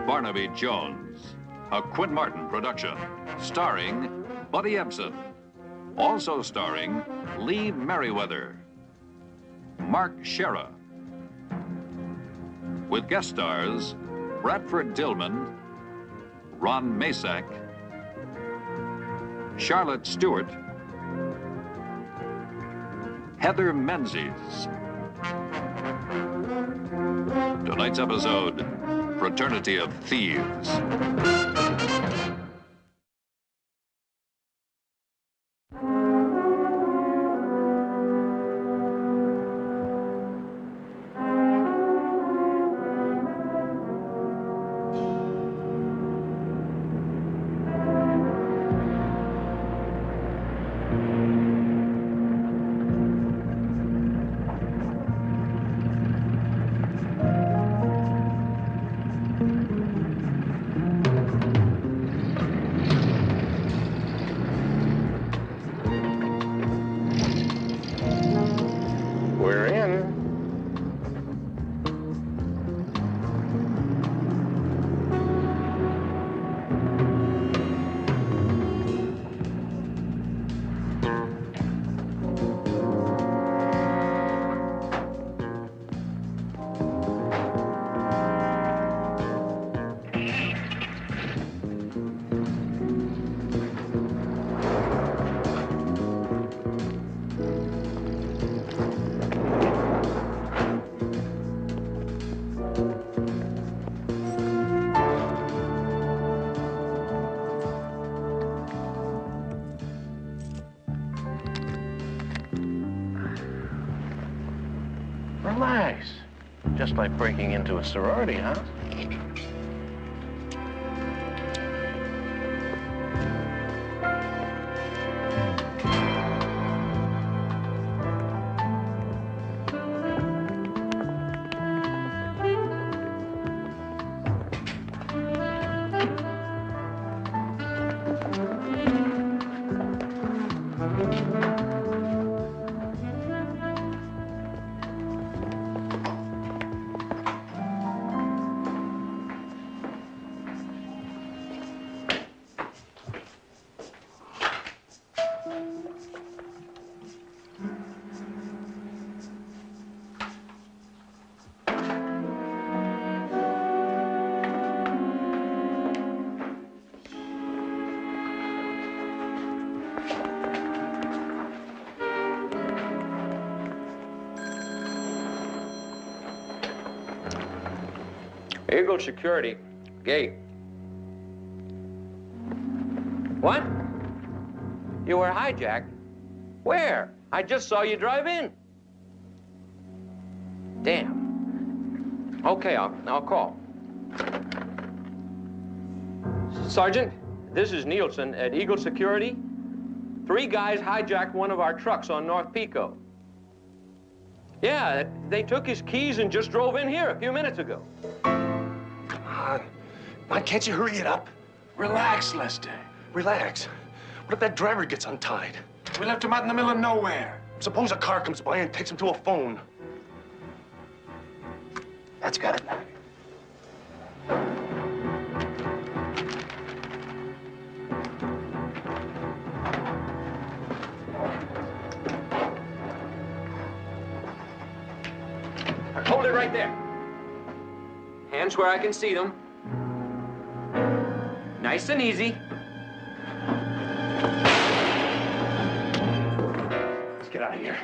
Barnaby Jones, a Quint Martin production, starring Buddy Ebsen, also starring Lee Merriweather, Mark Shera, with guest stars Bradford Dillman, Ron Masak, Charlotte Stewart, Heather Menzies. Tonight's episode, Fraternity of Thieves. We're in. Relax. Just like breaking into a sorority, huh? Eagle Security, gate. What? You were hijacked? Where? I just saw you drive in. Damn. Okay, I'll call. Sergeant, this is Nielsen at Eagle Security. 3 guys hijacked one of our trucks on North Pico. Yeah, they took his keys and just drove in here a few minutes ago. Come on, can't you hurry it up? Relax, Lester. Relax. What if that driver gets untied? We left him out in the middle of nowhere. Suppose a car comes by and takes him to a phone. That's got it. Hold it right there. Hands where I can see them. Nice and easy. Let's get out of here.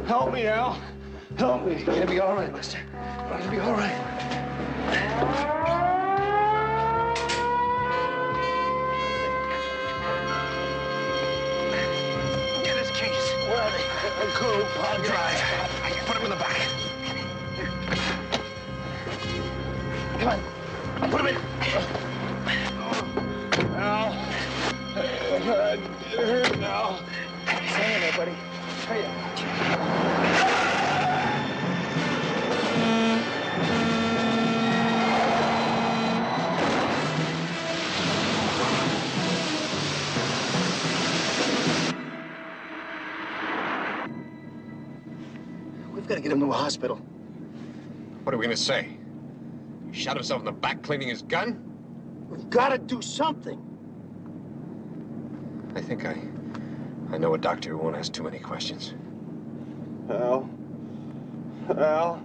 Help me, Al. Help me. You're gonna be all right, Lester. You're gonna be all right. Get his keys. Where are they? Cool. Hard drive. Put him in the back. Come on. Put him in. Al. It hurts now. Hang in there, buddy. Hurry up. We've got to get him to a hospital. What are we gonna say? He shot himself in the back cleaning his gun? We've got to do something. I think I know a doctor who won't ask too many questions. Al. Al.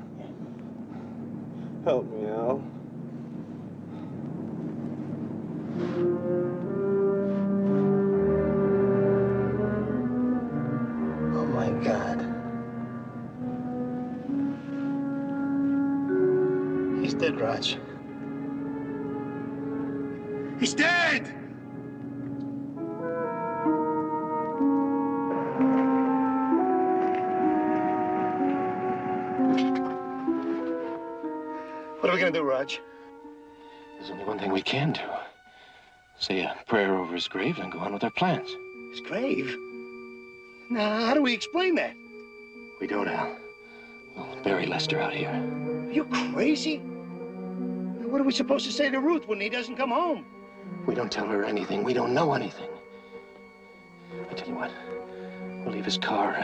Help me, Al. Oh, my God. He's dead, Raj. He's dead! What are we gonna do, Raj? There's only one thing we can do. Say a prayer over his grave and go on with our plans. His grave? Now, how do we explain that? We don't, Al. We'll bury Lester out here. Are you crazy? Now, what are we supposed to say to Ruth when he doesn't come home? We don't tell her anything. We don't know anything. I tell you what, we'll leave his car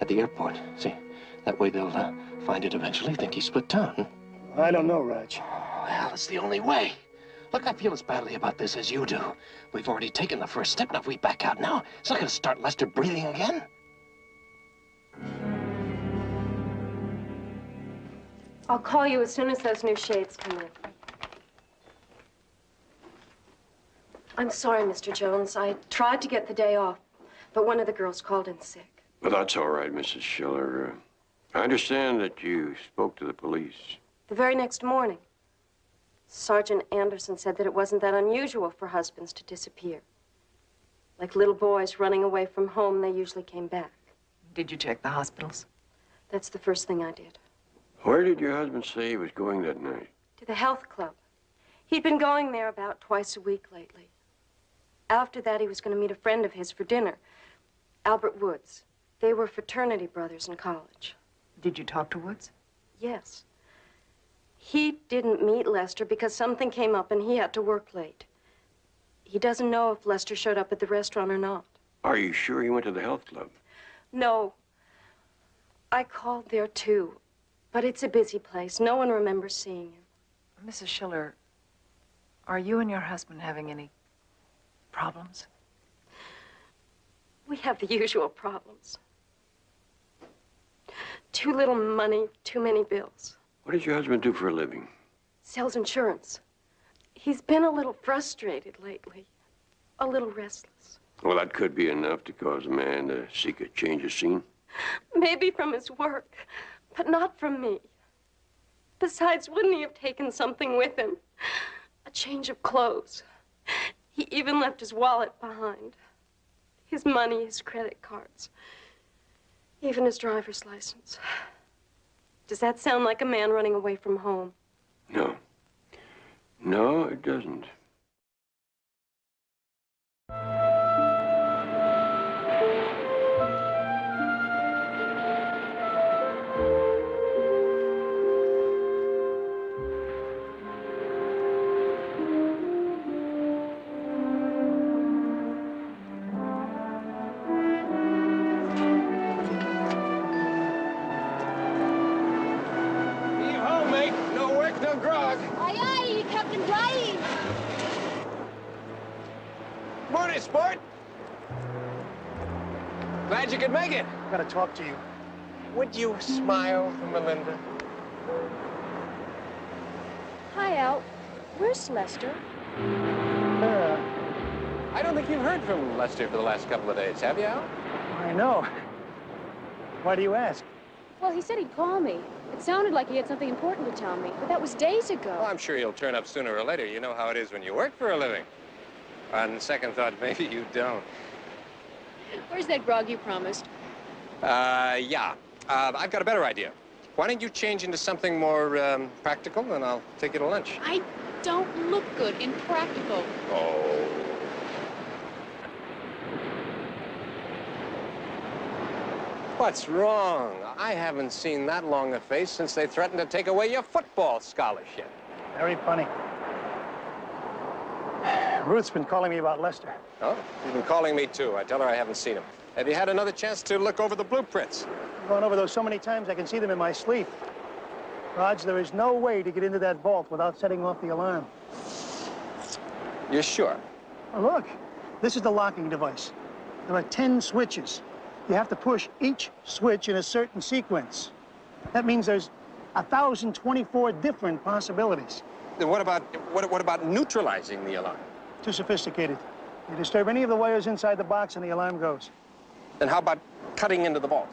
at the airport. See, that way they'll find it eventually, think he split town. I don't know, Raj. Oh, Al, it's the only way. Look, I feel as badly about this as you do. We've already taken the first step. Now, if we back out now, it's not going to start Lester breathing again. I'll call you as soon as those new shades come in. I'm sorry, Mr. Jones. I tried to get the day off, but one of the girls called in sick. Well, that's all right, Mrs. Schiller. I understand that you spoke to the police. The very next morning, Sergeant Anderson said that it wasn't that unusual for husbands to disappear. Like little boys running away from home, they usually came back. Did you check the hospitals? That's the first thing I did. Where did your husband say he was going that night? To the health club. He'd been going there about twice a week lately. After that, he was going to meet a friend of his for dinner, Albert Woods. They were fraternity brothers in college. Did you talk to Woods? Yes. He didn't meet Lester because something came up and he had to work late. He doesn't know if Lester showed up at the restaurant or not. Are you sure he went to the health club? No. I called there, too. But it's a busy place. No one remembers seeing him. Mrs. Schiller, are you and your husband having any problems? We have the usual problems. Too little money, too many bills. What does your husband do for a living? Sells insurance. He's been a little frustrated lately. A little restless. Well, that could be enough to cause a man to seek a change of scene. Maybe from his work, but not from me. Besides, wouldn't he have taken something with him? A change of clothes. He even left his wallet behind. His money, his credit cards. Even his driver's license. Does that sound like a man running away from home? No. No, it doesn't. Morning, sport. Glad you could make it. I've got to talk to you. Would you smile for Melinda? Hi, Al. Where's Lester? I don't think you've heard from Lester for the last couple of days, have you, Al? I know. Why do you ask? Well, he said he'd call me. It sounded like he had something important to tell me, but that was days ago. Well, I'm sure he'll turn up sooner or later. You know how it is when you work for a living. On second thought, maybe you don't. Where's that grog you promised? Yeah. I've got a better idea. Why don't you change into something more practical, and I'll take you to lunch. I don't look good, impractical. Oh. What's wrong? I haven't seen that long a face since they threatened to take away your football scholarship. Very funny. Ruth's been calling me about Lester. Oh, she's been calling me too. I tell her I haven't seen him. Have you had another chance to look over the blueprints? I've gone over those so many times I can see them in my sleep. Raj, there is no way to get into that vault without setting off the alarm. You're sure? Oh, look, this is the locking device. There are 10 switches. You have to push each switch in a certain sequence. That means there's 1,024 different possibilities. Then what about neutralizing the alarm? Too sophisticated. You disturb any of the wires inside the box and the alarm goes. Then how about cutting into the vault?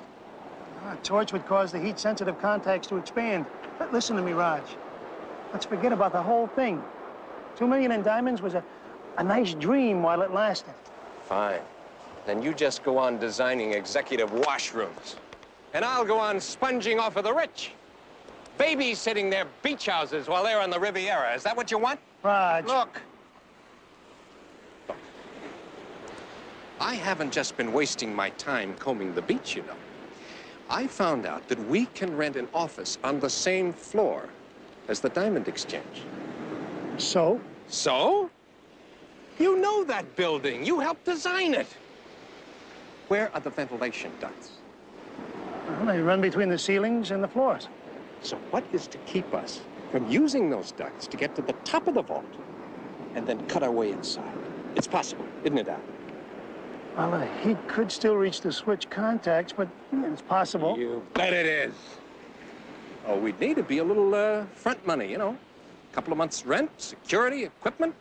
A torch would cause the heat-sensitive contacts to expand. But listen to me, Raj. Let's forget about the whole thing. 2 million in diamonds was a nice dream while it lasted. Fine. Then you just go on designing executive washrooms. And I'll go on sponging off of the rich. Babysitting their beach houses while they're on the Riviera. Is that what you want? Raj. Look. I haven't just been wasting my time combing the beach, you know. I found out that we can rent an office on the same floor as the Diamond Exchange. So? So? You know that building. You helped design it. Where are the ventilation ducts? Well, they run between the ceilings and the floors. So what is to keep us from using those ducts to get to the top of the vault and then cut our way inside? It's possible, isn't it, Al? Well, the heat could still reach the switch contacts, but yeah, it's possible. You bet it is. Oh, we'd need to be a little front money, you know. A couple of months' rent, security, equipment,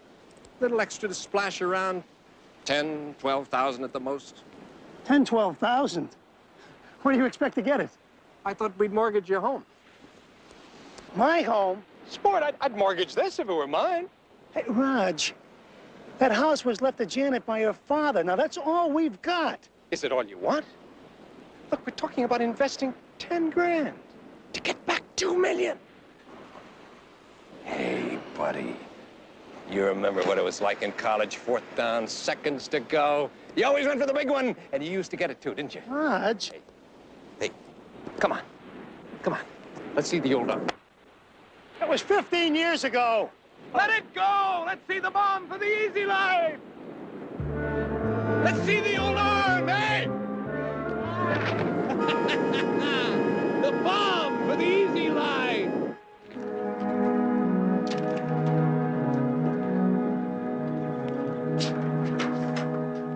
a little extra to splash around. 10, 12,000 at the most. 10, 12,000? Where do you expect to get it? I thought we'd mortgage your home. My home? Sport, I'd mortgage this if it were mine. Hey, Raj, that house was left to Janet by your father. Now, that's all we've got. Is it all you want? Look, we're talking about investing 10 grand to get back 2 million. Hey, buddy. You remember what it was like in college, 4th down, seconds to go. You always went for the big one, and you used to get it too, didn't you? Raj. Hey, come on. Come on. Let's see the old arm. That was 15 years ago. Let it go! Let's see the bomb for the easy life! Let's see the old arm, eh? The bomb for the easy life!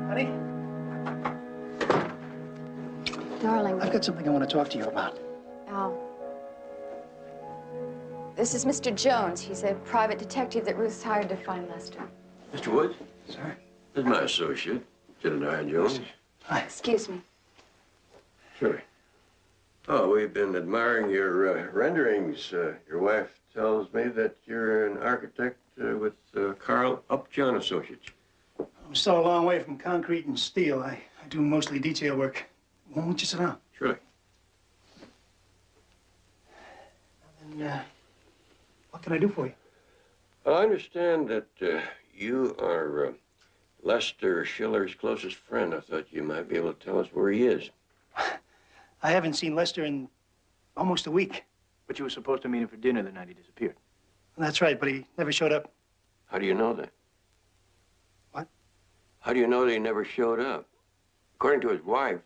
Honey? Darling. I've got something I want to talk to you about. Al. This is Mr. Jones. He's a private detective that Ruth's hired to find Lester. Mr. Woods? Sir? This is my associate, Jedediah Jones. Hi. Excuse me. Sure. Oh, we've been admiring your renderings. Your wife tells me that you're an architect with Carl Upjohn Associates. I'm still a long way from concrete and steel. I do mostly detail work. Won't you sit down? Surely. And, what can I do for you? I understand that you are Lester Schiller's closest friend. I thought you might be able to tell us where he is. I haven't seen Lester in almost a week. But you were supposed to meet him for dinner the night he disappeared. That's right, but he never showed up. How do you know that? What? How do you know that he never showed up? According to his wife,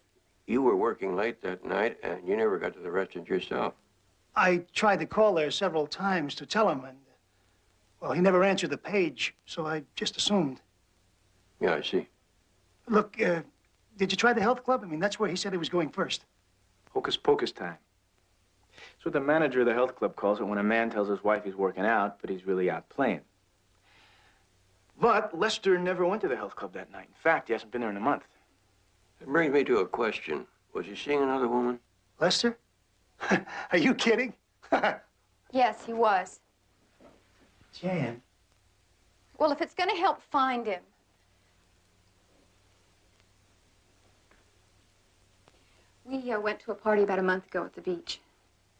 you were working late that night and you never got to the restaurant yourself. I tried to call there several times to tell him, and, well, he never answered the page, so I just assumed. Yeah, I see. Look, did you try the health club? I mean, that's where he said he was going first. Hocus pocus time. That's what the manager of the health club calls it when a man tells his wife he's working out, but he's really out playing. But Lester never went to the health club that night. In fact, he hasn't been there in a month. That brings me to a question. Was he seeing another woman? Lester? Are you kidding? Yes, he was. Jan. Well, if it's going to help find him. We went to a party about a month ago at the beach.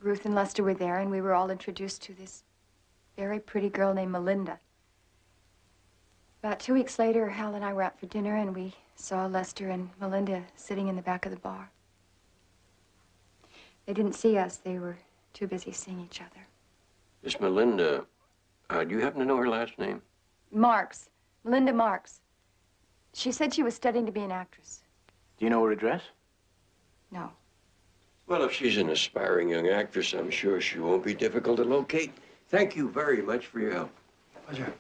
Ruth and Lester were there, and we were all introduced to this very pretty girl named Melinda. About 2 weeks later, Hal and I were out for dinner, and we saw Lester and Melinda sitting in the back of the bar. They didn't see us. They were too busy seeing each other. Miss Melinda, do you happen to know her last name? Marks. Melinda Marks. She said she was studying to be an actress. Do you know her address? No. Well, if she's an aspiring young actress, I'm sure she won't be difficult to locate. Thank you very much for your help. Pleasure.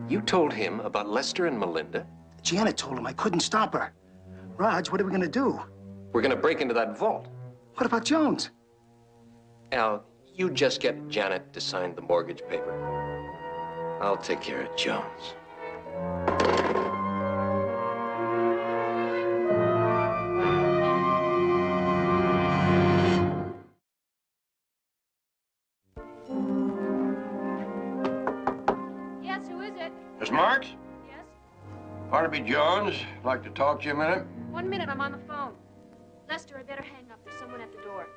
You told him about Lester and Melinda? Janet told him I couldn't stop her. Raj, what are we gonna do? We're gonna break into that vault. What about Jones? Al, you just get Janet to sign the mortgage paper. I'll take care of Jones. Yes, who is it? Miss Marks? Yes? Barnaby Jones. Like to talk to you a minute? 1 minute, I'm on the phone. Lester, I better hang up. There's someone at the door.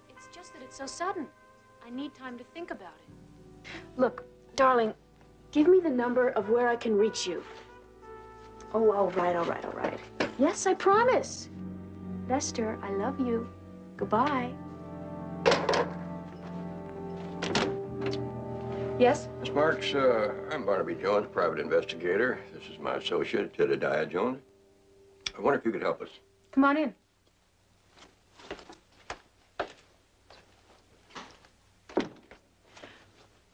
It's just that it's so sudden. I need time to think about it. Look, darling, give me the number of where I can reach you. Oh, all right, all right, all right. Yes, I promise. Lester, I love you. Goodbye. Yes? Miss Marks, I'm Barnaby Jones, private investigator. This is my associate, Jedediah Jones. I wonder if you could help us. Come on in.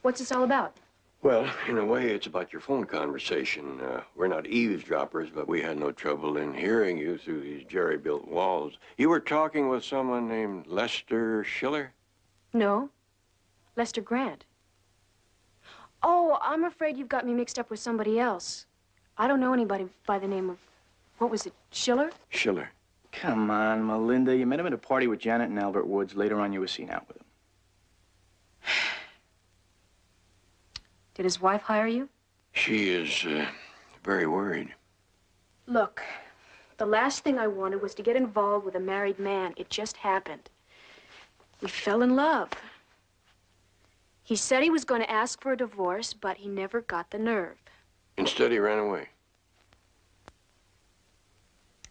What's this all about? Well, in a way, it's about your phone conversation. We're not eavesdroppers, but we had no trouble in hearing you through these jerry-built walls. You were talking with someone named Lester Schiller? No. Lester Grant. Oh, I'm afraid you've got me mixed up with somebody else. I don't know anybody by the name of, what was it, Schiller? Schiller. Come on, Melinda. You met him at a party with Janet and Albert Woods. Later on, you were seen out with him. Did his wife hire you? She is very worried. Look, the last thing I wanted was to get involved with a married man. It just happened. We fell in love. He said he was going to ask for a divorce, but he never got the nerve. Instead, he ran away.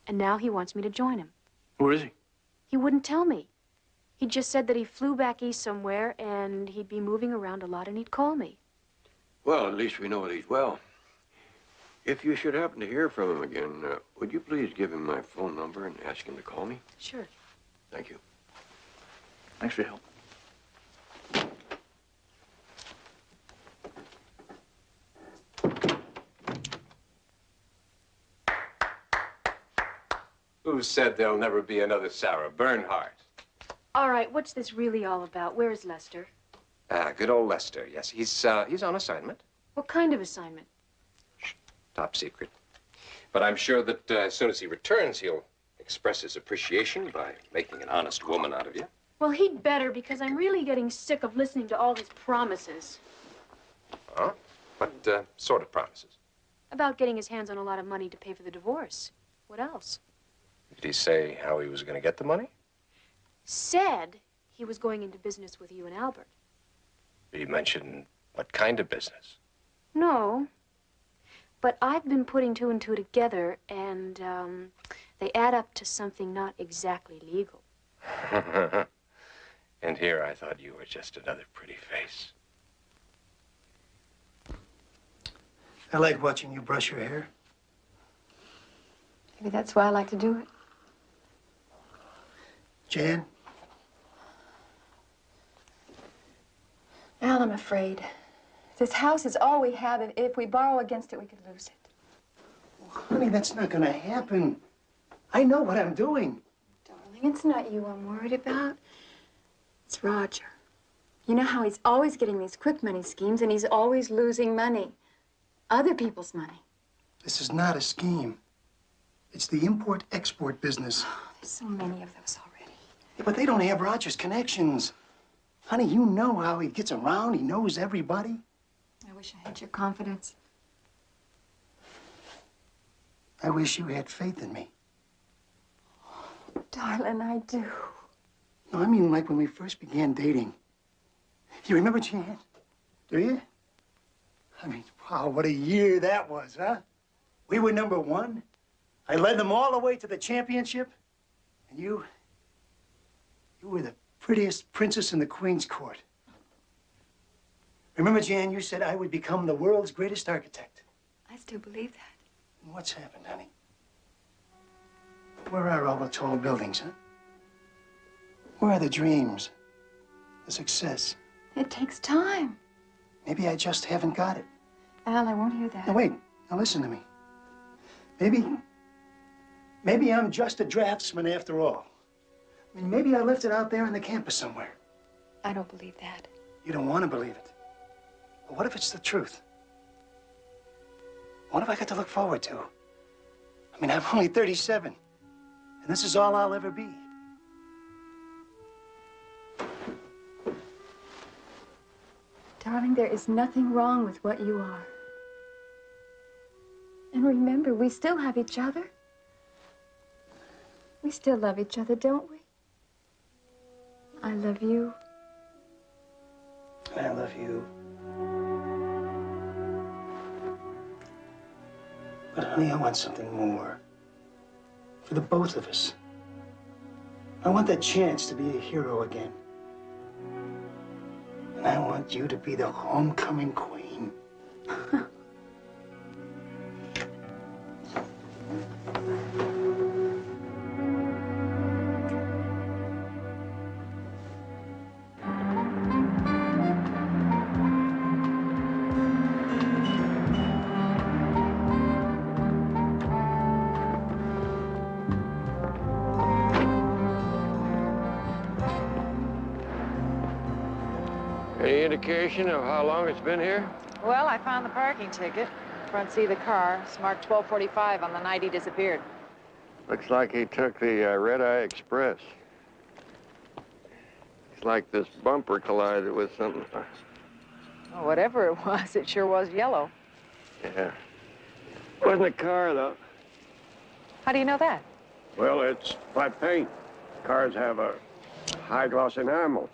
And now he wants me to join him. Where is he? He wouldn't tell me. He just said that he flew back east somewhere and he'd be moving around a lot and he'd call me. Well, at least we know that he's well. If you should happen to hear from him again, would you please give him my phone number and ask him to call me? Sure. Thank you. Thanks for your help. Who said there'll never be another Sarah Bernhardt? All right, what's this really all about? Where is Lester? Good old Lester, yes. He's on assignment. What kind of assignment? Top secret. But I'm sure that as soon as he returns, he'll express his appreciation by making an honest woman out of you. Well, he'd better, because I'm really getting sick of listening to all his promises. Huh? What sort of promises? About getting his hands on a lot of money to pay for the divorce. What else? Did he say how he was going to get the money? Said he was going into business with you and Albert. Did he mention what kind of business? No. But I've been putting two and two together, and they add up to something not exactly legal. And here I thought you were just another pretty face. I like watching you brush your hair. Maybe that's why I like to do it. Jan? Al, I'm afraid. This house is all we have, and if we borrow against it, we could lose it. Honey, that's not gonna happen. I know what I'm doing. Darling, it's not you I'm worried about. It's Roger. You know how he's always getting these quick money schemes, and he's always losing money. Other people's money. This is not a scheme. It's the import-export business. Oh, there's so many of those already. Yeah, but they don't have Roger's connections. Honey, you know how he gets around. He knows everybody. I wish I had your confidence. I wish you had faith in me. Darling, I do. No, I mean like when we first began dating. You remember, Jan? Do you? I mean, wow, what a year that was, huh? We were #1. I led them all the way to the championship. And you were the prettiest princess in the Queen's court. Remember, Jan, you said I would become the world's greatest architect. I still believe that. And what's happened, honey? Where are all the tall buildings, huh? Where are the dreams? The success? It takes time. Maybe I just haven't got it. Al, I won't hear that. Now, wait. Now, listen to me. Maybe I'm just a draftsman after all. I mean, maybe I left it out there on the campus somewhere. I don't believe that. You don't want to believe it. But what if it's the truth? What have I got to look forward to? I mean, I'm only 37, and this is all I'll ever be. Darling, there is nothing wrong with what you are. And remember, we still have each other. We still love each other, don't we? I love you. And I love you. But honey, I want something more. For the both of us. I want that chance to be a hero again. And I want you to be the homecoming queen. Any indication of how long it's been here? Well, I found the parking ticket. Front seat of the car. It's marked 12:45 on the night he disappeared. Looks like he took the Red Eye Express. It's like this bumper collided with something. Oh, whatever it was, it sure was yellow. Yeah. Wasn't a car, though. How do you know that? Well, it's flat paint. Cars have a high gloss enamel.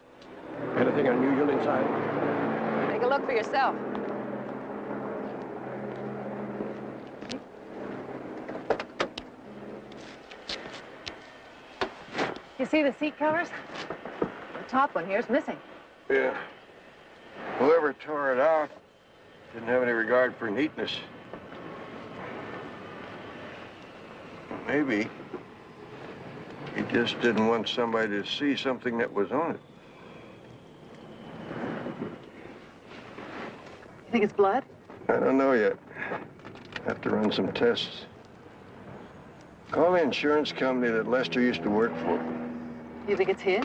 Anything unusual inside? Take a look for yourself. You see the seat covers? The top one here's missing. Yeah. Whoever tore it out didn't have any regard for neatness. Maybe he just didn't want somebody to see something that was on it. You think it's blood? I don't know yet. Have to run some tests. Call the insurance company that Lester used to work for. You think it's his?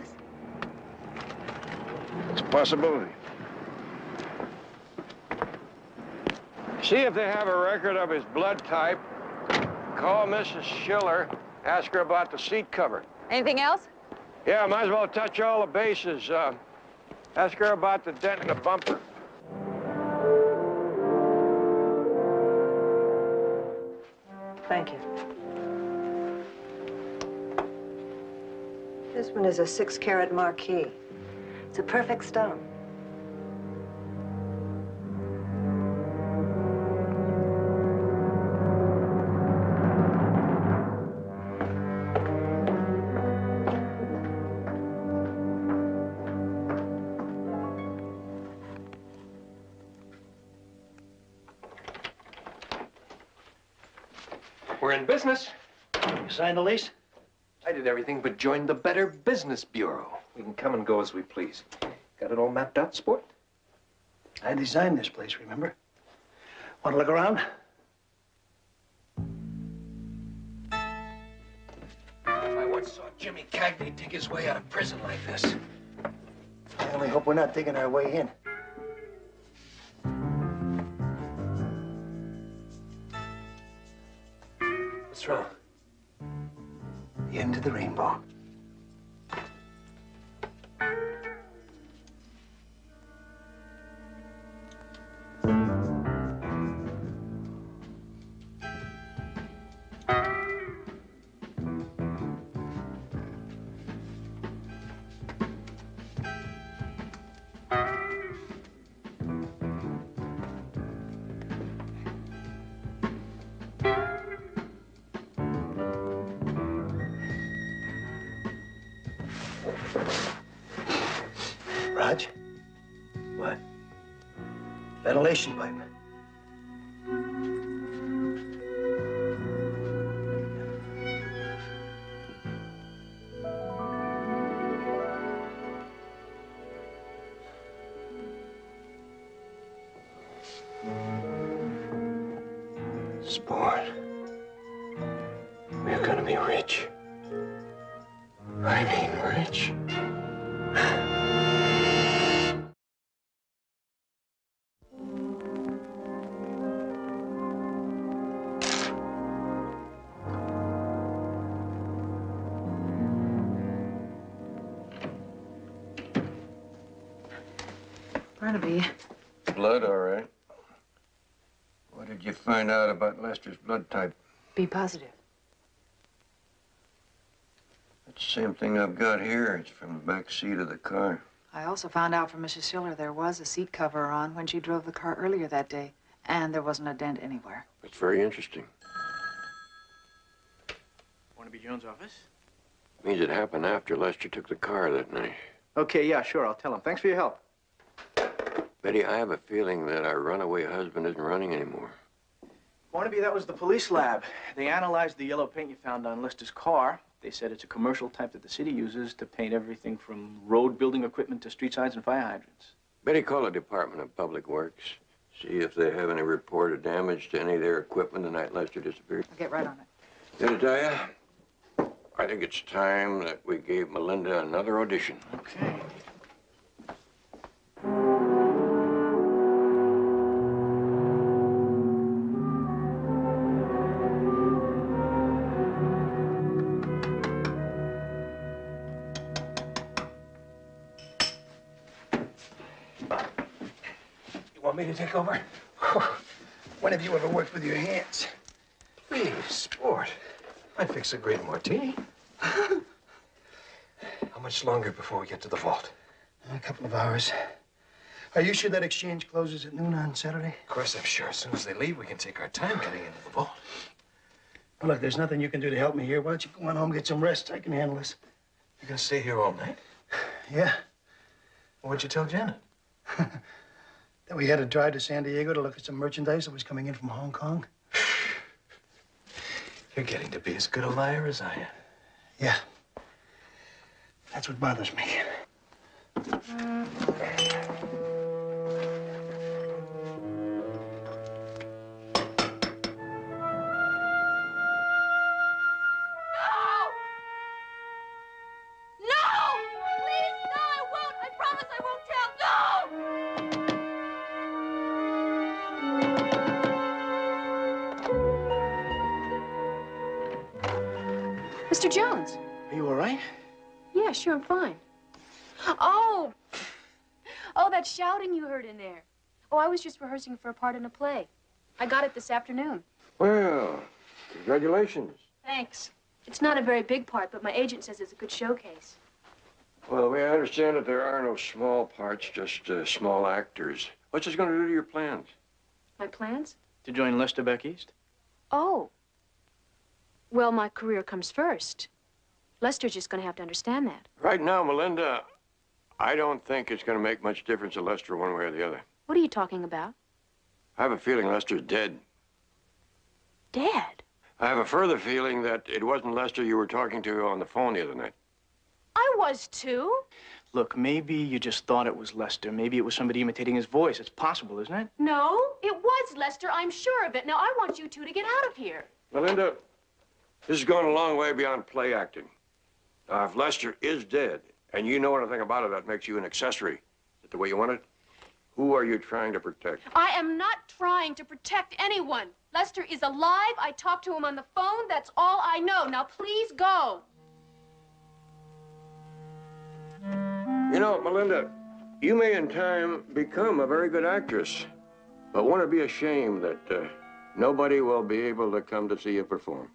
It's a possibility. See if they have a record of his blood type. Call Mrs. Schiller. Ask her about the seat cover. Anything else? Yeah, might as well touch all the bases. Ask her about the dent in the bumper. Thank you. This one is a 6-carat marquise. It's a perfect stone. We're in business. You signed the lease? I did everything but join the Better Business Bureau. We can come and go as we please. Got it all mapped out, sport? I designed this place, remember? Want to look around? If I once saw Jimmy Cagney dig his way out of prison like this. I only hope we're not digging our way in. What's wrong? The end of the rainbow. Raj? What? Ventilation pipe. Sport. We're gonna be rich. I mean rich. Barnaby. Blood, all right. What did you find out about Lester's blood type? B positive. It's the same thing I've got here. It's from the back seat of the car. I also found out from Mrs. Schiller there was a seat cover on when she drove the car earlier that day, and there wasn't a dent anywhere. It's very interesting. Barnaby Jones' office? Means it happened after Lester took the car that night. Okay, yeah, sure, I'll tell him. Thanks for your help. Betty, I have a feeling that our runaway husband isn't running anymore. Barnaby, that was the police lab. They analyzed the yellow paint you found on Lester's car. They said it's a commercial type that the city uses to paint everything from road building equipment to street signs and fire hydrants. Betty, call the Department of Public Works. See if they have any report of damage to any of their equipment the night Lester disappeared. I'll get right on it. Jedediah, I think it's time that we gave Melinda another audition. Okay. Want me to take over? When have you ever worked with your hands? Please, sport. I'd fix a great martini. How much longer before we get to the vault? A couple of hours. Are you sure that exchange closes at noon on Saturday? Of course I'm sure. As soon as they leave, we can take our time getting into the vault. Well, look, there's nothing you can do to help me here. Why don't you go on home, get some rest? I can handle this. You're gonna stay here all night? Yeah. What'd you tell Janet? That we had to drive to San Diego to look at some merchandise that was coming in from Hong Kong. You're getting to be as good a liar as I am. Yeah. That's what bothers me. Mr. Jones. Are you all right? Yeah, sure, I'm fine. Oh! Oh, that shouting you heard in there. Oh, I was just rehearsing for a part in a play. I got it this afternoon. Well, congratulations. Thanks. It's not a very big part, but my agent says it's a good showcase. Well, the way I understand it, there are no small parts, just small actors. What's this going to do to your plans? My plans? To join Lester back east? Oh. Well, my career comes first. Lester's just going to have to understand that. Right now, Melinda, I don't think it's going to make much difference to Lester one way or the other. What are you talking about? I have a feeling Lester's dead. Dead? I have a further feeling that it wasn't Lester you were talking to on the phone the other night. I was too. Look, maybe you just thought it was Lester. Maybe it was somebody imitating his voice. It's possible, isn't it? No, it was Lester. I'm sure of it. Now, I want you two to get out of here. Melinda, this has gone a long way beyond play acting. Now, if Lester is dead, and you know anything about it, that makes you an accessory. Is that the way you want it? Who are you trying to protect? I am not trying to protect anyone. Lester is alive. I talked to him on the phone. That's all I know. Now, please go. You know, Melinda, you may in time become a very good actress, but won't it be a shame that nobody will be able to come to see you perform?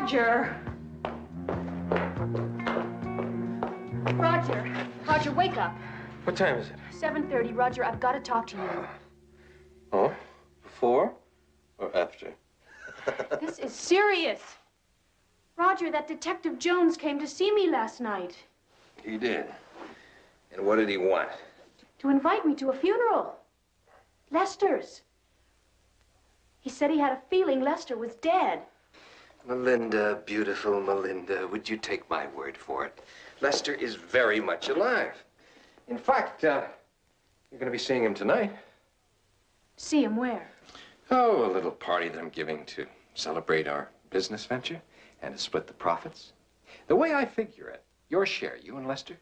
Roger! Roger! Roger, wake up. What time is it? 7:30. Roger, I've got to talk to you. Oh, before or after? This is serious. Roger, that Detective Jones came to see me last night. He did. And what did he want? To invite me to a funeral. Lester's. He said he had a feeling Lester was dead. Melinda, beautiful Melinda, would you take my word for it? Lester is very much alive. In fact, you're going to be seeing him tonight. See him where? Oh, a little party that I'm giving to celebrate our business venture and to split the profits. The way I figure it, your share, you and Lester,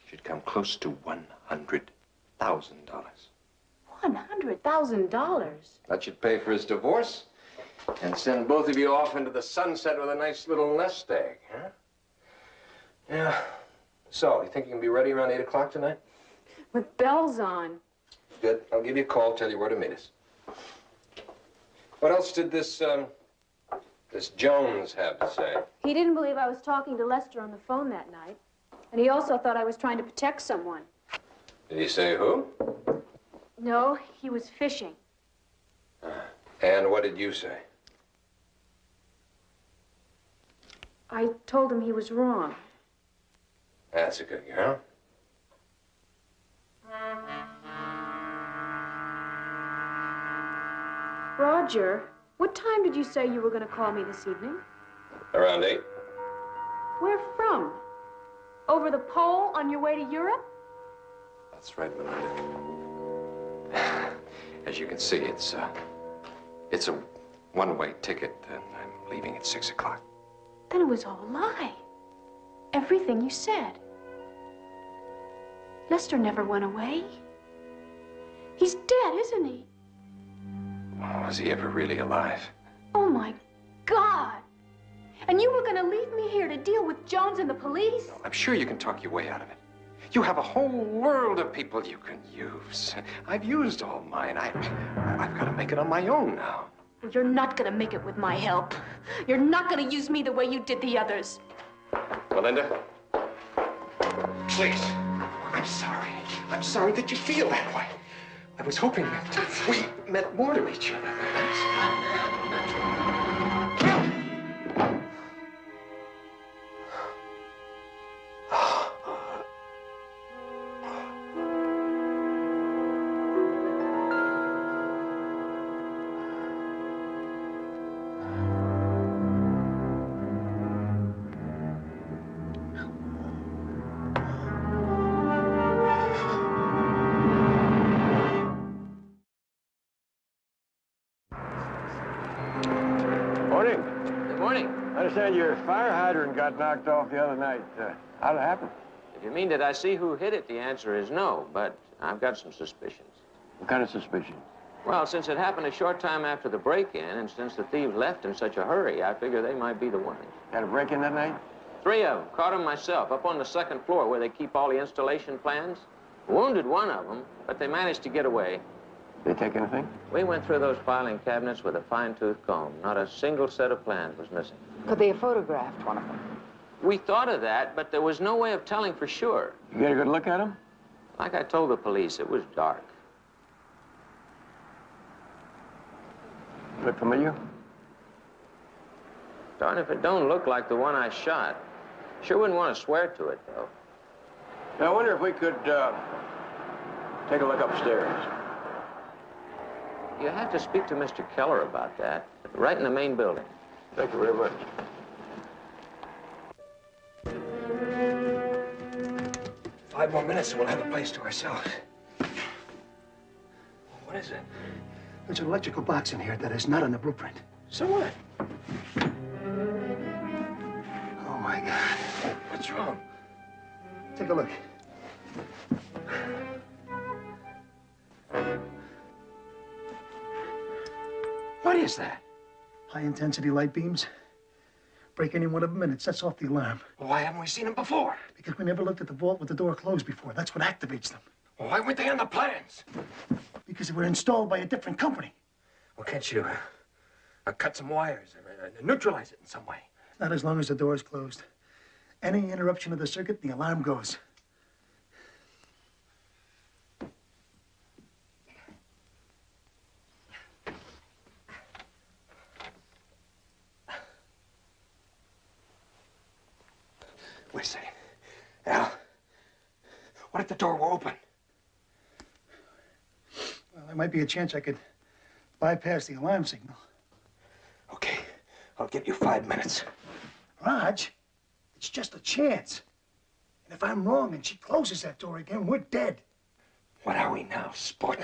should come close to $100,000. $100,000? That should pay for his divorce and send both of you off into the sunset with a nice little nest egg, huh? Yeah. So, you think you can be ready around 8 o'clock tonight? With bells on. Good. I'll give you a call, tell you where to meet us. What else did this Jones have to say? He didn't believe I was talking to Lester on the phone that night. And he also thought I was trying to protect someone. Did he say who? No, he was fishing. And what did you say? I told him he was wrong. That's a good girl. Roger, what time did you say you were going to call me this evening? Around 8. Where from? Over the pole on your way to Europe? That's right, Melinda. As you can see, it's a one-way ticket, and I'm leaving at 6 o'clock. Then it was all a lie. Everything you said. Lester never went away. He's dead, isn't he? Was he ever really alive? Oh, my God. And you were going to leave me here to deal with Jones and the police? I'm sure you can talk your way out of it. You have a whole world of people you can use. I've used all mine. I've got to make it on my own now. Well, you're not going to make it with my help. You're not going to use me the way you did the others. Melinda, please. I'm sorry. I'm sorry that you feel that way. I was hoping that we meant more to each other. Morning. Good morning. I understand your fire hydrant got knocked off the other night. How'd it happen? If you mean, did I see who hit it, the answer is no, but I've got some suspicions. What kind of suspicion? Well, since it happened a short time after the break-in, and since the thieves left in such a hurry, I figure they might be the ones. Got a break-in that night? 3 of them. Caught them myself, up on the 2nd floor where they keep all the installation plans. Wounded one of them, but they managed to get away. They take anything? We went through those filing cabinets with a fine-tooth comb. Not a single set of plans was missing. Could they have photographed one of them? We thought of that, but there was no way of telling for sure. You get a good look at them? Like I told the police, it was dark. Look familiar? Darn if it don't look like the one I shot. Sure wouldn't want to swear to it, though. Now, I wonder if we could take a look upstairs. You have to speak to Mr. Keller about that, right in the main building. Thank you very much. Five more minutes and we'll have the place to ourselves. What is it? There's an electrical box in here that is not on the blueprint. So what? Oh, my God. What's wrong? Take a look. What is that? High-intensity light beams. Break any one of them and it sets off the alarm. Why haven't we seen them before? Because we never looked at the vault with the door closed before. That's what activates them. Why weren't they on the plans? Because they were installed by a different company. Well, can't you cut some wires or neutralize it in some way? Not as long as the door is closed. Any interruption of the circuit, the alarm goes. Wait a second. Al, what if the door were open? Well, there might be a chance I could bypass the alarm signal. Okay, I'll give you 5 minutes. Raj, it's just a chance. And if I'm wrong and she closes that door again, we're dead. What are we now, sport?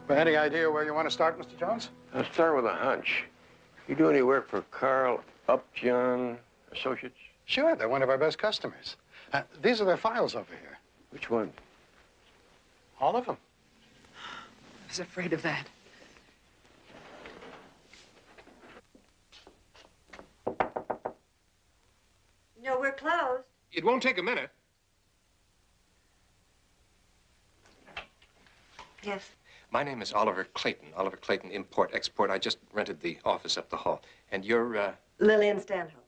Well, any idea where you want to start, Mr. Jones? I'll start with a hunch. You do any work for Carl Upjohn Associates? Sure, they're one of our best customers. These are their files over here. Which one? All of them. I was afraid of that. No, we're closed. It won't take a minute. Yes. My name is Oliver Clayton. Oliver Clayton, Import-Export. I just rented the office up the hall. And you're, Lillian Stanhope.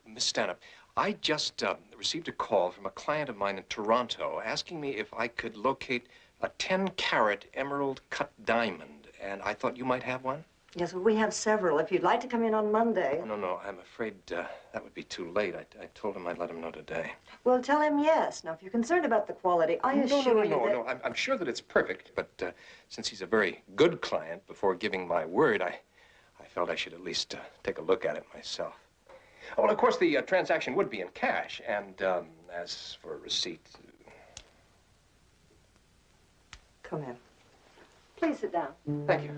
Miss Stanhope. I just received a call from a client of mine in Toronto asking me if I could locate a 10-carat emerald-cut diamond. And I thought you might have one? Yes, well, we have several. If you'd like to come in on Monday. Oh, no, I'm afraid that would be too late. I told him I'd let him know today. Well, tell him yes. Now, if you're concerned about the quality, I assure you that... No. I'm sure that it's perfect. But since he's a very good client, before giving my word, I felt I should at least take a look at it myself. Oh, well, of course, the transaction would be in cash. And as for a receipt... Come in. Please sit down. Thank you.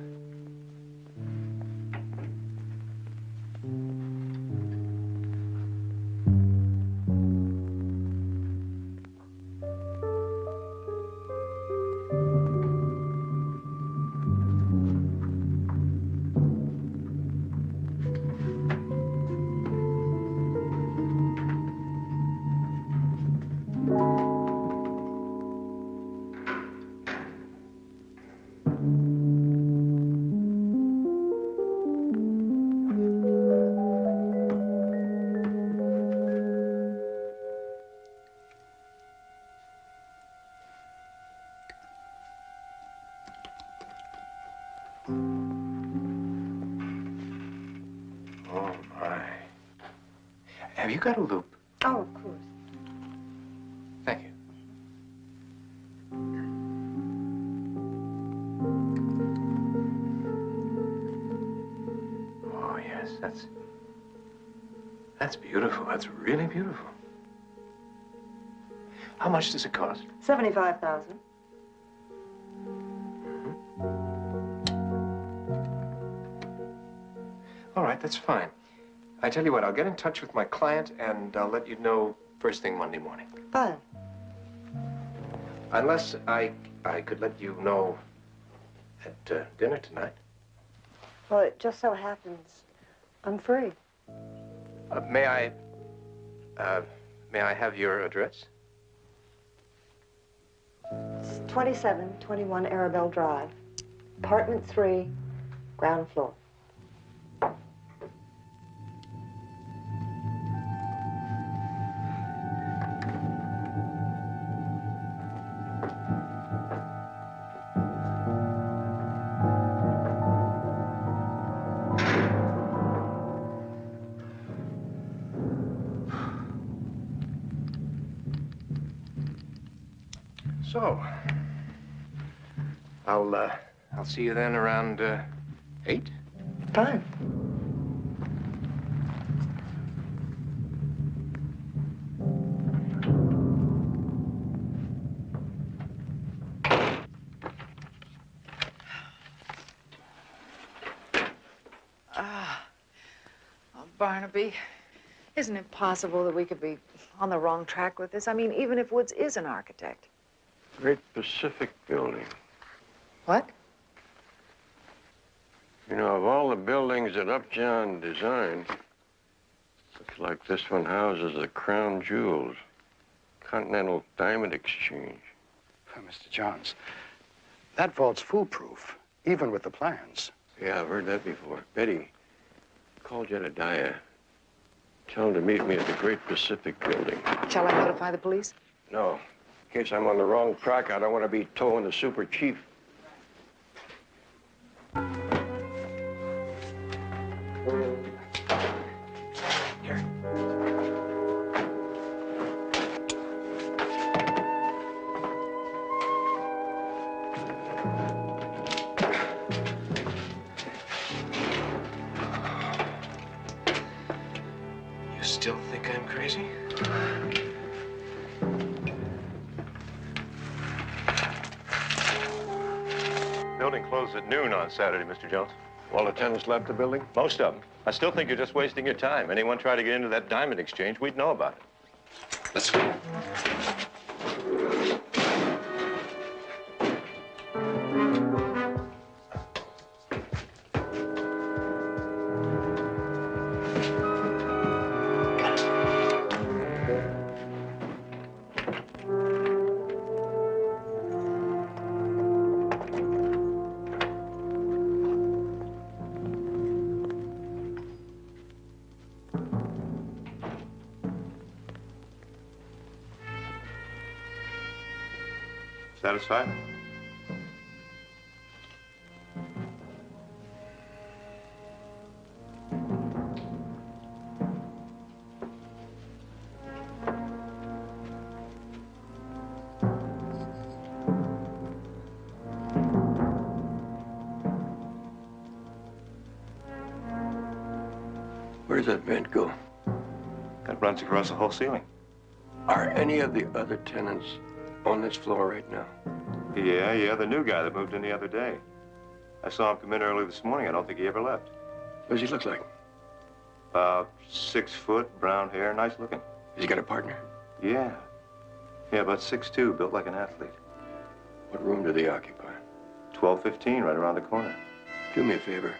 Oh, my. Have you got a loop? Oh, of course. Thank you. Oh, yes, that's beautiful. That's really beautiful. How much does it cost? $75,000. All right, that's fine. I tell you what, I'll get in touch with my client and I'll let you know first thing Monday morning. Fine. Unless I could let you know at dinner tonight. Well, it just so happens I'm free. May I have your address? It's 2721 Arabelle Drive, apartment 3, ground floor. So, I'll see you then around 8? Fine. Oh, Barnaby, isn't it possible that we could be on the wrong track with this? I mean, even if Woods is an architect. Great Pacific Building. What? You know, of all the buildings that Upjohn designed, looks like this one houses the crown jewels. Continental Diamond Exchange. Mr. Johns, that vault's foolproof, even with the plans. Yeah, I've heard that before. Betty, call Jedediah. Tell him to meet me at the Great Pacific Building. Shall I notify the police? No. In case I'm on the wrong track, I don't want to be towing the super chief. Here. You still think I'm crazy? Building closed at noon on Saturday, Mr. Jones. All the tenants left the building? Most of them. I still think you're just wasting your time. Anyone try to get into that diamond exchange, we'd know about it. Let's go. Satisfied? Where does that vent go? That runs across the whole ceiling. Are any of the other tenants on this floor right now? Yeah, the new guy that moved in the other day. I saw him come in early this morning. I don't think he ever left. What does he look like? About 6 foot, brown hair, nice looking. Has he got a partner? Yeah. Yeah, about 6'2", built like an athlete. What room do they occupy? 1215, right around the corner. Do me a favor.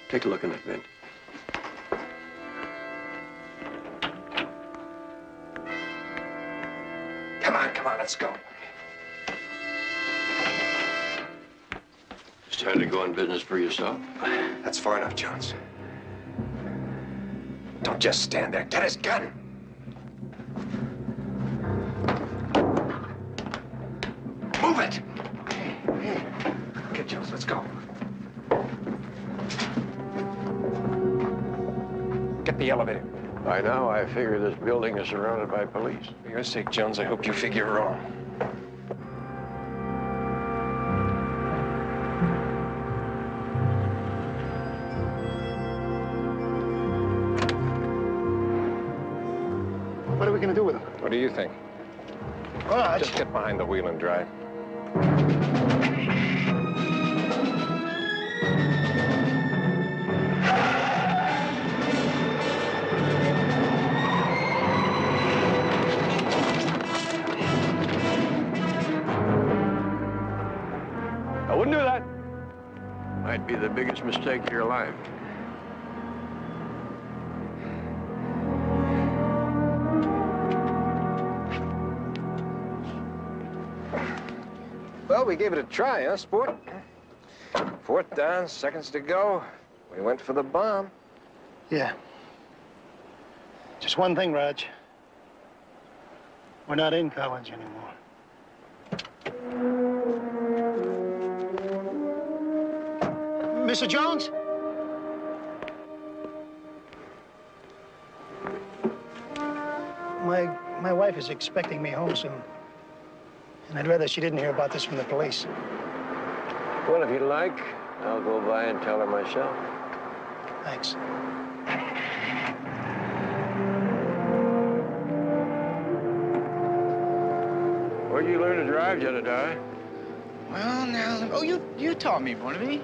Take a look in that vent. Come on, let's go. Just trying to go on business for yourself? That's far enough, Jones. Don't just stand there. Get his gun. Move it! Okay, Jones, let's go. Get the elevator. By now, I figure this building is surrounded by police. For your sake, Jones, I hope you figure wrong. What are we going to do with him? What do you think? Raj. Just get behind the wheel and drive. I wouldn't do that. Might be the biggest mistake of your life. Well, we gave it a try, huh, sport? 4th down, seconds to go. We went for the bomb. Yeah. Just one thing, Raj. We're not in college anymore. Mr. Jones? My wife is expecting me home soon. And I'd rather she didn't hear about this from the police. Well, if you'd like, I'll go by and tell her myself. Thanks. Where'd you learn to drive, Jedediah? Well, now... Oh, you taught me, Barnaby.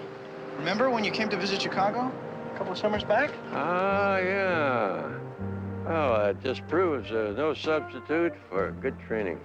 Remember when you came to visit Chicago a couple of summers back? Ah, yeah. Well, that just proves there's no substitute for good training.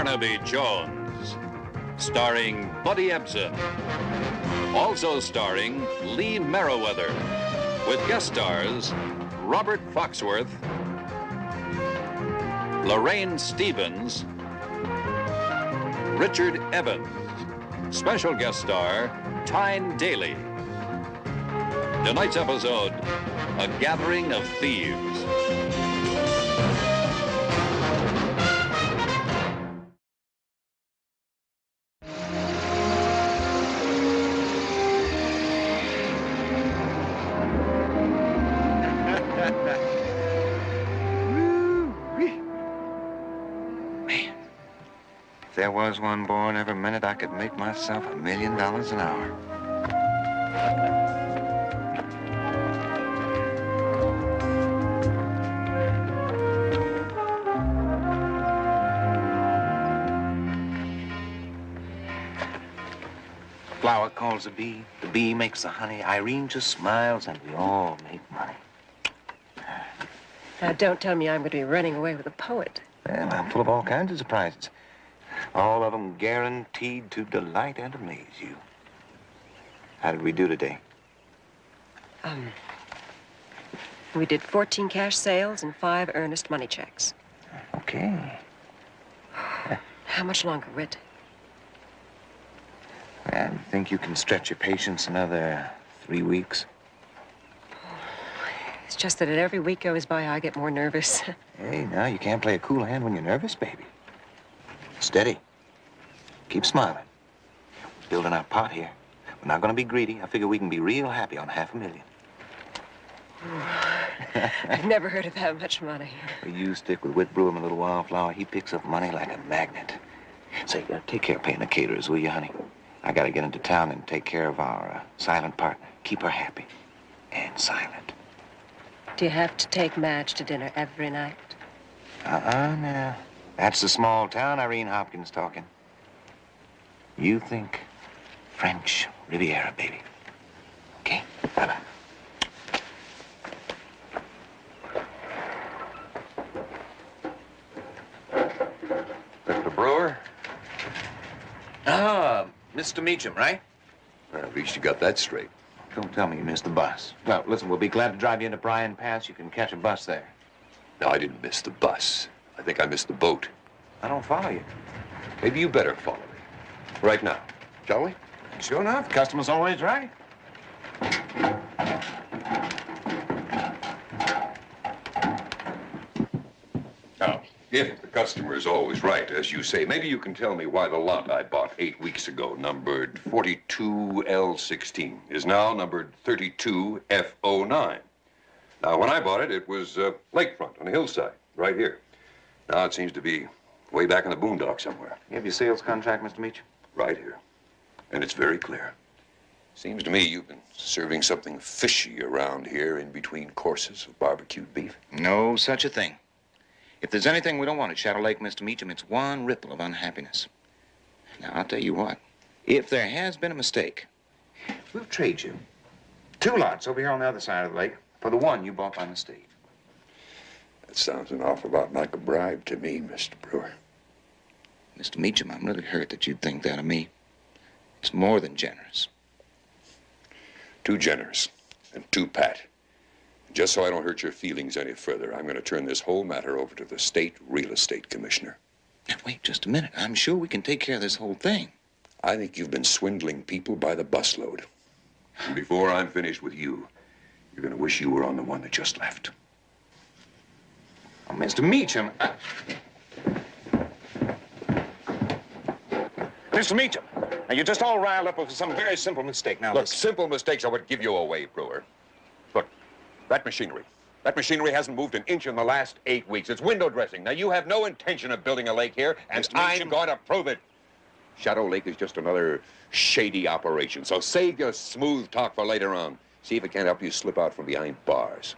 Barnaby Jones, starring Buddy Ebsen. Also starring Lee Merriweather, with guest stars Robert Foxworth, Lorraine Stevens, Richard Evans. Special guest star Tyne Daly. Tonight's episode, A Gathering of Thieves. If there was one born every minute, I could make myself $1 million an hour. Flower calls the bee makes the honey, Irene just smiles, and we all make money. Now, don't tell me I'm going to be running away with a poet. Well, I'm full of all kinds of surprises. All of them guaranteed to delight and amaze you. How did we do today? We did 14 cash sales and 5 earnest money checks. Okay. How much longer, Rit? I think you can stretch your patience another 3 weeks. It's just that at every week goes by, I get more nervous. Hey, now, you can't play a cool hand when you're nervous, baby. Steady. Keep smiling. We're building our pot here. We're not going to be greedy. I figure we can be real happy on $500,000. I've never heard of that much money. Well, you stick with Whit Brewer and a little wildflower. He picks up money like a magnet. Say, take care of paying the caterers, will you, honey? I got to get into town and take care of our silent partner. Keep her happy and silent. Do you have to take Madge to dinner every night? No. That's the small town Irene Hopkins talking. You think French Riviera, baby. Okay? Bye-bye. Mr. Brewer? Mr. Meacham, right? Well, at least you got that straight. Don't tell me you missed the bus. Well, listen, we'll be glad to drive you into Bryan Pass. You can catch a bus there. No, I didn't miss the bus. I think I missed the boat. I don't follow you. Maybe you better follow me. Right now. Shall we? Sure enough. Customer's always right. Now, if the customer is always right, as you say, maybe you can tell me why the lot I bought 8 weeks ago, numbered 42L16, is now numbered 32F09. Now, when I bought it, it was lakefront on a hillside, right here. Now it seems to be way back in the boondocks somewhere. You have your sales contract, Mr. Meacham? Right here. And it's very clear. Seems to me you've been serving something fishy around here in between courses of barbecued beef. No such a thing. If there's anything we don't want at Shadow Lake, Mr. Meacham, it's one ripple of unhappiness. Now, I'll tell you what. If there has been a mistake, we'll trade you 2 lots over here on the other side of the lake for the one you bought by mistake. That sounds an awful lot like a bribe to me, Mr. Brewer. Mr. Meacham, I'm really hurt that you'd think that of me. It's more than generous. Too generous and too pat. Just so I don't hurt your feelings any further, I'm going to turn this whole matter over to the state real estate commissioner. Now, wait just a minute. I'm sure we can take care of this whole thing. I think you've been swindling people by the busload. And before I'm finished with you, you're going to wish you were on the one that just left. Oh, Mr. Meacham. Mr. Meacham, now you're just all riled up over some very simple mistake. Now, Look, simple mistakes are what give you away, Brewer. Look, that machinery hasn't moved an inch in the last 8 weeks. It's window dressing. Now, you have no intention of building a lake here, and I'm going to prove it. Shadow Lake is just another shady operation, so save your smooth talk for later on. See if it can't help you slip out from behind bars.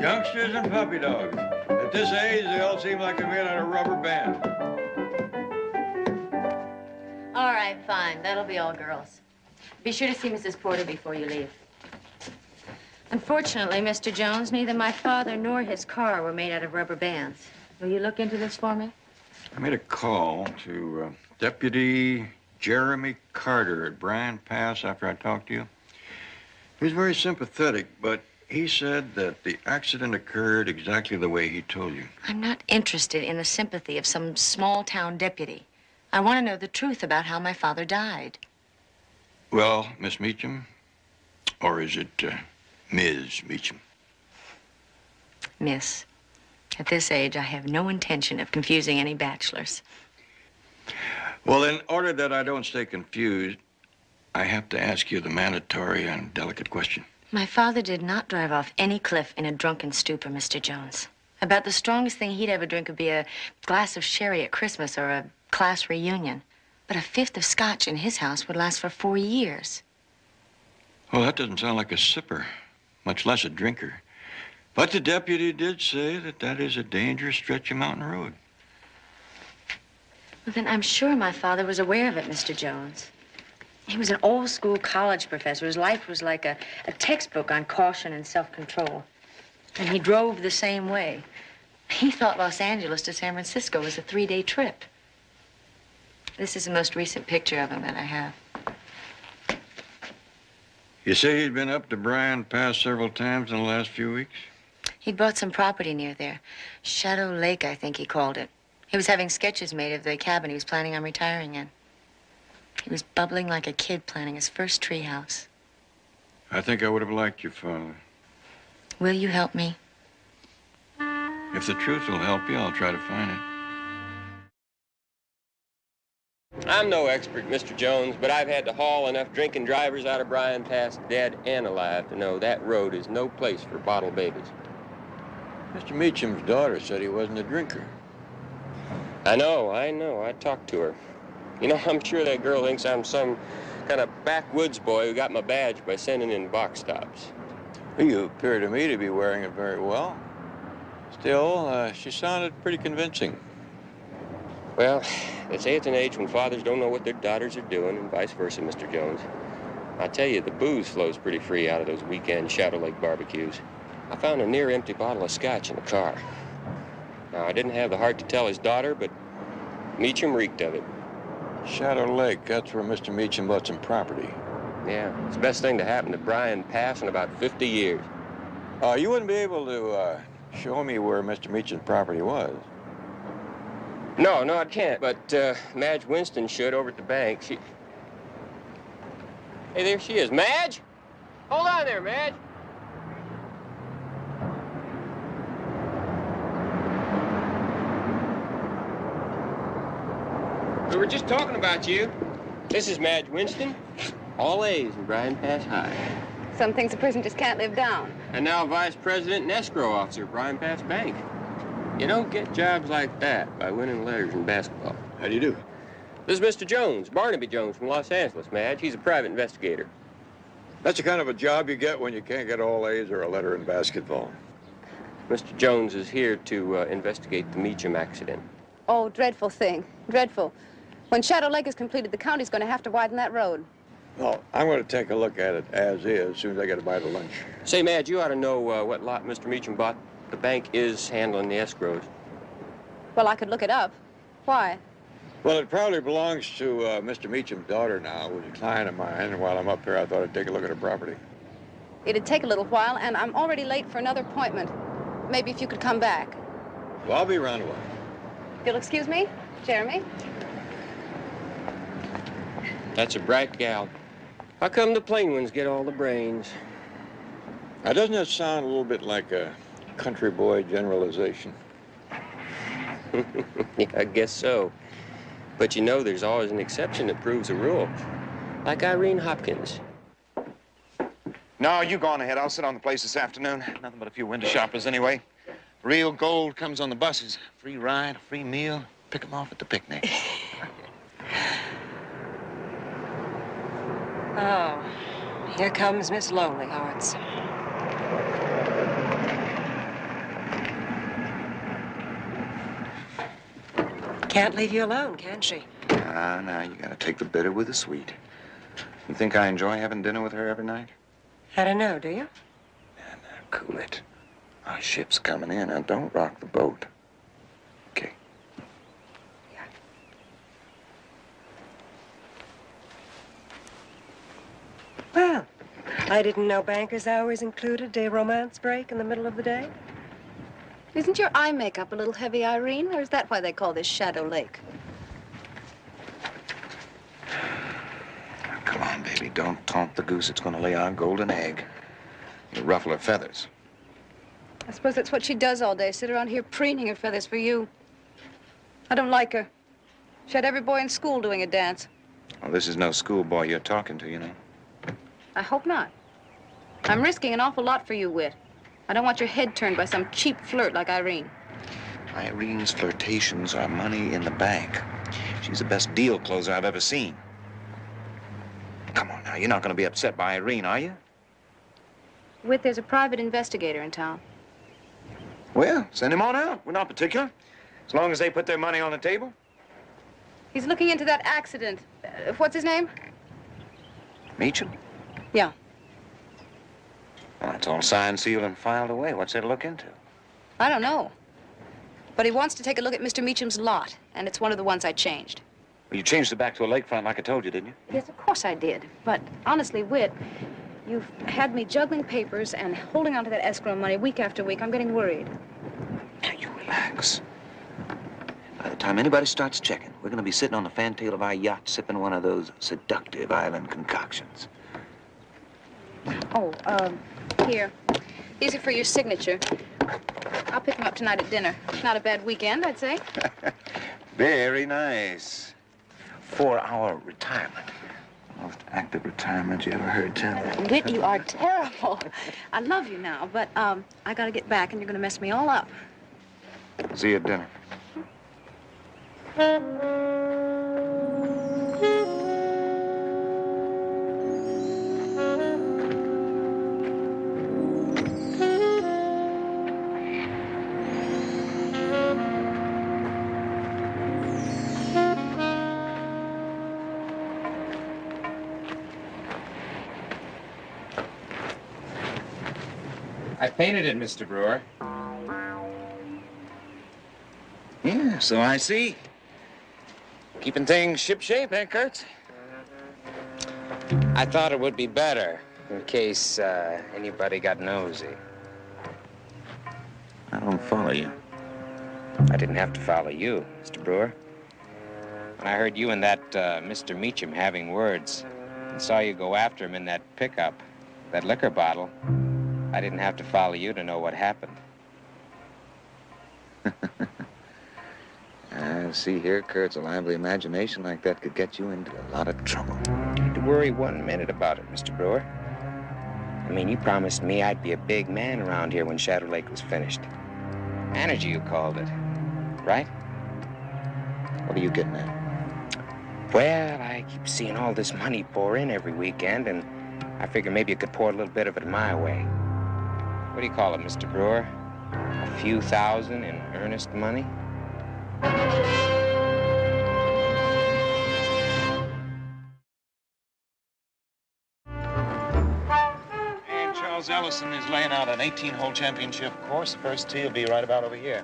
Youngsters and puppy dogs. At this age, they all seem like they're made out of rubber band. All right, fine. That'll be all girls. Be sure to see Mrs. Porter before you leave. Unfortunately, Mr. Jones, neither my father nor his car were made out of rubber bands. Will you look into this for me? I made a call to Deputy Jeremy Carter at Bryan Pass after I talked to you. He was very sympathetic, but he said that the accident occurred exactly the way he told you. I'm not interested in the sympathy of some small-town deputy. I want to know the truth about how my father died. Well, Miss Meacham, or is it Ms. Meacham? Miss. At this age, I have no intention of confusing any bachelors. Well, in order that I don't stay confused, I have to ask you the mandatory and delicate question. My father did not drive off any cliff in a drunken stupor, Mr. Jones. About the strongest thing he'd ever drink would be a glass of sherry at Christmas or a class reunion. But a fifth of scotch in his house would last for 4 years. Well, that doesn't sound like a sipper, much less a drinker. But the deputy did say that that is a dangerous stretch of mountain road. Well, then I'm sure my father was aware of it, Mr. Jones. He was an old-school college professor. His life was like a textbook on caution and self-control. And he drove the same way. He thought Los Angeles to San Francisco was a 3-day trip. This is the most recent picture of him that I have. You say he'd been up to Bryan Pass several times in the last few weeks? He'd bought some property near there. Shadow Lake, I think he called it. He was having sketches made of the cabin he was planning on retiring in. He was bubbling like a kid planning his first treehouse. I think I would have liked your father. Will you help me? If the truth will help you, I'll try to find it. I'm no expert, Mr. Jones, but I've had to haul enough drinking drivers out of Bryan Pass, dead and alive, to know that road is no place for bottle babies. Mr. Meacham's daughter said he wasn't a drinker. I know. I talked to her. You know, I'm sure that girl thinks I'm some kind of backwoods boy who got my badge by sending in box tops. You appear to me to be wearing it very well. Still, she sounded pretty convincing. Well, they say it's an age when fathers don't know what their daughters are doing, and vice versa, Mr. Jones. I tell you, the booze flows pretty free out of those weekend Shadow Lake barbecues. I found a near-empty bottle of scotch in the car. Now, I didn't have the heart to tell his daughter, but Meacham reeked of it. Shadow Lake, that's where Mr. Meacham bought some property. Yeah, it's the best thing to happen to Bryan Pass in about 50 years. You wouldn't be able to show me where Mr. Meacham's property was? No, I can't, but Madge Winston should over at the bank. Hey, there she is. Madge? Hold on there, Madge. We were just talking about you. This is Madge Winston. All A's in Bryan Pass High. Some things a person just can't live down. And now vice president and escrow officer at Bryan Pass Bank. You don't get jobs like that by winning letters in basketball. How do you do? This is Mr. Jones, Barnaby Jones from Los Angeles, Madge. He's a private investigator. That's the kind of a job you get when you can't get all A's or a letter in basketball. Mr. Jones is here to investigate the Meacham accident. Oh, dreadful thing. Dreadful. When Shadow Lake is completed, the county's going to have to widen that road. Well, I'm going to take a look at it as is, as soon as I get a bite of lunch. Say, Madge, you ought to know what lot Mr. Meacham bought. The bank is handling the escrows. Well, I could look it up. Why? Well, it probably belongs to Mr. Meacham's daughter now, who's a client of mine, and while I'm up here, I thought I'd take a look at her property. It'd take a little while, and I'm already late for another appointment. Maybe if you could come back. Well, I'll be around a while. If you'll excuse me, Jeremy. That's a bright gal. How come the plain ones get all the brains? Now, doesn't that sound a little bit like a country boy generalization? Yeah, I guess so. But you know, there's always an exception that proves a rule. Like Irene Hopkins. No, you go on ahead. I'll sit on the place this afternoon. Nothing but a few window shoppers anyway. Real gold comes on the buses. Free ride, a free meal. Pick 'em off at the picnic. Oh, here comes Miss Lonely Hearts. can't leave you alone, can she? Now, you gotta take the bitter with the sweet. You think I enjoy having dinner with her every night? I don't know, do you? Cool it. Our ship's coming in. Now, don't rock the boat. Okay. Well, I didn't know banker's hours included a romance break in the middle of the day. Isn't your eye makeup a little heavy, Irene? Or is that why they call this Shadow Lake? Come on, baby. Don't taunt the goose. It's gonna lay our golden egg. You ruffle her feathers. I suppose that's what she does all day, sit around here preening her feathers for you. I don't like her. She had every boy in school doing a dance. Well, this is no schoolboy you're talking to, you know. I hope not. I'm risking an awful lot for you, Whit. I don't want your head turned by some cheap flirt like Irene. Irene's flirtations are money in the bank. She's the best deal closer I've ever seen. Come on now, you're not gonna be upset by Irene, are you? Whit, there's a private investigator in town. Well, send him on out. We're not particular. As long as they put their money on the table. He's looking into that accident. What's his name? Meacham? Yeah. Well, it's all signed, sealed, and filed away. What's there to look into? I don't know. But he wants to take a look at Mr. Meacham's lot, and it's one of the ones I changed. Well, you changed it back to a lakefront like I told you, didn't you? Yes, of course I did. But honestly, Whit, you've had me juggling papers and holding on to that escrow money week after week. I'm getting worried. Now, you relax. By the time anybody starts checking, we're going to be sitting on the fantail of our yacht sipping one of those seductive island concoctions. Oh, here. These are for your signature. I'll pick them up tonight at dinner. Not a bad weekend, I'd say. Very nice. 4-hour retirement. Most active retirement you ever heard tell. Whit, you are terrible. I love you now, but I gotta get back and you're gonna mess me all up. See you at dinner. I painted it, Mr. Brewer. Yeah, so I see. Keeping things shipshape, eh, Kurtz? I thought it would be better in case anybody got nosy. I don't follow you. I didn't have to follow you, Mr. Brewer. When I heard you and that Mr. Meacham having words and saw you go after him in that pickup, that liquor bottle, I didn't have to follow you to know what happened. See here, Kurtz, a lively imagination like that could get you into a lot of trouble. Don't to worry 1 minute about it, Mr. Brewer. I mean, you promised me I'd be a big man around here when Shadow Lake was finished. Manager, you called it, right? What are you getting at? Well, I keep seeing all this money pour in every weekend, and I figure maybe you could pour a little bit of it my way. What do you call it, Mr. Brewer? A few thousand in earnest money? And Charles Ellison is laying out an 18-hole championship course. The first tee will be right about over here.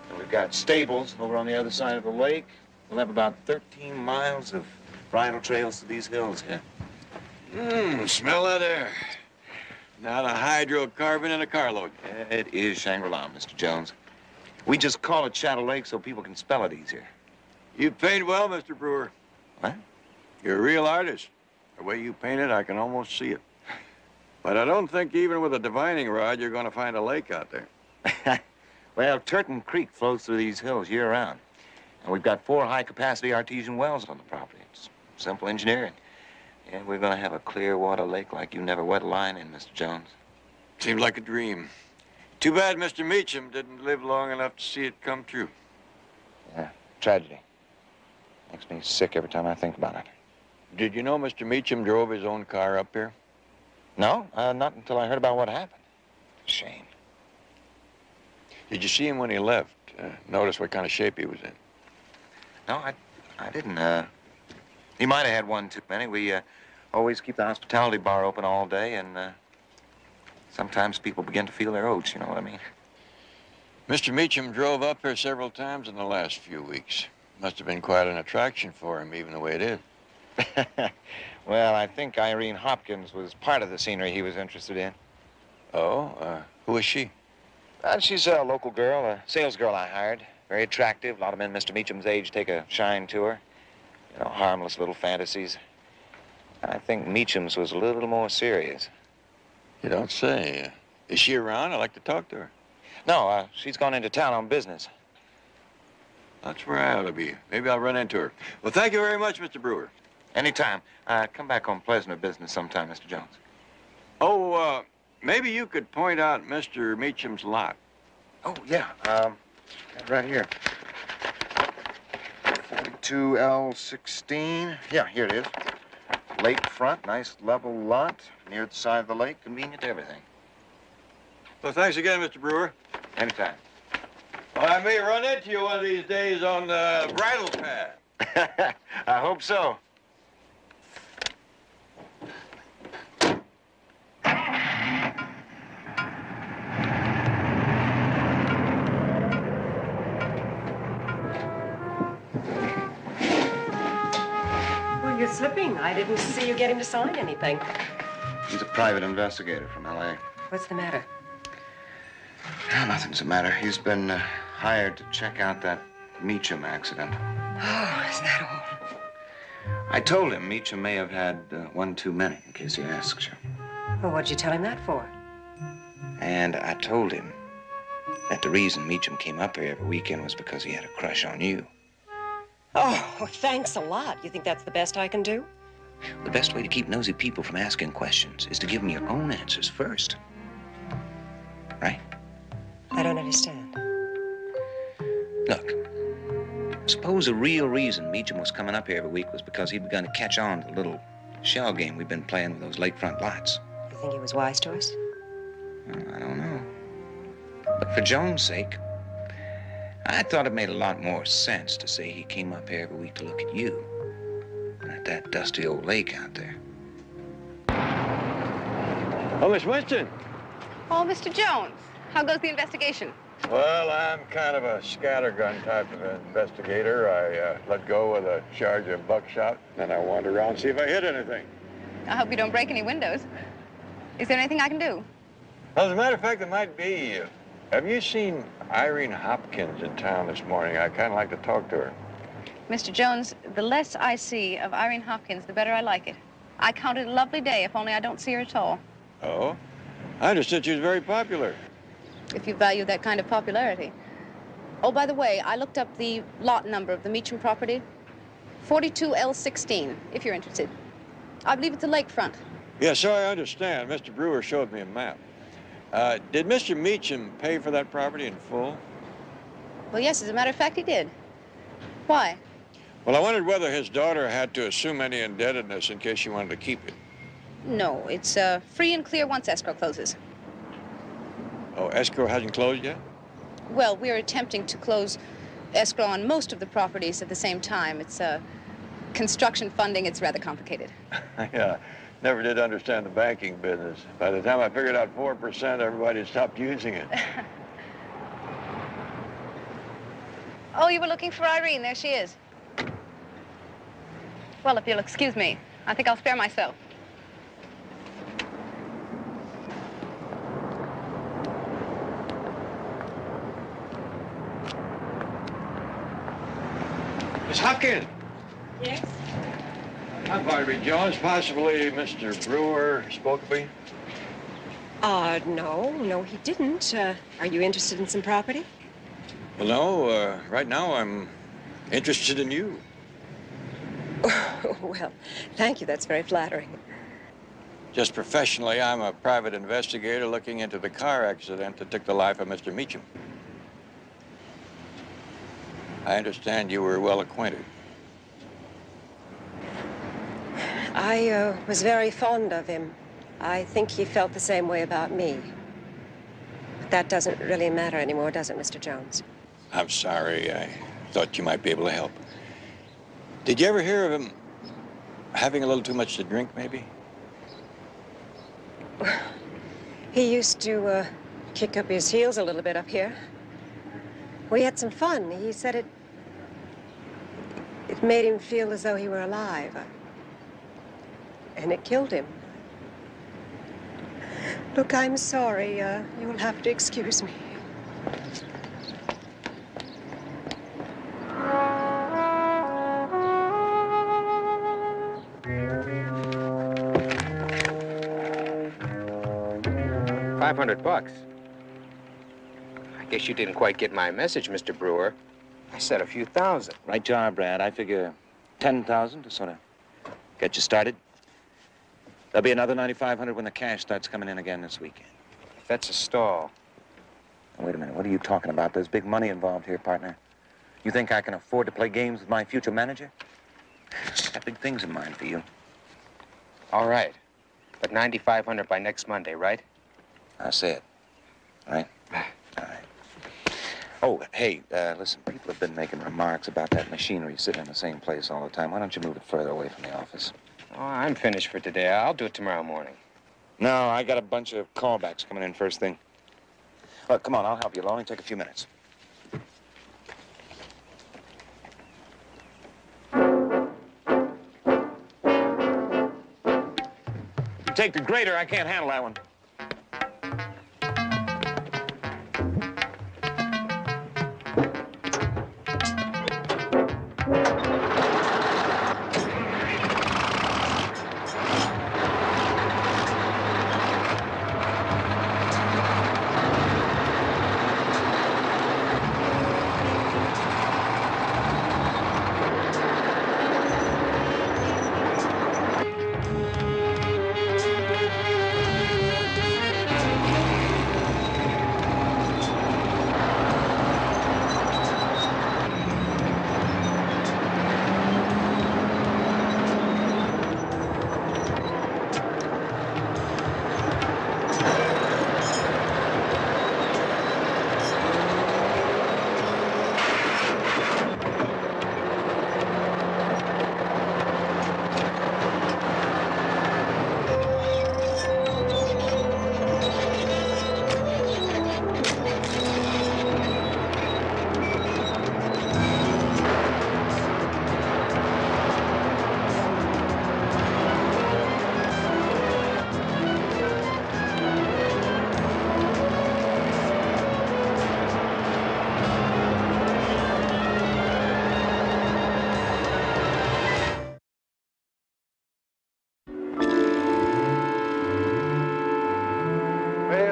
And we've got stables over on the other side of the lake. We'll have about 13 miles of bridle trails to these hills here. Smell that air. Not a hydrocarbon in a carload. It is Shangri-La, Mr. Jones. We just call it Shadow Lake so people can spell it easier. You paint well, Mr. Brewer. What? You're a real artist. The way you paint it, I can almost see it. But I don't think even with a divining rod, you're going to find a lake out there. Well, Turton Creek flows through these hills year-round. And we've got 4 high-capacity artesian wells on the property. It's simple engineering. And we're going to have a clear water lake like you never wet a line in, Mr. Jones. Seems like a dream. Too bad Mr. Meacham didn't live long enough to see it come true. Yeah, tragedy. Makes me sick every time I think about it. Did you know Mr. Meacham drove his own car up here? No, not until I heard about what happened. Shame. Did you see him when he left? Notice what kind of shape he was in? No, I didn't. He might have had one too many. We always keep the hospitality bar open all day, and sometimes people begin to feel their oats, you know what I mean? Mr. Meacham drove up here several times in the last few weeks. Must have been quite an attraction for him, even the way it is. Well, I think Irene Hopkins was part of the scenery he was interested in. Oh? Who is she? She's a local girl, a sales girl I hired. Very attractive. A lot of men Mr. Meacham's age take a shine to her. You know, harmless little fantasies. I think Meacham's was a little more serious. You don't say. Is she around? I'd like to talk to her. No, she's gone into town on business. That's where I ought to be. Maybe I'll run into her. Well, thank you very much, Mr. Brewer. Anytime. Come back on pleasanter business sometime, Mr. Jones. Oh, maybe you could point out Mr. Meacham's lot. Oh, yeah. Right here. 42L16. Yeah, here it is. Lakefront, nice level lot, near the side of the lake, convenient to everything. Well, thanks again, Mr. Brewer. Anytime. Well, I may run into you one of these days on the bridle path. I hope so. Well, you're slipping. I didn't see you get him to sign anything. He's a private investigator from L.A. What's the matter? Oh, nothing's the matter. He's been hired to check out that Meacham accident. Oh, is that all? I told him Meacham may have had one too many, in case he asks you. Well, what'd you tell him that for? And I told him that the reason Meacham came up here every weekend was because he had a crush on you. Oh, thanks a lot. You think that's the best I can do? The best way to keep nosy people from asking questions is to give them your own answers first. Right? I don't understand. Look, suppose the real reason Meacham was coming up here every week was because he'd begun to catch on to the little shell game we've been playing with those lakefront lots. You think he was wise to us? Well, I don't know. But for Jones' sake, I thought it made a lot more sense to say he came up here every week to look at you than at that dusty old lake out there. Oh, Miss Winston. Oh, Mr. Jones, how goes the investigation? Well, I'm kind of a scattergun type of investigator. I let go with a charge of buckshot, then I wander around and see if I hit anything. I hope you don't break any windows. Is there anything I can do? Well, as a matter of fact, it might be. Have you seen Irene Hopkins in town this morning? I'd kind of like to talk to her. Mr. Jones, the less I see of Irene Hopkins, the better I like it. I count it a lovely day if only I don't see her at all. Oh? I understood she was very popular. If you value that kind of popularity. Oh, by the way, I looked up the lot number of the Meacham property. 42L16, if you're interested. I believe it's a lakefront. Yeah, so I understand. Mr. Brewer showed me a map. Did Mr. Meacham pay for that property in full? Well, yes, as a matter of fact, he did. Why? Well, I wondered whether his daughter had to assume any indebtedness in case she wanted to keep it. No, it's free and clear once escrow closes. Oh, escrow hasn't closed yet? Well, we're attempting to close escrow on most of the properties at the same time. It's construction funding. It's rather complicated. Yeah, never did understand the banking business. By the time I figured out 4%, everybody had stopped using it. Oh, you were looking for Irene. There she is. Well, if you'll excuse me, I think I'll spare myself. Miss Hopkins. Yes? I'm Barnaby Jones. Possibly Mr. Brewer spoke to me. No, he didn't. Are you interested in some property? Well, no. Right now I'm interested in you. Well, thank you. That's very flattering. Just professionally, I'm a private investigator looking into the car accident that took the life of Mr. Meacham. I understand you were well acquainted. I was very fond of him. I think he felt the same way about me. But that doesn't really matter anymore, does it, Mr. Jones? I'm sorry. I thought you might be able to help. Did you ever hear of him having a little too much to drink, maybe? He used to kick up his heels a little bit up here. We had some fun. He said it made him feel as though he were alive. And it killed him. Look, I'm sorry. You'll have to excuse me. $500. I guess you didn't quite get my message, Mr. Brewer. I said a few thousand. Right you are, Brad. I figure 10,000 to sort of get you started. There'll be another 9,500 when the cash starts coming in again this weekend. If that's a stall. Now, wait a minute. What are you talking about? There's big money involved here, partner. You think I can afford to play games with my future manager? I've got big things in mind for you. All right. But 9,500 by next Monday, right? I say it. All right? All right. Oh, hey, listen, people have been making remarks about that machinery sitting in the same place all the time. Why don't you move it further away from the office? Oh, I'm finished for today. I'll do it tomorrow morning. No, I got a bunch of callbacks coming in first thing. Look, come on, I'll help you. It'll only take a few minutes. You take the grader, I can't handle that one.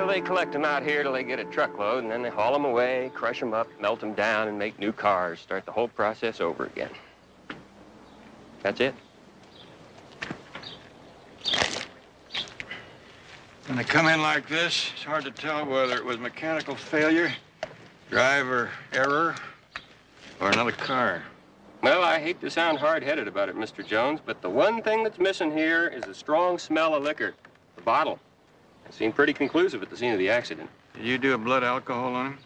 They collect them out here till they get a truckload, and then they haul them away, crush them up, melt them down, and make new cars. Start the whole process over again. That's it. When they come in like this, it's hard to tell whether it was mechanical failure, driver error, or another car. Well, I hate to sound hard-headed about it, Mr. Jones, but the one thing that's missing here is a strong smell of liquor. The bottle. It seemed pretty conclusive at the scene of the accident. Did you do a blood alcohol on him?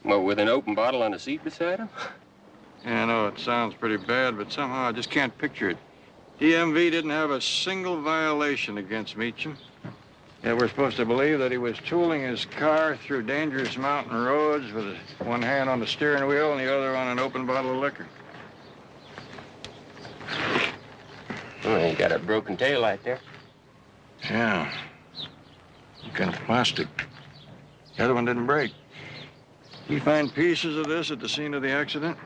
Well, with an open bottle on the seat beside him? Yeah, I know it sounds pretty bad, but somehow I just can't picture it. DMV didn't have a single violation against Meacham. Yet we're supposed to believe that he was tooling his car through dangerous mountain roads with one hand on the steering wheel and the other on an open bottle of liquor. Well, you got a broken taillight there. Yeah. Kind of plastic. The other one didn't break. You find pieces of this at the scene of the accident?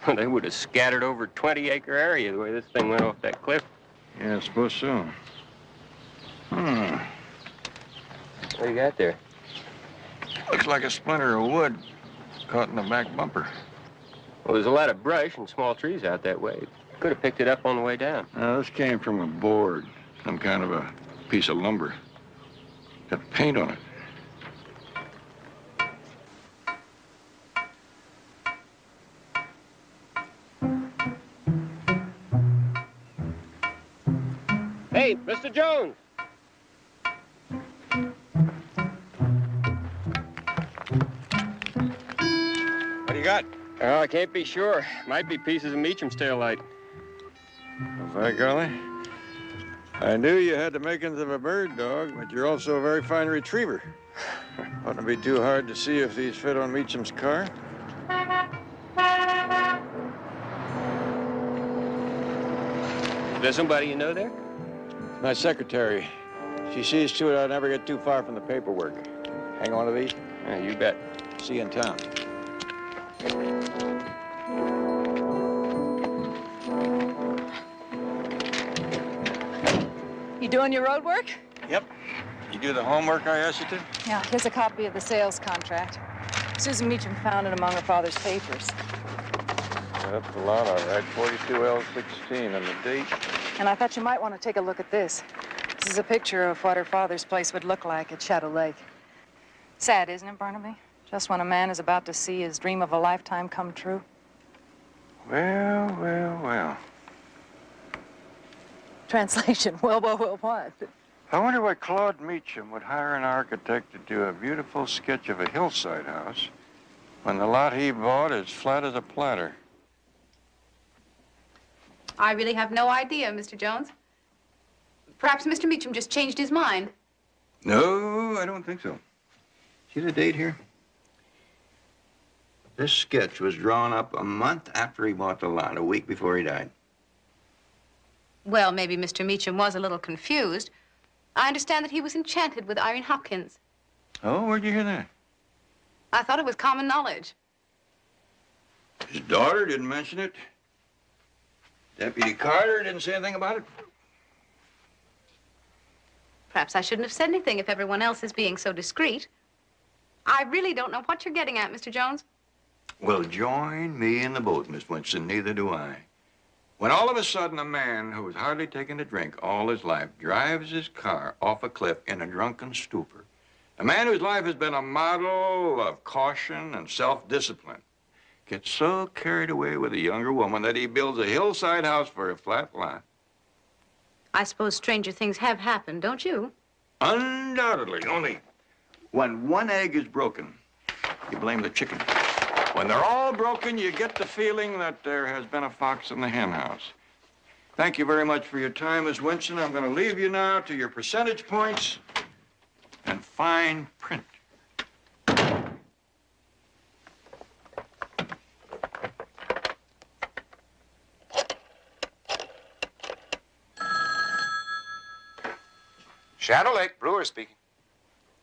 Well, they would have scattered over 20-acre area the way this thing went off that cliff. Yeah, I suppose so. What do you got there? Looks like a splinter of wood caught in the back bumper. Well, there's a lot of brush and small trees out that way. Could have picked it up on the way down. This came from a board, some kind of a piece of lumber. Got paint on it. Hey, Mr. Jones! What do you got? Oh, I can't be sure. Might be pieces of Meacham's taillight. Well, by golly. I knew you had the makings of a bird dog, but you're also a very fine retriever. Oughtn't be too hard to see if these fit on Meacham's car. Is there somebody you know there? My secretary. She sees to it I never get too far from the paperwork. Hang on to these? Yeah, you bet. See you in town. You doing your road work? Yep. You do the homework I asked you to? Yeah, here's a copy of the sales contract. Susan Meacham found it among her father's papers. Yeah, that's the lot, all right. 42L16 and the date. And I thought you might want to take a look at this. This is a picture of what her father's place would look like at Shadow Lake. Sad, isn't it, Barnaby? Just when a man is about to see his dream of a lifetime come true. Well, well, well. Translation, well, what? I wonder why Claude Meacham would hire an architect to do a beautiful sketch of a hillside house when the lot he bought is flat as a platter. I really have no idea, Mr. Jones. Perhaps Mr. Meacham just changed his mind. No, I don't think so. See the date here? This sketch was drawn up a month after he bought the lot, a week before he died. Well, maybe Mr. Meacham was a little confused. I understand that he was enchanted with Irene Hopkins. Oh, where'd you hear that? I thought it was common knowledge. His daughter didn't mention it. Deputy Carter didn't say anything about it. Perhaps I shouldn't have said anything if everyone else is being so discreet. I really don't know what you're getting at, Mr. Jones. Well, join me in the boat, Miss Winston. Neither do I. When all of a sudden a man who has hardly taken a drink all his life drives his car off a cliff in a drunken stupor, a man whose life has been a model of caution and self-discipline, gets so carried away with a younger woman that he builds a hillside house for a flat lot. I suppose stranger things have happened, don't you? Undoubtedly. Only when one egg is broken, you blame the chicken. When they're all broken, you get the feeling that there has been a fox in the hen house. Thank you very much for your time, Miss Winston. I'm going to leave you now to your percentage points and fine print. Shadow Lake, Brewer speaking.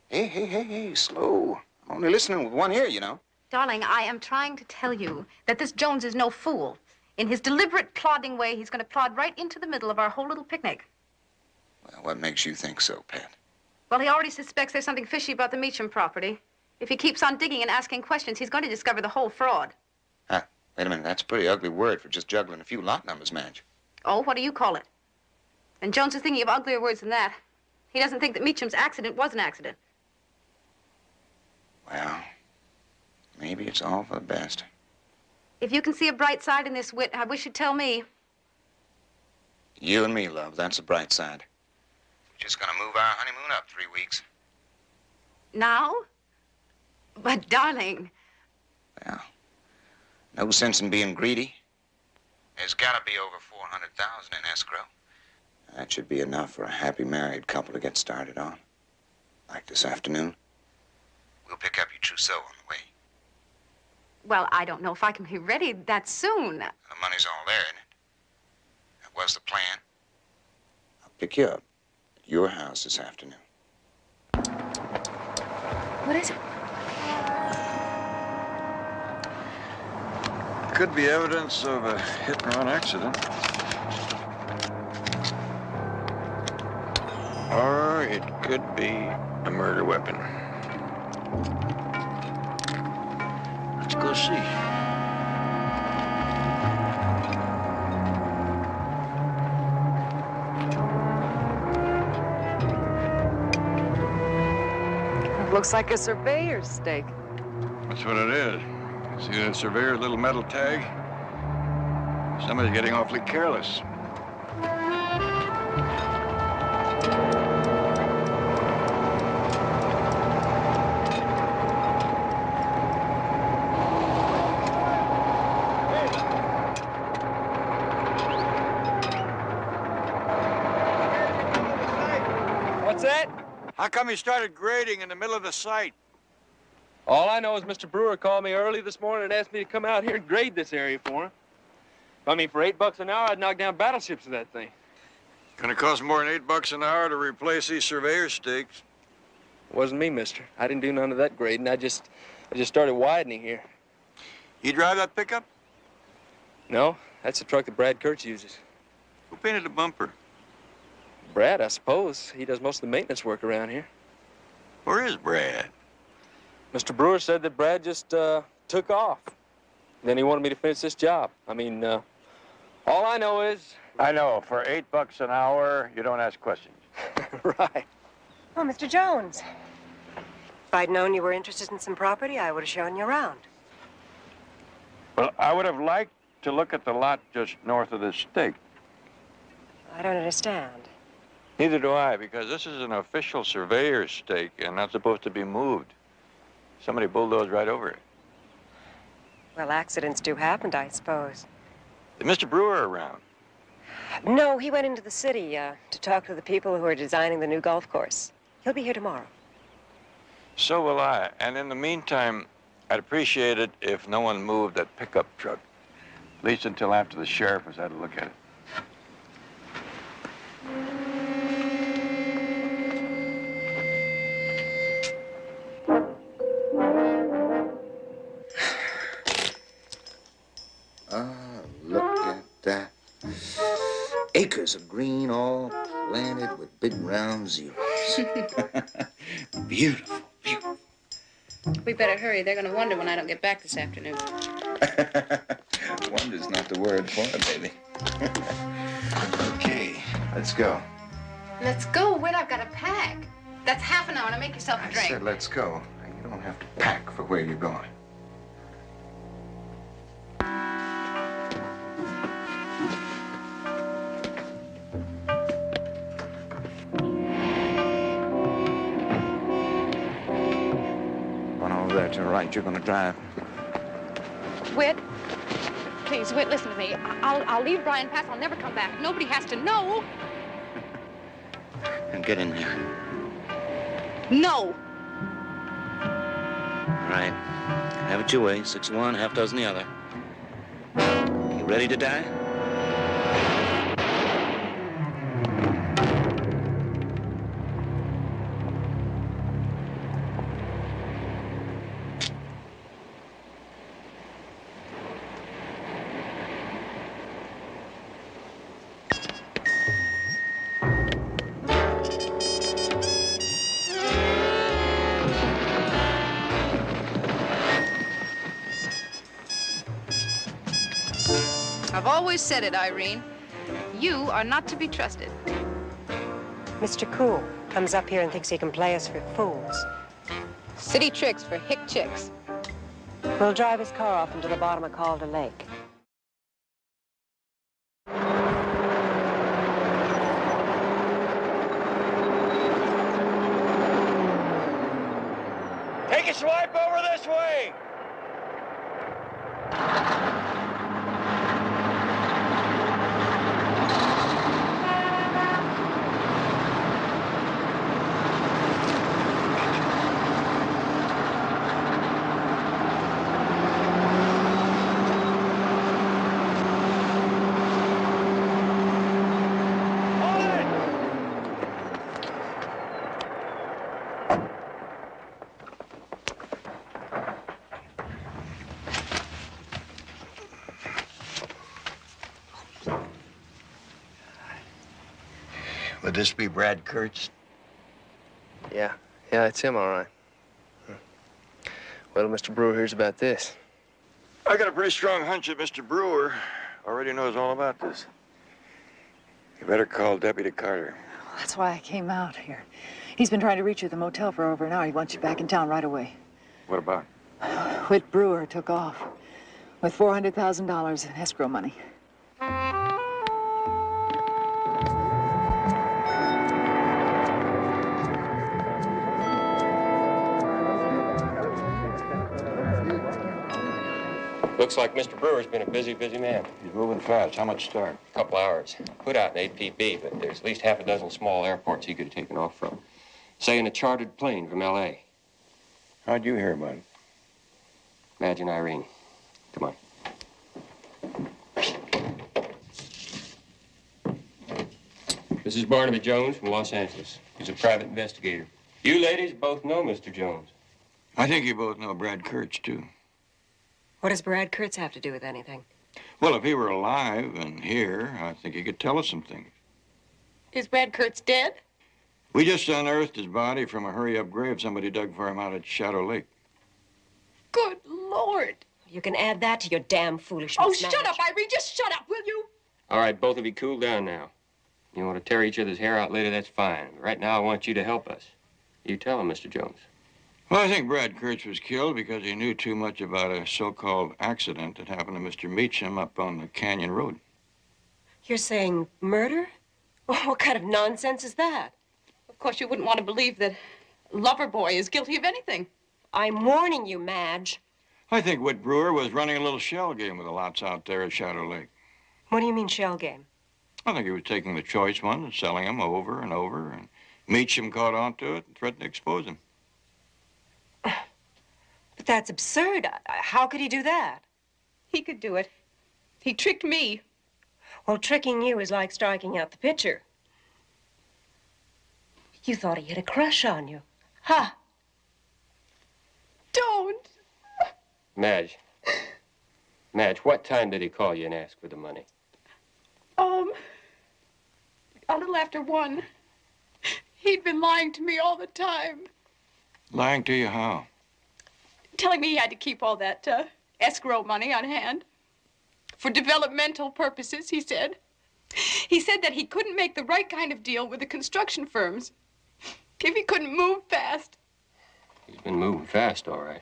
Hey, slow. I'm only listening with one ear, you know. Darling, I am trying to tell you that this Jones is no fool. In his deliberate, plodding way, he's going to plod right into the middle of our whole little picnic. Well, what makes you think so, Pat? Well, he already suspects there's something fishy about the Meacham property. If he keeps on digging and asking questions, he's going to discover the whole fraud. Huh? Wait a minute, that's a pretty ugly word for just juggling a few lot numbers, Madge. Oh, what do you call it? And Jones is thinking of uglier words than that. He doesn't think that Meacham's accident was an accident. Well, maybe it's all for the best. If you can see a bright side in this wit, I wish you'd tell me. You and me, love, that's the bright side. We're just gonna move our honeymoon up 3 weeks. Now? But, darling... Well, no sense in being greedy. There's gotta be over 400,000 in escrow. That should be enough for a happy married couple to get started on. Like this afternoon. We'll pick up your trousseau on the way. Well, I don't know if I can be ready that soon. The money's all there, isn't it? That was the plan. I'll pick you up at your house this afternoon. What is it? Could be evidence of a hit-and-run accident. Or it could be a murder weapon. Let's go see. It looks like a surveyor's stake. That's what it is. See that surveyor's little metal tag? Somebody's getting awfully careless. What's that? How come you started grading in the middle of the site? All I know is Mr. Brewer called me early this morning and asked me to come out here and grade this area for him. I mean, for $8 an hour, I'd knock down battleships with that thing. Gonna cost more than $8 an hour to replace these surveyor stakes. Wasn't me, mister. I didn't do none of that grading. I just started widening here. You drive that pickup? No, that's the truck that Brad Kurtz uses. Who painted the bumper? Brad, I suppose. He does most of the maintenance work around here. Where is Brad? Mr. Brewer said that Brad just took off. Then he wanted me to finish this job. I mean, all I know is... I know. For $8 an hour, you don't ask questions. Right. Oh, Mr. Jones. If I'd known you were interested in some property, I would have shown you around. Well, I would have liked to look at the lot just north of this stake. I don't understand. Neither do I, because this is an official surveyor's stake and not supposed to be moved. Somebody bulldozed right over it. Well, accidents do happen, I suppose. Is Mr. Brewer around? No, he went into the city to talk to the people who are designing the new golf course. He'll be here tomorrow. So will I. And in the meantime, I'd appreciate it if no one moved that pickup truck. At least until after the sheriff has had a look at it. Look at that. Acres of green all planted with big round zeros. Beautiful, beautiful. We better hurry. They're gonna wonder when I don't get back this afternoon. Wonder's not the word for it, baby. Okay, let's go. Let's go. Wait, I've got to pack. That's half an hour. Now make yourself a I drink. said let's go. You don't have to pack for where you're going. One over there to the right. You're gonna drive. Whit, please, Whit, listen to me. I'll leave Brian Pass. I'll never come back. Nobody has to know. And get in there. No. All right. Have it your way. 6 of one, half dozen the other. You ready to die? I've always said it, Irene. You are not to be trusted. Mr. Cool comes up here and thinks he can play us for fools. City tricks for hick chicks. We'll drive his car off into the bottom of Calder Lake. Take a swipe over this way. Would this be Brad Kurtz? Yeah, it's him, all right. Well, Mr. Brewer hears about this. I got a pretty strong hunch that Mr. Brewer already knows all about this. You better call Deputy Carter. That's why I came out here. He's been trying to reach you at the motel for over an hour. He wants you back in town right away. What about? Whit Brewer took off with $400,000 in escrow money. Looks like Mr. Brewer's been a busy, busy man. He's moving fast. How much start? A couple hours. Put out an APB, but there's at least half a dozen small airports he could have taken off from. Say in a chartered plane from L.A. How'd you hear about it? Madge and Irene. Come on. This is Barnaby Jones from Los Angeles. He's a private investigator. You ladies both know Mr. Jones. I think you both know Brad Kurtz, too. What does Brad Kurtz have to do with anything? Well, if he were alive and here, I think he could tell us some things. Is Brad Kurtz dead? We just unearthed his body from a hurry-up grave somebody dug for him out at Shadow Lake. Good Lord. You can add that to your damn foolishness. Oh, shut up, Irene. Just shut up, will you? All right, both of you cool down now. You want to tear each other's hair out later, that's fine. But right now, I want you to help us. You tell him, Mr. Jones. Well, I think Brad Kurtz was killed because he knew too much about a so-called accident that happened to Mr. Meacham up on the Canyon Road. You're saying murder? What kind of nonsense is that? Of course, you wouldn't want to believe that Loverboy is guilty of anything. I'm warning you, Madge. I think Whit Brewer was running a little shell game with the lots out there at Shadow Lake. What do you mean, shell game? I think he was taking the choice ones and selling them over and over, and Meacham caught on to it and threatened to expose him. But that's absurd. How could he do that? He could do it. He tricked me. Well, tricking you is like striking out the pitcher. You thought he had a crush on you. Huh? Don't. Madge. Madge, what time did he call you and ask for the money? A little after 1. He'd been lying to me all the time. Lying to you how? Telling me he had to keep all that escrow money on hand. For developmental purposes, he said. He said that he couldn't make the right kind of deal with the construction firms if he couldn't move fast. He's been moving fast, all right.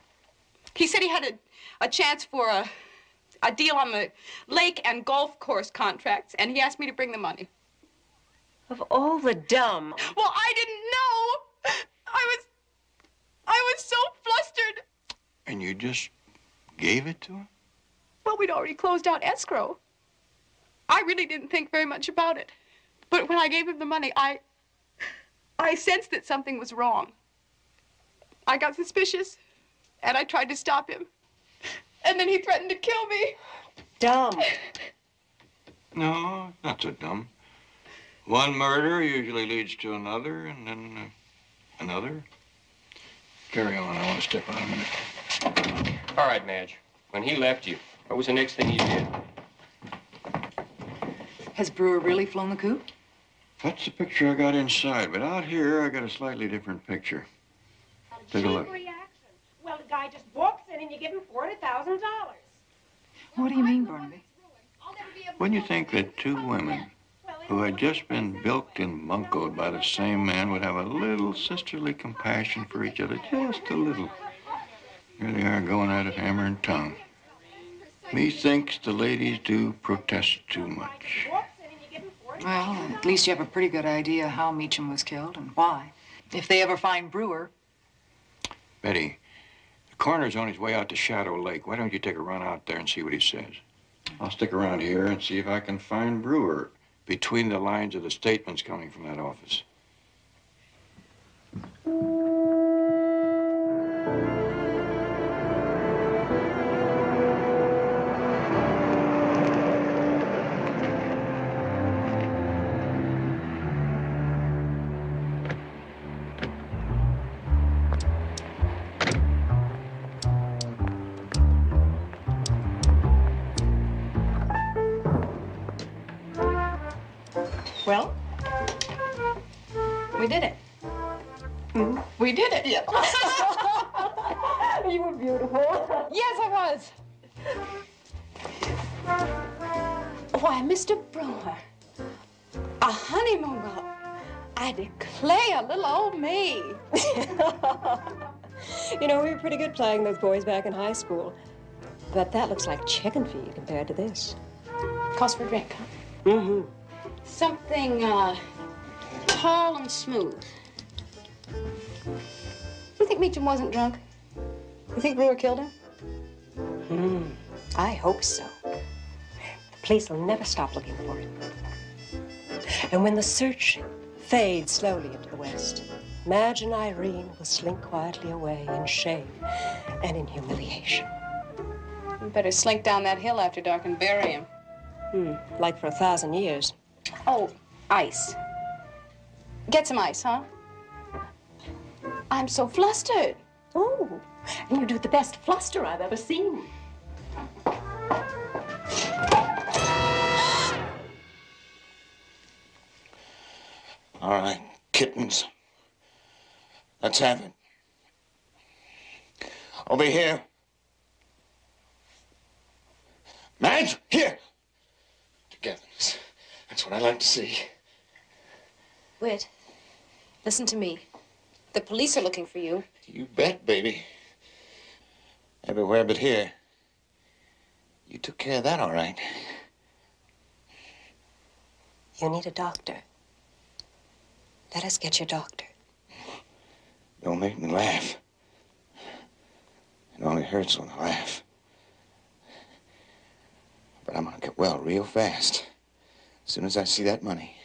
He said he had a chance for a deal on the lake and golf course contracts, and he asked me to bring the money. Of all the dumb. Well, I didn't know. I was so flustered. And you just gave it to him? Well, we'd already closed out escrow. I really didn't think very much about it. But when I gave him the money, I sensed that something was wrong. I got suspicious, and I tried to stop him. And then he threatened to kill me. Dumb. No, not so dumb. One murder usually leads to another, and then another. Carry on. I want to step out a minute. All right, Madge. When he left you, what was the next thing you did? Has Brewer really flown the coop? That's the picture I got inside, but out here I got a slightly different picture. Take a look. Well, the guy just walks in and you give him $400,000. What do you mean, Barnaby? Wouldn't you think that two women who had just been bilked and buncoed by the same man would have a little sisterly compassion for each other, just a little? Here they are going at it hammer and tongue. Methinks the ladies do protest too much. Well, at least you have a pretty good idea how Meacham was killed and why. If they ever find Brewer. Betty, the coroner's on his way out to Shadow Lake. Why don't you take a run out there and see what he says? I'll stick around here and see if I can find Brewer between the lines of the statements coming from that office. Well, we did it. We did it. Yeah. You were beautiful. Yes, I was. Why, Mr. Brewer, a honeymoon girl. I declare, little old me. You know, we were pretty good playing those boys back in high school. But that looks like chicken feed compared to this. Cost for a drink, huh? Mm-hmm. Something tall and smooth. You think Meacham wasn't drunk? You think Brewer killed him? I hope so. The police will never stop looking for it. And when the search fades slowly into the west, Madge and Irene will slink quietly away in shame and in humiliation. You better slink down that hill after dark and bury him. Like for 1,000 years. Oh, ice. Get some ice, huh? I'm so flustered. Oh, and you do the best fluster I've ever seen. All right, kittens. Let's have it. Over here. Madge, here. Togetherness. That's what I like to see. Whit, listen to me. The police are looking for you. You bet, baby. Everywhere but here. You took care of that all right. You need a doctor. Let us get your doctor. Don't make me laugh. It only hurts when I laugh. But I'm gonna get well real fast. As soon as I see that money.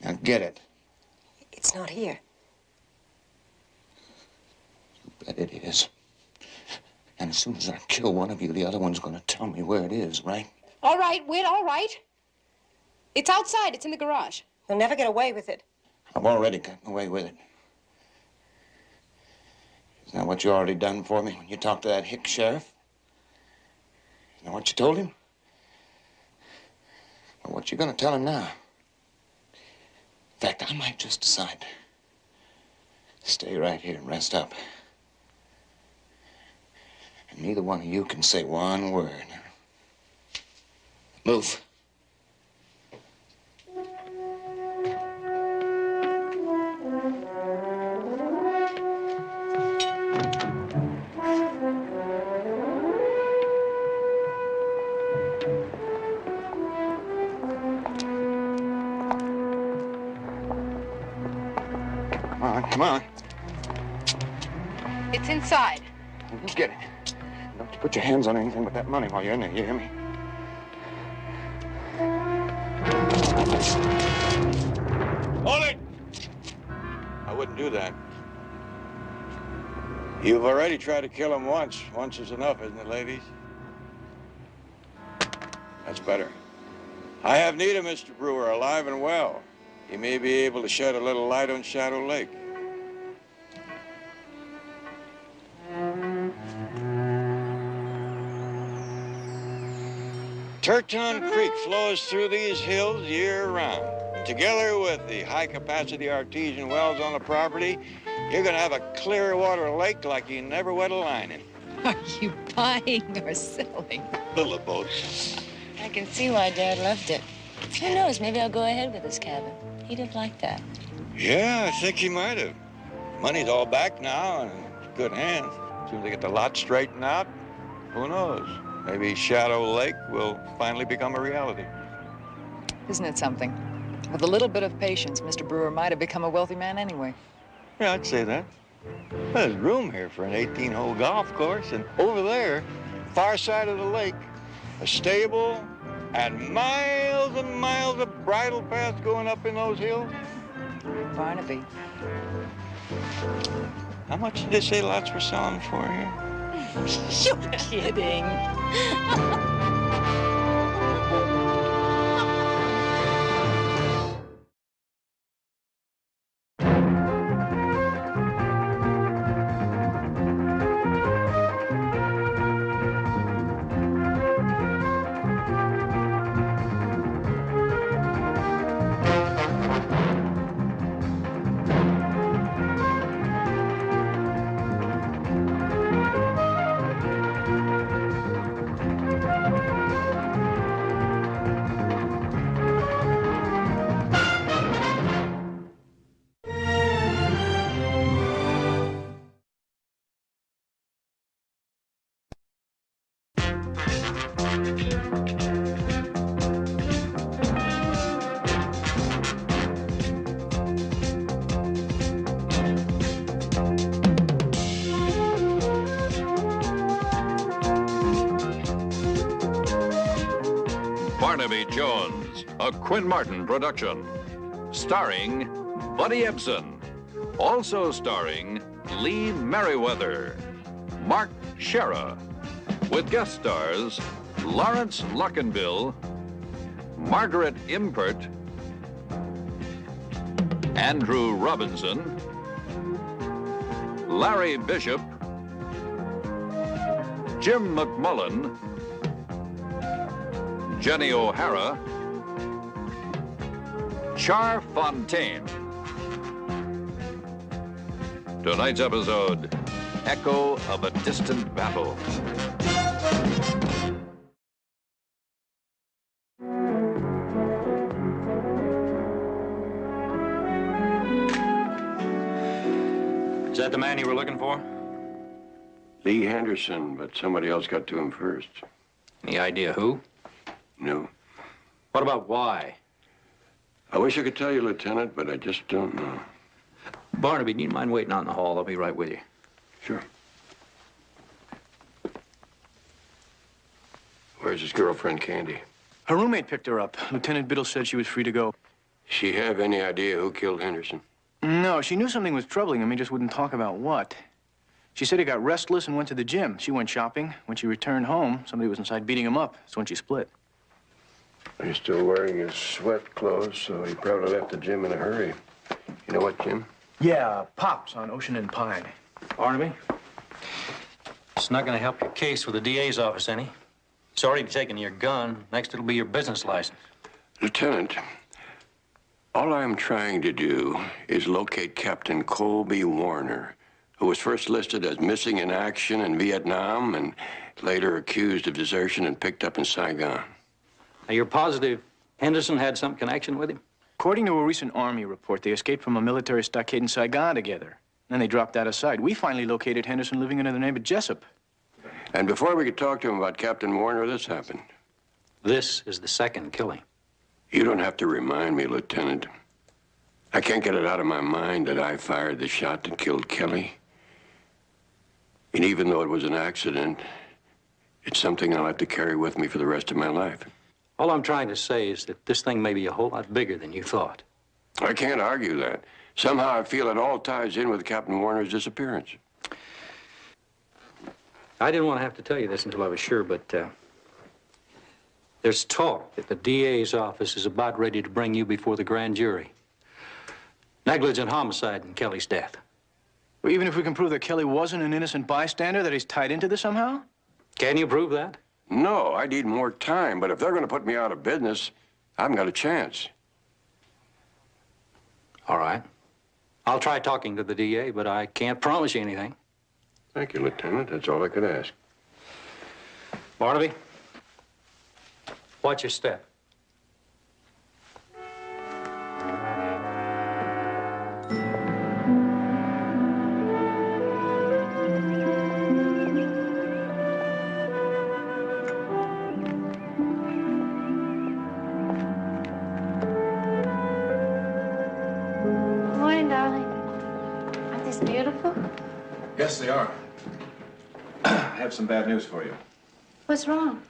Now get it. It's not here. You bet it is. And as soon as I kill one of you, the other one's gonna tell me where it is, right? All right, Whit, all right. It's outside. It's in the garage. You'll never get away with it. I've already gotten away with it. Isn't that what you already done for me when you talked to that hick sheriff? Isn't that what you told him? Well, what you gonna tell him now? In fact, I might just decide to stay right here and rest up. And neither one of you can say one word. Move. Come on. It's inside. Let's get it. Don't you put your hands on anything but that money while you're in there, you hear me? Hold it! I wouldn't do that. You've already tried to kill him once. Once is enough, isn't it, ladies? That's better. I have need of Mr. Brewer alive and well. He may be able to shed a little light on Shadow Lake. Turton Creek flows through these hills year-round. Together with the high-capacity artesian wells on the property, you're going to have a clear water lake like you never wet a line in. Are you buying or selling? Little of both. I can see why Dad loved it. Who knows, maybe I'll go ahead with this cabin. He'd have liked that. Yeah, I think he might have. Money's all back now and in good hands. As soon as they get the lot straightened out, who knows? Maybe Shadow Lake will finally become a reality. Isn't it something? With a little bit of patience, Mr. Brewer might have become a wealthy man anyway. Yeah, I'd say that. Well, there's room here for an 18-hole golf course, and over there, far side of the lake, a stable and miles of bridle paths going up in those hills. Barnaby. How much did they say lots were selling for here? You're kidding. Barnaby Jones, a Quinn Martin production. Starring Buddy Ebsen. Also starring Lee Merriweather, Mark Shera, with guest stars Lawrence Luckinbill, Margaret Impert, Andrew Robinson, Larry Bishop, Jim McMullen, Jenny O'Hara, Char Fontaine. Tonight's episode, Echo of a Distant Battle. Is that the man you were looking for? Lee Henderson, but somebody else got to him first. Any idea who? No. What about why? I wish I could tell you, Lieutenant, but I just don't know. Barnaby, do you mind waiting out in the hall? I'll be right with you. Sure. Where's his girlfriend, Candy? Her roommate picked her up. Lieutenant Biddle said she was free to go. She have any idea who killed Henderson? No, she knew something was troubling him. He just wouldn't talk about what. She said he got restless and went to the gym. She went shopping. When she returned home, somebody was inside beating him up. That's when she split. He's still wearing his sweat clothes, so he probably left the gym in a hurry. You know what, Jim? Yeah, Pops on Ocean and Pine. Barnaby? It's not going to help your case with the DA's office any. It's already taken your gun. Next, it'll be your business license. Lieutenant, all I'm trying to do is locate Captain Colby Warner, who was first listed as missing in action in Vietnam and later accused of desertion and picked up in Saigon. Now, you're positive Henderson had some connection with him? According to a recent Army report, they escaped from a military stockade in Saigon together. Then they dropped out of sight. We finally located Henderson living under the name of Jessup. And before we could talk to him about Captain Warner, this happened. This is the second killing. You don't have to remind me, Lieutenant. I can't get it out of my mind that I fired the shot that killed Kelly. And even though it was an accident, it's something I'll have to carry with me for the rest of my life. All I'm trying to say is that this thing may be a whole lot bigger than you thought. I can't argue that. Somehow I feel it all ties in with Captain Warner's disappearance. I didn't want to have to tell you this until I was sure, but there's talk that the DA's office is about ready to bring you before the grand jury. Negligent homicide in Kelly's death. Well, even if we can prove that Kelly wasn't an innocent bystander, that he's tied into this somehow? Can you prove that? No, I need more time, but if they're going to put me out of business, I haven't got a chance. All right. I'll try talking to the DA, but I can't promise you anything. Thank you, Lieutenant. That's all I could ask. Barnaby, watch your step. Morning, darling. Aren't these beautiful? Yes, they are. I have some bad news for you. What's wrong?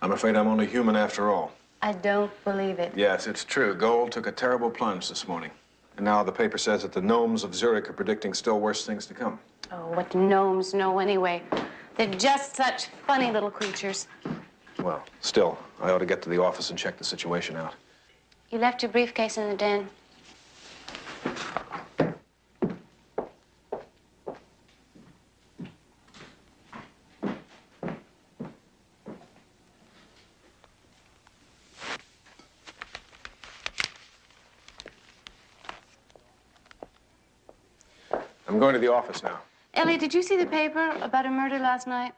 I'm afraid I'm only human after all. I don't believe it. Yes, it's true. Gold took a terrible plunge this morning. And now the paper says that the gnomes of Zurich are predicting still worse things to come. Oh, what do gnomes know anyway? They're just such funny little creatures. Well, still, I ought to get to the office and check the situation out. You left your briefcase in the den. I'm going to the office now. Ellie, did you see the paper about a murder last night?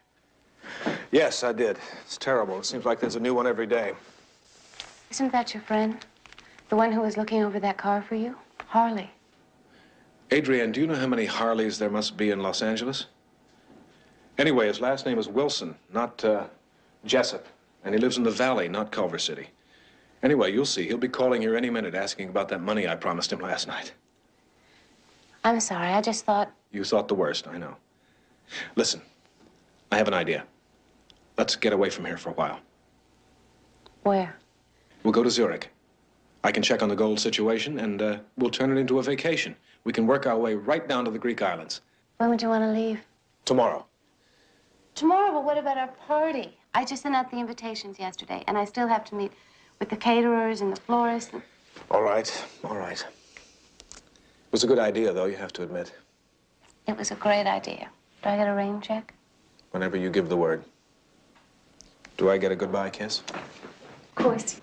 Yes, I did. It's terrible. It seems like there's a new one every day. Isn't that your friend? The one who was looking over that car for you? Harley. Adrienne, do you know how many Harleys there must be in Los Angeles? Anyway, his last name is Wilson, not Jessup. And he lives in the Valley, not Culver City. Anyway, you'll see. He'll be calling here any minute asking about that money I promised him last night. I'm sorry, I just thought... You thought the worst, I know. Listen, I have an idea. Let's get away from here for a while. Where? We'll go to Zurich. I can check on the gold situation, and we'll turn it into a vacation. We can work our way right down to the Greek islands. When would you want to leave? Tomorrow. Tomorrow, but what about our party? I just sent out the invitations yesterday, and I still have to meet with the caterers and the florists. All right, all right. It was a good idea, though, you have to admit. It was a great idea. Do I get a rain check? Whenever you give the word. Do I get a goodbye kiss? Of course.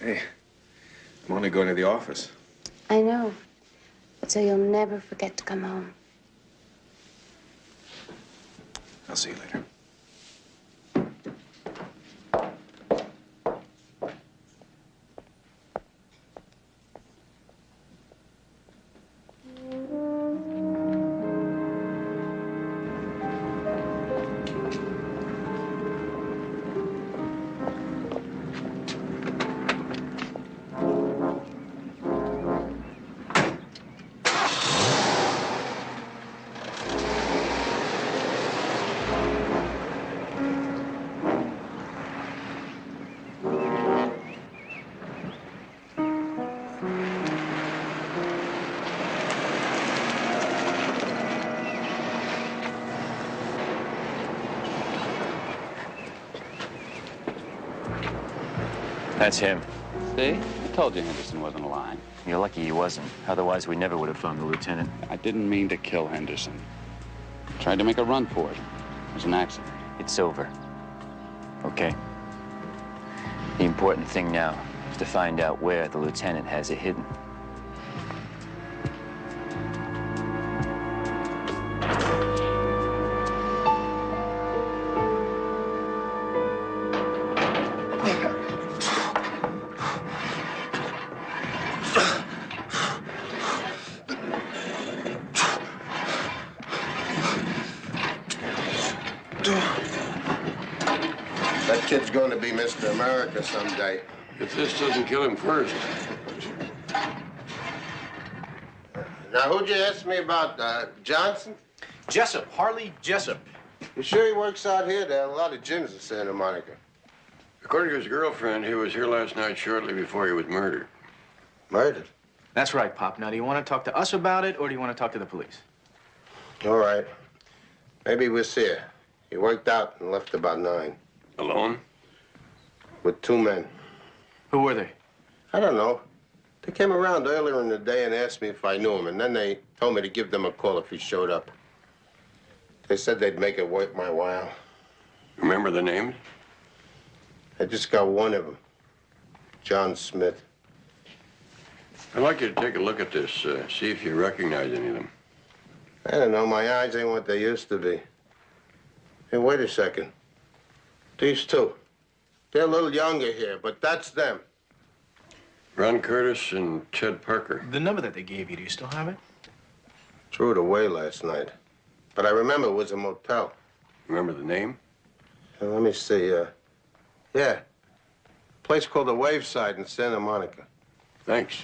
Hey, I'm only going to the office. I know. But so you'll never forget to come home. I'll see you later. That's him. See? I told you Henderson wasn't lying. You're lucky he wasn't. Otherwise, we never would have found the lieutenant. I didn't mean to kill Henderson. Tried to make a run for it. It was an accident. It's over. Okay? The important thing now is to find out where the lieutenant has it hidden. That kid's going to be Mr. America someday. If this doesn't kill him first. Now, who'd you ask me about, Johnson? Jessup, Harley Jessup. You sure he works out here? There are a lot of gyms in Santa Monica. According to his girlfriend, he was here last night shortly before he was murdered. Murdered? That's right, Pop. Now, do you want to talk to us about it, or do you want to talk to the police? All right. Maybe we'll see her. He worked out and left about 9. Alone? With 2 men. Who were they? I don't know. They came around earlier in the day and asked me if I knew him, and then they told me to give them a call if he showed up. They said they'd make it worth my while. Remember the names? I just got one of them. John Smith. I'd like you to take a look at this, see if you recognize any of them. I don't know. My eyes ain't what they used to be. Hey, wait a second. These 2. They're a little younger here, but that's them. Ron Curtis and Ted Parker. The number that they gave you, do you still have it? Threw it away last night. But I remember it was a motel. Remember the name? Let me see, yeah. A place called the Waveside in Santa Monica. Thanks.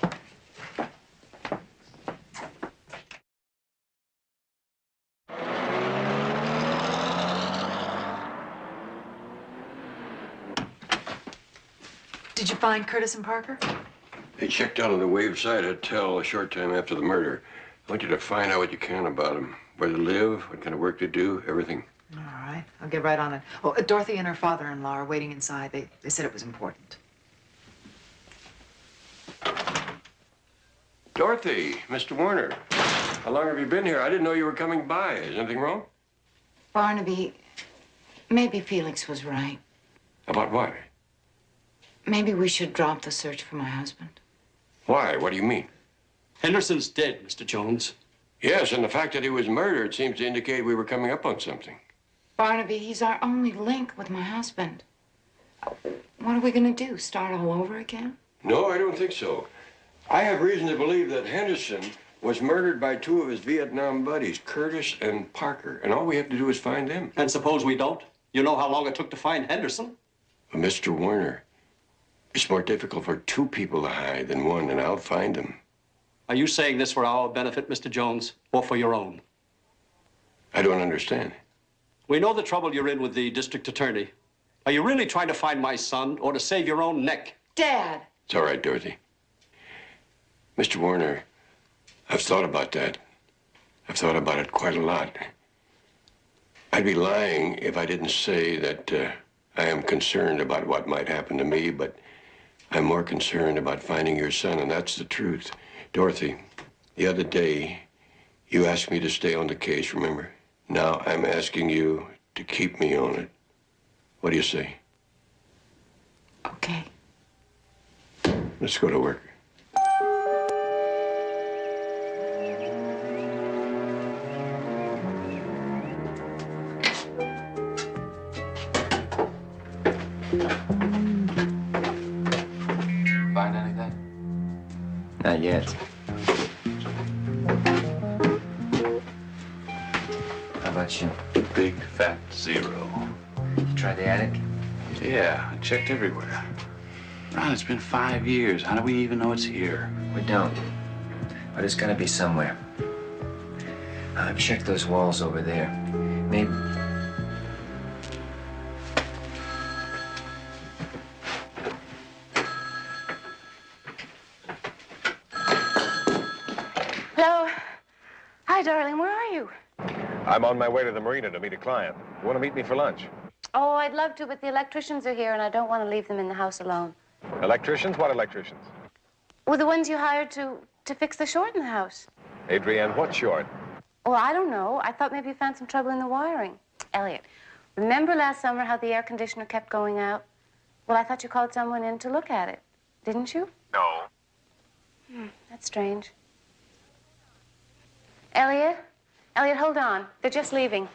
Did you find Curtis and Parker? They checked out on the Waveside Hotel a short time after the murder. I want you to find out what you can about them. Where they live, what kind of work they do, everything. All right, I'll get right on it. Oh, Dorothy and her father-in-law are waiting inside. They said it was important. Dorothy, Mr. Warner. How long have you been here? I didn't know you were coming by. Is anything wrong? Barnaby, maybe Felix was right. About what? Maybe we should drop the search for my husband. Why? What do you mean? Henderson's dead, Mr. Jones. Yes, and the fact that he was murdered seems to indicate we were coming up on something. Barnaby, he's our only link with my husband. What are we going to do? Start all over again? No, I don't think so. I have reason to believe that Henderson was murdered by 2 of his Vietnam buddies, Curtis and Parker, and all we have to do is find them. And suppose we don't? You know how long it took to find Henderson? Mr. Warner, it's more difficult for 2 people to hide than 1, and I'll find them. Are you saying this for our benefit, Mr. Jones, or for your own? I don't understand. We know the trouble you're in with the district attorney. Are you really trying to find my son or to save your own neck? Dad! It's all right, Dorothy. Mr. Warner, I've thought about that. I've thought about it quite a lot. I'd be lying if I didn't say that I am concerned about what might happen to me, but I'm more concerned about finding your son, and that's the truth. Dorothy, the other day, you asked me to stay on the case, remember? Now I'm asking you to keep me on it. What do you say? Okay. Let's go to work. Find anything? Not yet. How about you? Big fat zero. You tried the attic? Yeah, I checked everywhere. Ron, it's been 5 years. How do we even know it's here? We don't. But it's gotta be somewhere. I've checked those walls over there. Maybe. Hello. Hi, darling. Where are you? I'm on my way to the marina to meet a client. You want to meet me for lunch? Oh, I'd love to, but the electricians are here, and I don't want to leave them in the house alone. Electricians? What electricians? Well, the ones you hired to fix the short in the house. Adrienne, what short? Well, I don't know. I thought maybe you found some trouble in the wiring. Elliot, remember last summer how the air conditioner kept going out? Well, I thought you called someone in to look at it. Didn't you? No. That's strange. Elliot? Elliot, hold on. They're just leaving.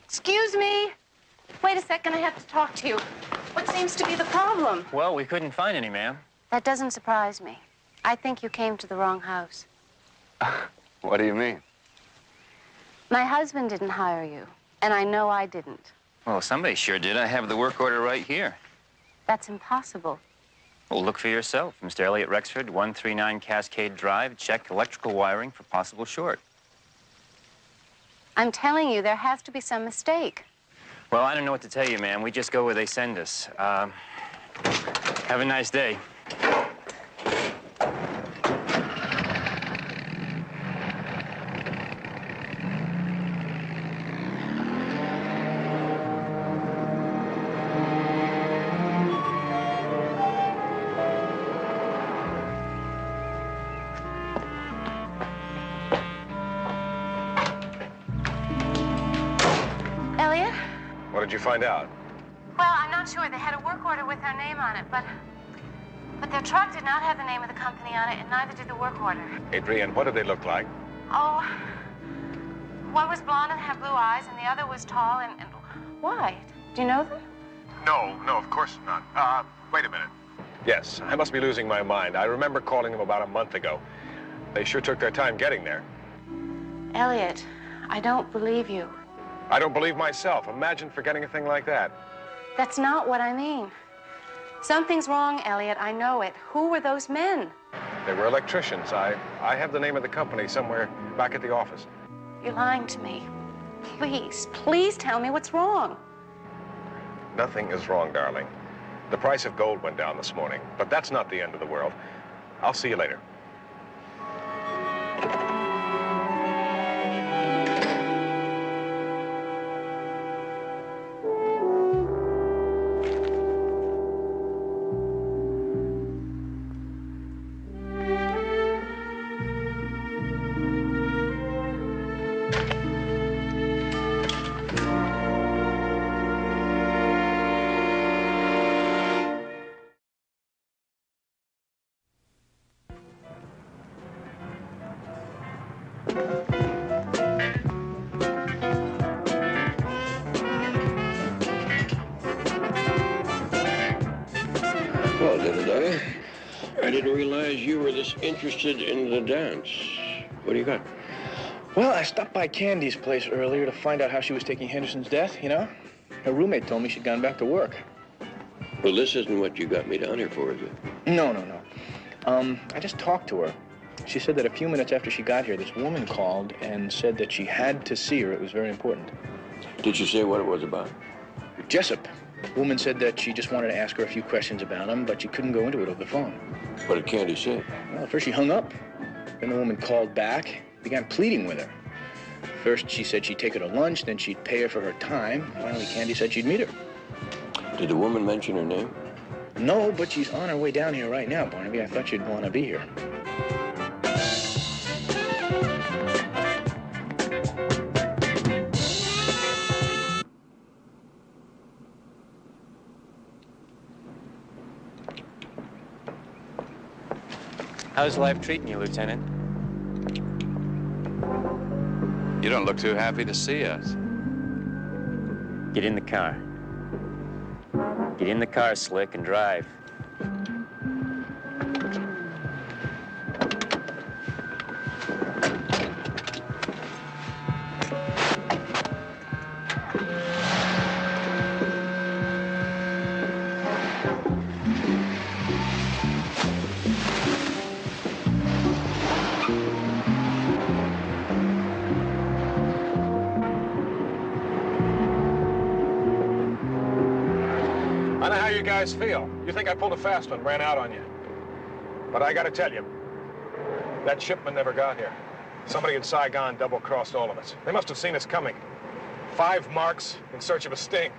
Excuse me. Wait a second. I have to talk to you. What seems to be the problem? Well, we couldn't find any, ma'am. That doesn't surprise me. I think you came to the wrong house. What do you mean? My husband didn't hire you, and I know I didn't. Well, somebody sure did. I have the work order right here. That's impossible. Well, look for yourself. Mr. Elliot Rexford, 139 Cascade Drive. Check electrical wiring for possible short. I'm telling you, there has to be some mistake. Well, I don't know what to tell you, ma'am. We just go where they send us. Have a nice day. Elliot? What did you find out? Well, I'm not sure. They had a work order with their name on it, but their truck did not have the name of the company on it, and neither did the work order. Adrienne, what did they look like? Oh, one was blonde and had blue eyes, and the other was tall and why? Do you know them? No, of course not. Wait a minute. Yes, I must be losing my mind. I remember calling them about a month ago. They sure took their time getting there. Elliot, I don't believe you. I don't believe myself. Imagine forgetting a thing like that. That's not what I mean. Something's wrong, Elliot. I know it. Who were those men? They were electricians. I have the name of the company somewhere back at the office. You're lying to me. Please tell me what's wrong. Nothing is wrong, darling. The price of gold went down this morning, but that's not the end of the world. I'll see you later. Well, didn't I? I didn't realize you were this interested in the dance. What do you got? Well, I stopped by Candy's place earlier to find out how she was taking Henderson's death, you know? Her roommate told me she'd gone back to work. Well, this isn't what you got me down here for, is it? No. I just talked to her. She said that a few minutes after she got here, this woman called and said that she had to see her. It was very important. Did she say what it was about? Jessup. The woman said that she just wanted to ask her a few questions about him, but she couldn't go into it over the phone. What did Candy say? Well, first she hung up. Then the woman called back, began pleading with her. First she said she'd take her to lunch, then she'd pay her for her time. Finally, Candy said she'd meet her. Did the woman mention her name? No, but she's on her way down here right now, Barnaby. I thought you'd want to be here. How's life treating you, Lieutenant? You don't look too happy to see us. Get in the car. Get in the car, Slick, and drive. I know how you guys feel. You think I pulled a fast one, ran out on you. But I gotta tell you, that shipment never got here. Somebody in Saigon double-crossed all of us. They must have seen us coming. 5 marks in search of a sting.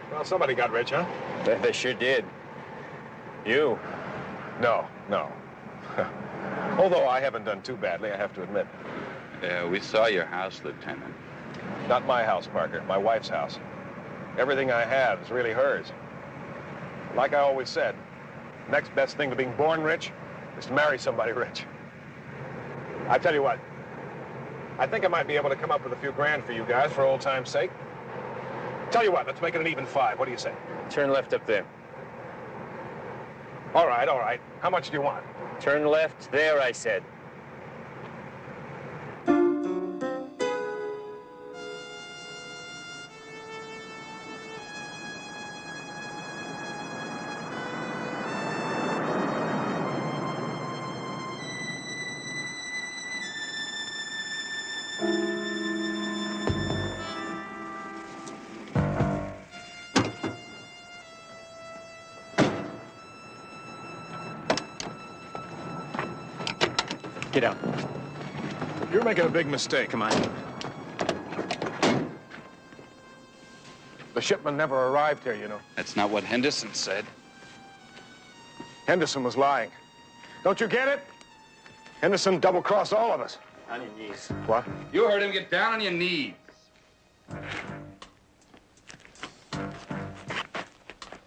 Well, somebody got rich, huh? They sure did. You. No. Although I haven't done too badly, I have to admit. Yeah, we saw your house, Lieutenant. Not my house, Parker. My wife's house. Everything I have is really hers. Like I always said, next best thing to being born rich is to marry somebody rich. I tell you what, I think I might be able to come up with a few grand for you guys for old time's sake. Tell you what, let's make it an even 5. What do you say? Turn left up there. All right. How much do you want? Turn left there, I said. Get out. You're making a big mistake. Come on. The shipment never arrived here, you know. That's not what Henderson said. Henderson was lying. Don't you get it? Henderson double-crossed all of us. On your knees. What? You heard him. Get down on your knees.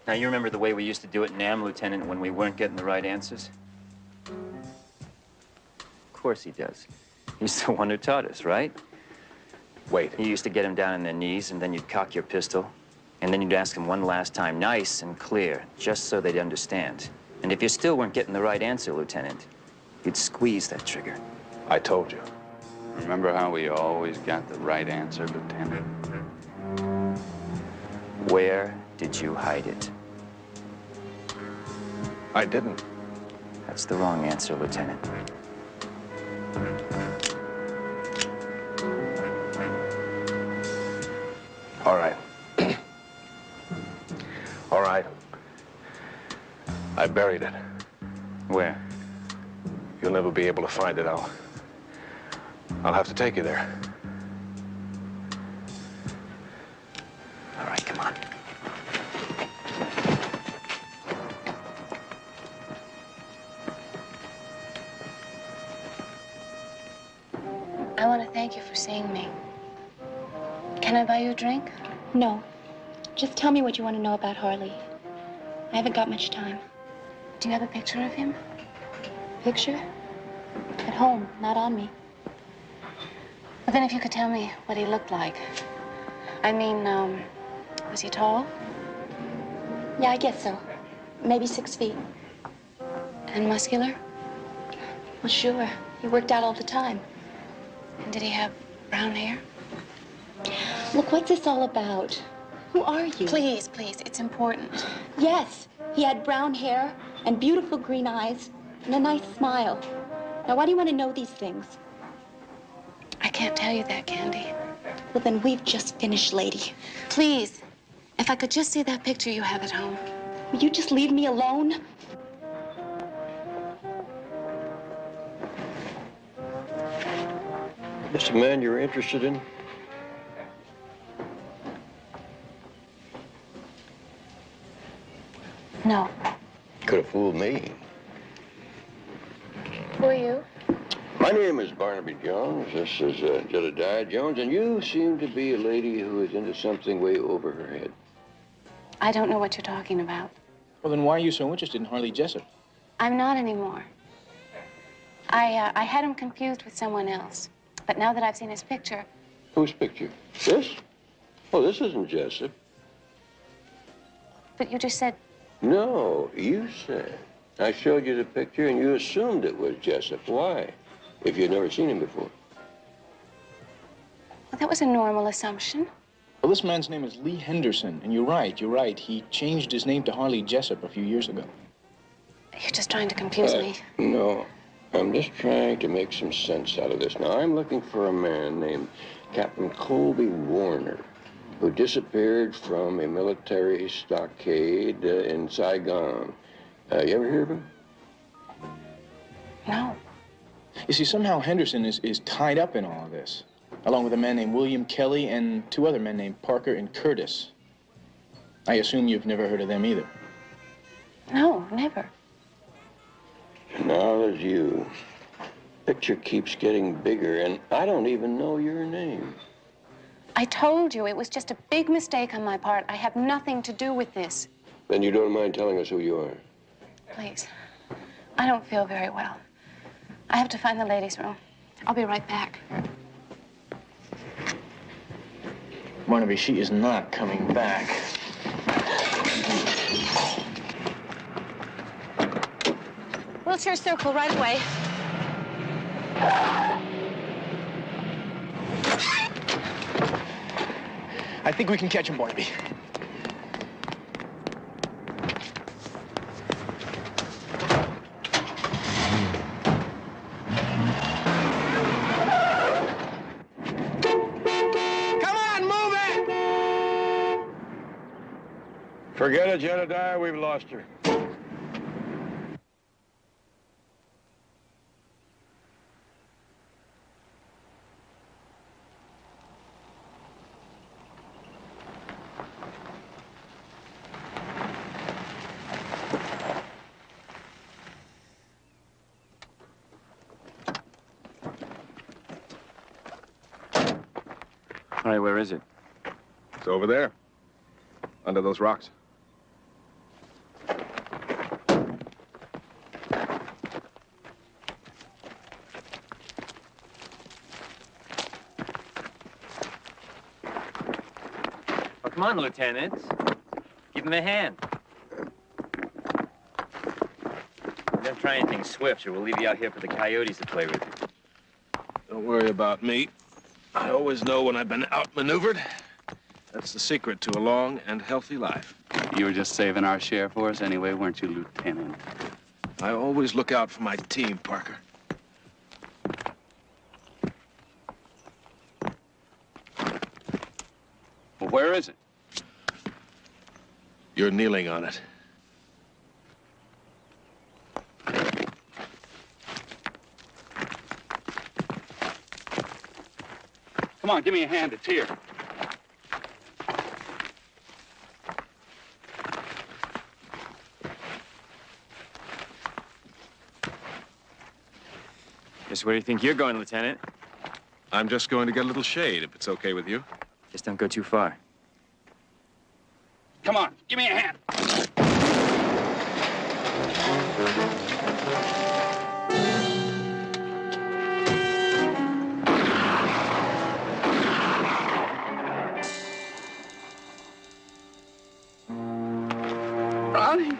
Now, you remember the way we used to do it in NAM, Lieutenant, when we weren't getting the right answers? Of course he does. He's the one who taught us, right? Wait. You used to get them down on their knees, and then you'd cock your pistol, and then you'd ask them one last time, nice and clear, just so they'd understand. And if you still weren't getting the right answer, Lieutenant, you'd squeeze that trigger. I told you. Remember how we always got the right answer, Lieutenant? Where did you hide it? I didn't. That's the wrong answer, Lieutenant. All right. All right. I buried it. Where? You'll never be able to find it. I'll have to take you there. All right, come on. I want to thank you for seeing me. Can I buy you a drink? No. Just tell me what you want to know about Harley. I haven't got much time. Do you have a picture of him? Picture? At home, not on me. Well, then if you could tell me what he looked like. I mean, was he tall? Yeah, I guess so. Maybe 6 feet. And muscular? Well, sure. He worked out all the time. And did he have brown hair? Look, what's this all about? Who are you? Please, it's important. Yes, he had brown hair and beautiful green eyes and a nice smile. Now, why do you want to know these things? I can't tell you that, Candy. Well, then we've just finished, lady. Please, if I could just see that picture you have at home. Will you just leave me alone? This a man you're interested in? No. Could have fooled me. Who are you? My name is Barnaby Jones. This is Jedediah Jones, and you seem to be a lady who is into something way over her head. I don't know what you're talking about. Well, then why are you so interested in Harley Jessup? I'm not anymore. I had him confused with someone else. But now that I've seen his picture... Whose picture? This? Oh, this isn't Jessup. But you just said... No, you said. I showed you the picture, and you assumed it was Jessup. Why? If you'd never seen him before. Well, that was a normal assumption. Well, this man's name is Lee Henderson, and you're right. He changed his name to Harley Jessup a few years ago. You're just trying to confuse me. No, I'm just trying to make some sense out of this. Now, I'm looking for a man named Captain Colby Warner, who disappeared from a military stockade in Saigon. You ever hear of him? No. You see, somehow Henderson is tied up in all of this, along with a man named William Kelly and two other men named Parker and Curtis. I assume you've never heard of them either. No, never. And now there's you. Picture keeps getting bigger, and I don't even know your name. I told you it was just a big mistake on my part. I have nothing to do with this. Then you don't mind telling us who you are? Please. I don't feel very well. I have to find the ladies' room. I'll be right back. Barnaby, she is not coming back. Wheelchair circle right away. I think we can catch him, Barnaby. Forget it, Jedediah. We've lost her. All right, where is it? It's over there, under those rocks. Well, come on, Lieutenant. Give him a hand. Don't try anything swift, or we'll leave you out here for the coyotes to play with. Don't worry about me. I always know when I've been outmaneuvered. That's the secret to a long and healthy life. You were just saving our share for us anyway, weren't you, Lieutenant? I always look out for my team, Parker. Well, where is it? You're kneeling on it. Come on, give me a hand. It's here. Just where do you think you're going, Lieutenant? I'm just going to get a little shade, if it's okay with you. Just don't go too far. Come on, give me a hand. Ronnie.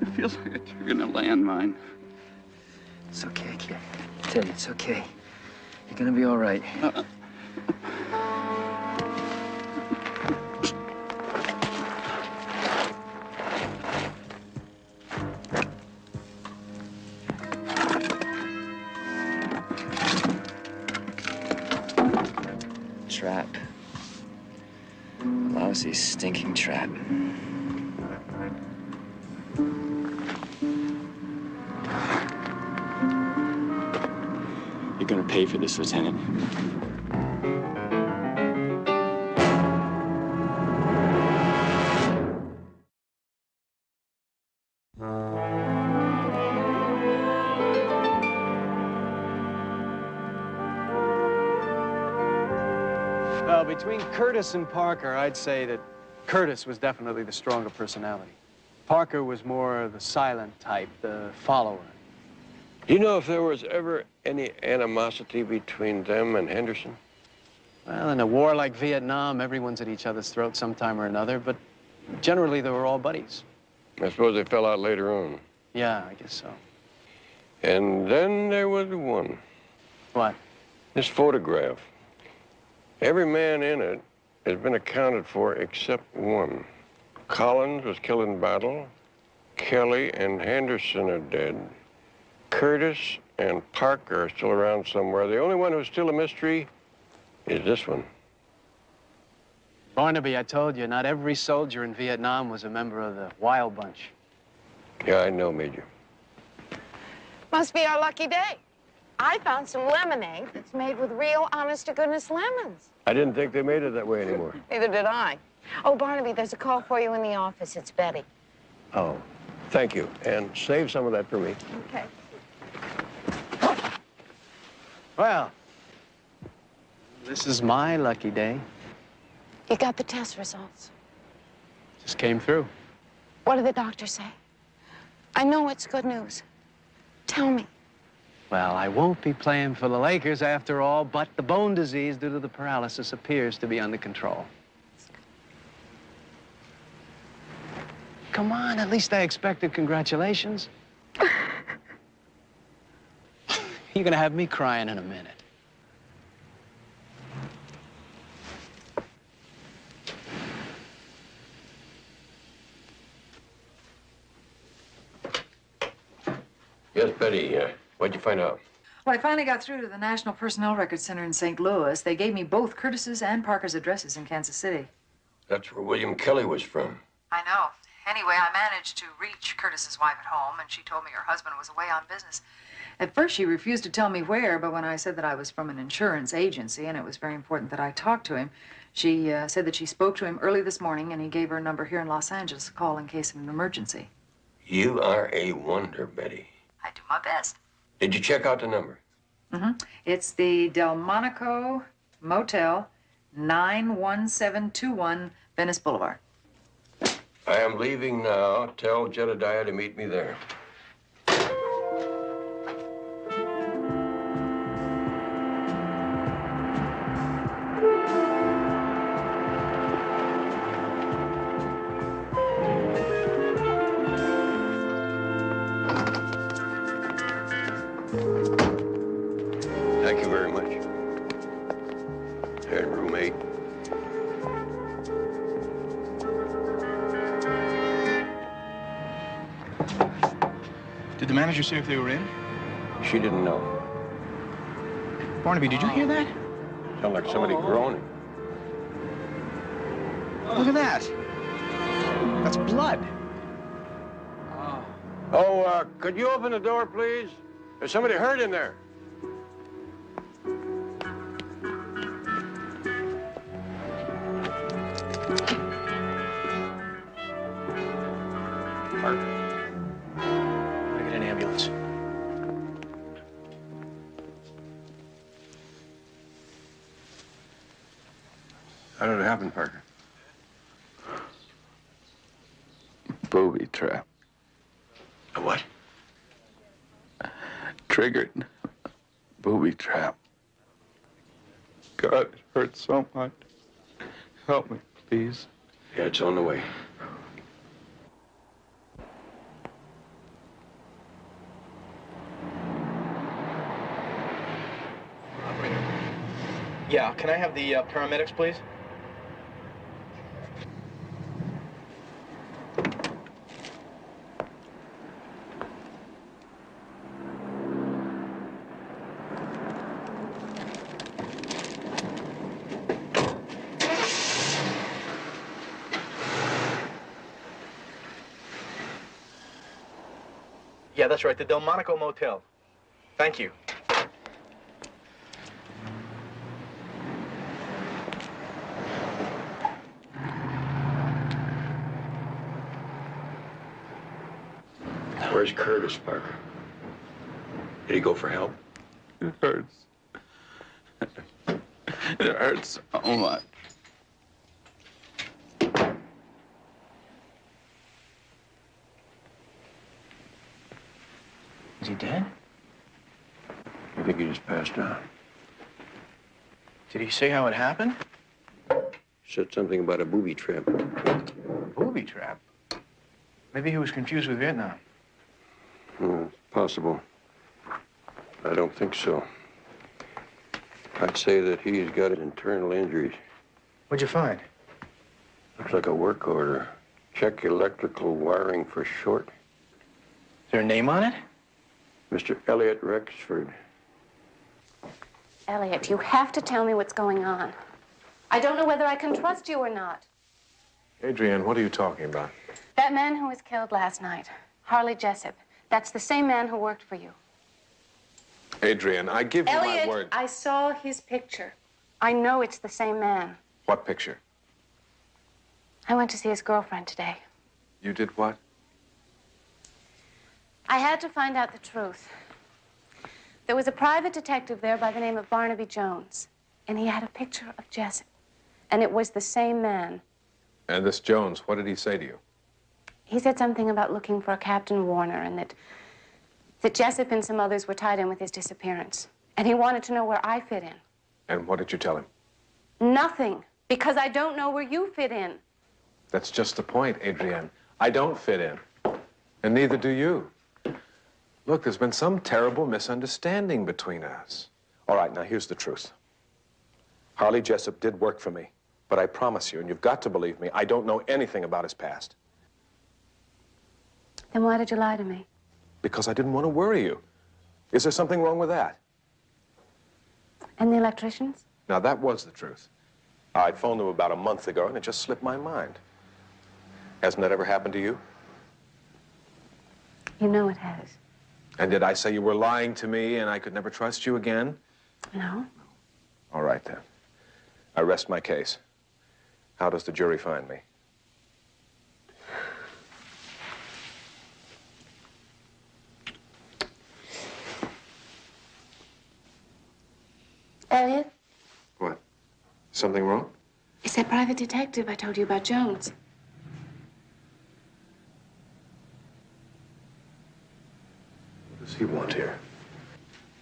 It feels like a triggering a landmine. It's okay, kid. Tell you, it's okay. You're gonna be all right. trap. A lousy, stinking trap. You're gonna pay for this, Lieutenant. Well, between Curtis and Parker, I'd say that Curtis was definitely the stronger personality. Parker was more the silent type, the follower. Do you know if there was ever any animosity between them and Henderson? Well, in a war like Vietnam, everyone's at each other's throat sometime or another, but generally they were all buddies. I suppose they fell out later on. Yeah, I guess so. And then there was one. What? This photograph. Every man in it has been accounted for except one. Collins was killed in battle. Kelly and Henderson are dead. Curtis and Parker are still around somewhere. The only one who's still a mystery is this one. Barnaby, I told you, not every soldier in Vietnam was a member of the Wild Bunch. Yeah, I know, Major. Must be our lucky day. I found some lemonade that's made with real, honest-to-goodness lemons. I didn't think they made it that way anymore. Neither did I. Oh, Barnaby, there's a call for you in the office. It's Betty. Oh, thank you. And save some of that for me. Okay. Well, this is my lucky day. You got the test results. Just came through. What did the doctor say? I know it's good news. Tell me. Well, I won't be playing for the Lakers after all, but the bone disease due to the paralysis appears to be under control. Come on, at least I expected congratulations. You're gonna have me crying in a minute. Yes, Betty, what'd you find out? Well, I finally got through to the National Personnel Records Center in St. Louis. They gave me both Curtis's and Parker's addresses in Kansas City. That's where William Kelly was from. I know. Anyway, I managed to reach Curtis's wife at home, and she told me her husband was away on business. At first, she refused to tell me where, but when I said that I was from an insurance agency and it was very important that I talk to him, she said that she spoke to him early this morning, and he gave her a number here in Los Angeles to call in case of an emergency. You are a wonder, Betty. I do my best. Did you check out the number? Mm-hmm. It's the Delmonico Motel, 91721 Venice Boulevard. I am leaving now. Tell Jedediah to meet me there. Thank you very much. Hey, roommate. Did the manager say if they were in? She didn't know. Barnaby, did you hear that? Sounded like somebody groaning. Look at that. That's blood. Oh, could you open the door, please? There's somebody hurt in there. Parker. I get an ambulance. How did it happen, Parker? Booby trap. A what? Triggered. Booby trap. God, it hurts so much. Help me, please. Yeah, it's on the way. Yeah, can I have the paramedics, please? Yeah, that's right, the Delmonico Motel. Thank you. Where's Curtis, Parker? Did he go for help? It hurts. It hurts so much. Is he dead? I think he just passed out. Did he say how it happened? Said something about a booby trap. Booby trap? Maybe he was confused with Vietnam. It's possible. I don't think so. I'd say that he's got internal injuries. What'd you find? Looks like a work order. Check electrical wiring for short. Is there a name on it? Mr. Elliot Rexford. Elliot, you have to tell me what's going on. I don't know whether I can trust you or not. Adrienne, what are you talking about? That man who was killed last night, Harley Jessup, that's the same man who worked for you. Adrienne, I give you Elliot, my word. I saw his picture. I know it's the same man. What picture? I went to see his girlfriend today. You did what? I had to find out the truth. There was a private detective there by the name of Barnaby Jones, and he had a picture of Jessup, and it was the same man. And this Jones, what did he say to you? He said something about looking for a Captain Warner and that Jessup and some others were tied in with his disappearance. And he wanted to know where I fit in. And what did you tell him? Nothing, because I don't know where you fit in. That's just the point, Adrienne. I don't fit in. And neither do you. Look, there's been some terrible misunderstanding between us. All right, now here's the truth. Harley Jessup did work for me, but I promise you, and you've got to believe me, I don't know anything about his past. Then why did you lie to me? Because I didn't want to worry you. Is there something wrong with that? And the electricians? Now, that was the truth. I'd phoned them about a month ago, and it just slipped my mind. Hasn't that ever happened to you? You know it has. And did I say you were lying to me and I could never trust you again? No. All right, then. I rest my case. How does the jury find me? Elliot, What? Something wrong? it's that private detective I told you about, Jones. What does he want here?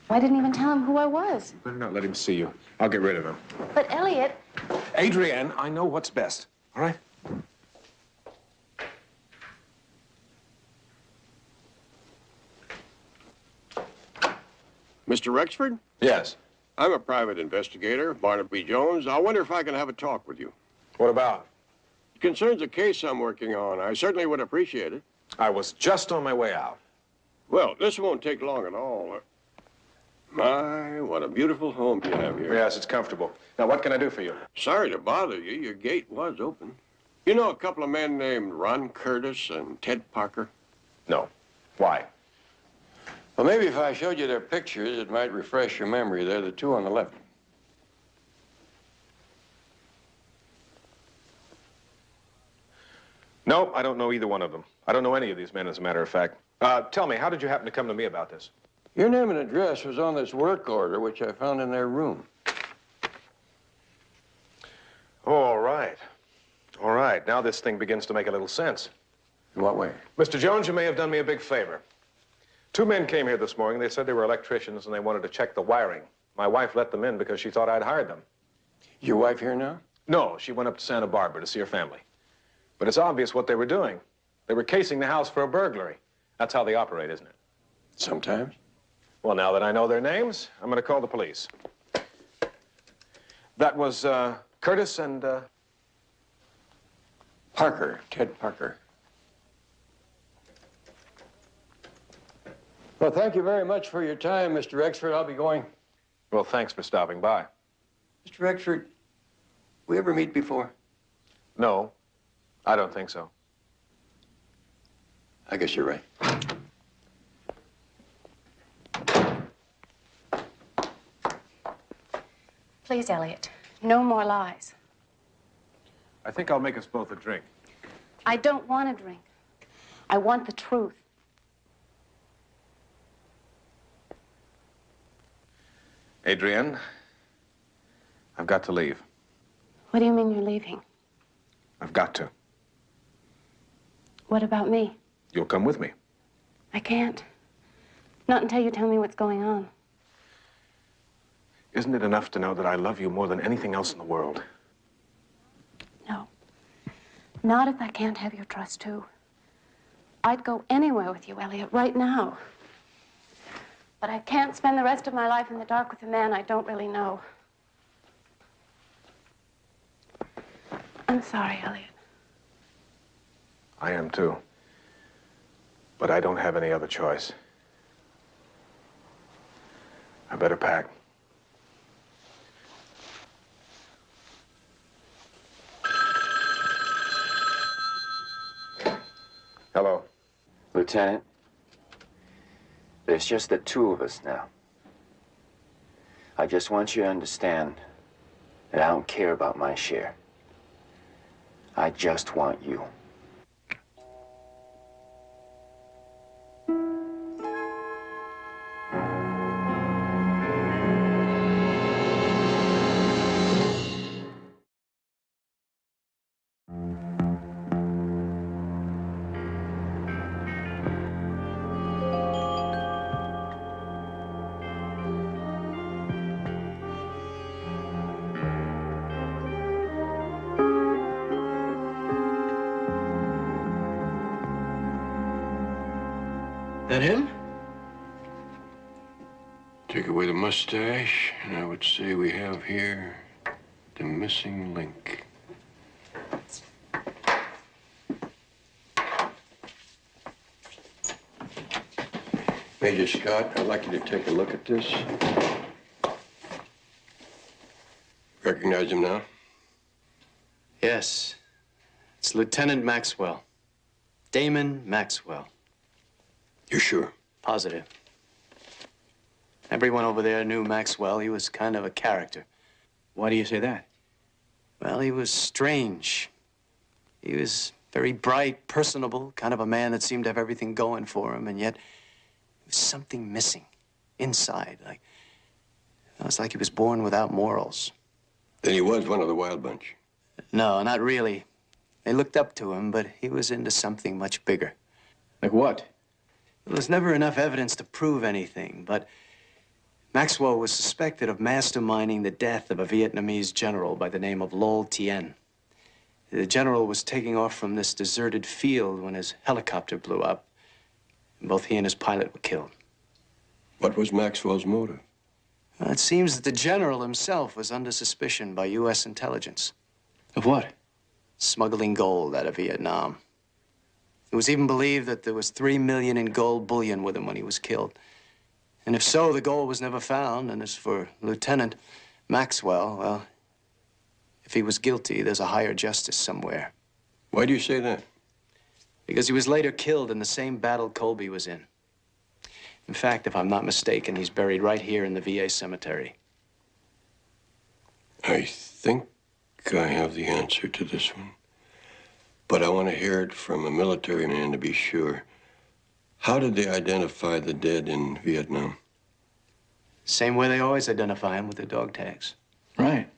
I didn't even tell him who I was. You better not let him see you. I'll get rid of him. But Elliot, Adrienne, I know what's best, all right? Mr. Rexford? Yes. I'm a private investigator, Barnaby Jones. I wonder if I can have a talk with you. What about? It concerns a case I'm working on. I certainly would appreciate it. I was just on my way out. Well, this won't take long at all. My, what a beautiful home you have here. Yes, it's comfortable. Now, what can I do for you? Sorry to bother you. Your gate was open. You know a couple of men named Ron Curtis and Ted Parker? No. Why? Well, maybe if I showed you their pictures, it might refresh your memory. They're the two on the left. Nope, I don't know either one of them. I don't know any of these men, as a matter of fact. Tell me, how did you happen to come to me about this? Your name and address was on this work order, which I found in their room. All right. All right. Now this thing begins to make a little sense. In what way? Mr. Jones, you may have done me a big favor. Two men came here this morning. They said they were electricians and they wanted to check the wiring. My wife let them in because she thought I'd hired them. Your wife here now? No, she went up to Santa Barbara to see her family. But it's obvious what they were doing. They were casing the house for a burglary. That's how they operate, isn't it? Sometimes. Well, now that I know their names, I'm going to call the police. That was Curtis and... Parker, Ted Parker. Well, thank you very much for your time, Mr. Rexford. I'll be going. Well, thanks for stopping by. Mr. Rexford, we ever meet before? No, I don't think so. I guess you're right. Please, Elliot, no more lies. I think I'll make us both a drink. I don't want a drink. I want the truth. Adrienne, I've got to leave. What do you mean you're leaving? I've got to. What about me? You'll come with me. I can't. Not until you tell me what's going on. Isn't it enough to know that I love you more than anything else in the world? No. Not if I can't have your trust, too. I'd go anywhere with you, Elliot, right now. But I can't spend the rest of my life in the dark with a man I don't really know. I'm sorry, Elliot. I am too. But I don't have any other choice. I better pack. Hello. Lieutenant, there's just the two of us now. I just want you to understand that I don't care about my share. I just want you. That him? Take away the mustache, and I would say we have here the missing link. Major Scott, I'd like you to take a look at this. Recognize him now? Yes. It's Lieutenant Maxwell. Damon Maxwell. You're sure? Positive. Everyone over there knew Maxwell. He was kind of a character. Why do you say that? Well, he was strange. He was very bright, personable, kind of a man that seemed to have everything going for him, and yet there was something missing inside. It was like he was born without morals. Then he was one of the wild bunch. No, not really. They looked up to him, but he was into something much bigger. Like what? Well, there's never enough evidence to prove anything, but Maxwell was suspected of masterminding the death of a Vietnamese general by the name of Lo Tien. The general was taking off from this deserted field when his helicopter blew up, and both he and his pilot were killed. What was Maxwell's motive? Well, it seems that the general himself was under suspicion by U.S. intelligence. Of what? Smuggling gold out of Vietnam. It was even believed that there was $3 million in gold bullion with him when he was killed. And if so, the gold was never found. And as for Lieutenant Maxwell, well, if he was guilty, there's a higher justice somewhere. Why do you say that? Because he was later killed in the same battle Colby was in. In fact, if I'm not mistaken, he's buried right here in the VA cemetery. I think I have the answer to this one. But I want to hear it from a military man to be sure. How did they identify the dead in Vietnam? Same way they always identify them, with their dog tags. Right.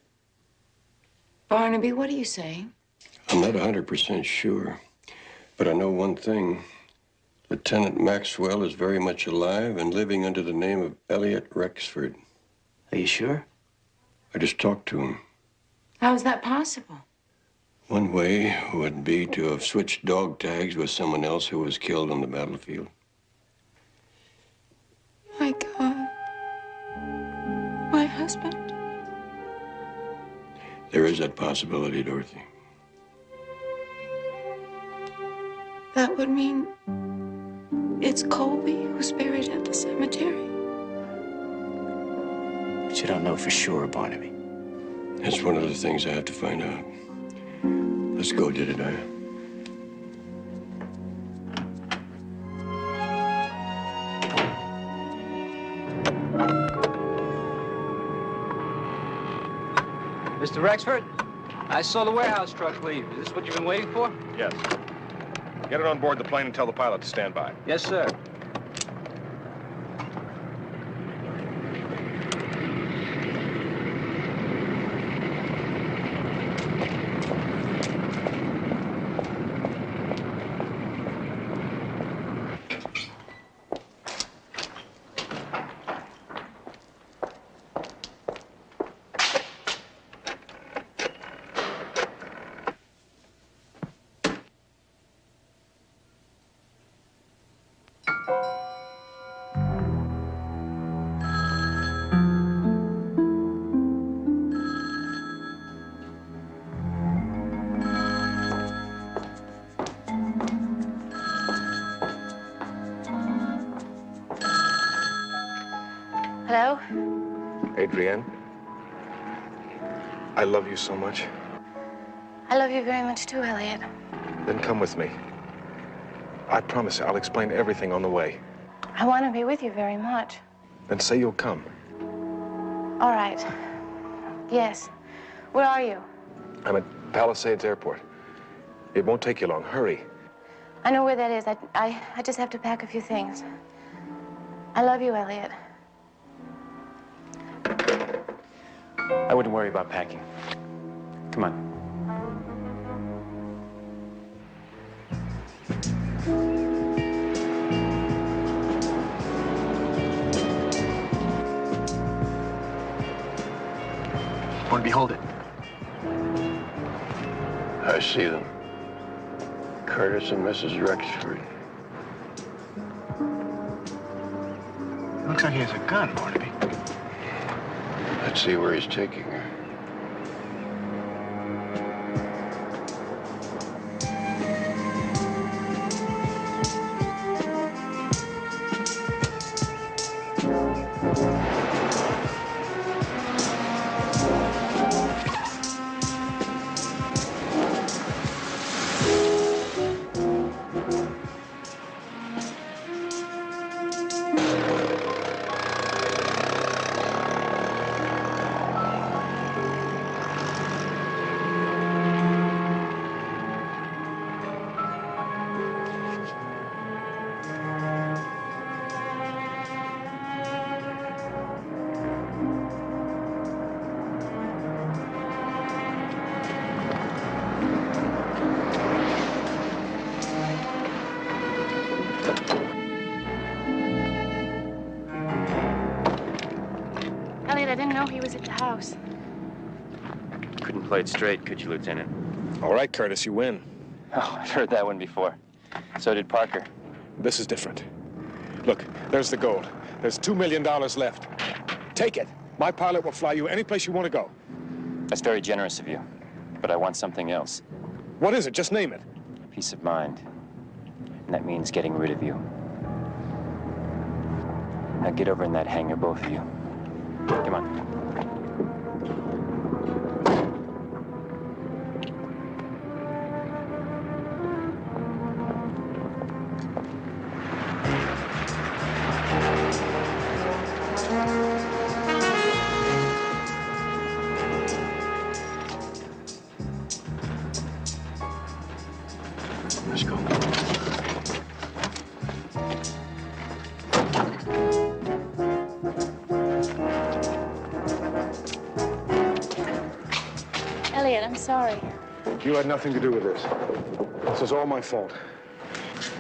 Barnaby, what are you saying? I'm not 100% sure, but I know one thing. Lieutenant Maxwell is very much alive and living under the name of Elliot Rexford. Are you sure? I just talked to him. How is that possible? One way would be to have switched dog tags with someone else who was killed on the battlefield. My God. My husband. There is that possibility, Dorothy. That would mean it's Colby who's buried at the cemetery. But you don't know for sure, Barnaby. That's one of the things I have to find out. Let's go, Jedediah. Mr. Rexford, I saw the warehouse truck leave. Is this what you've been waiting for? Yes. Get it on board the plane and tell the pilot to stand by. Yes, sir. Hello? Adrienne, I love you so much. I love you very much too, Elliot. Then come with me. I promise you, I'll explain everything on the way. I want to be with you very much. Then say you'll come. All right. Yes. Where are you? I'm at Palisades Airport. It won't take you long. Hurry. I know where that is. I just have to pack a few things. I love you, Elliot. I wouldn't worry about packing. Come on. Barnaby, hold it. I see them. Curtis and Mrs. Rexford. It looks like he has a gun, Barnaby. Let's see where he's taking her. Elliot, I didn't know he was at the house. Couldn't play it straight, could you, Lieutenant? All right, Curtis, you win. Oh, I've heard that one before. So did Parker. This is different. Look, there's the gold. There's $2 million left. Take it. My pilot will fly you any place you want to go. That's very generous of you. But I want something else. What is it? Just name it. Peace of mind. And that means getting rid of you. Now get over in that hangar, both of you. Come on. Let's go. Elliot, I'm sorry. You had nothing to do with this. This is all my fault.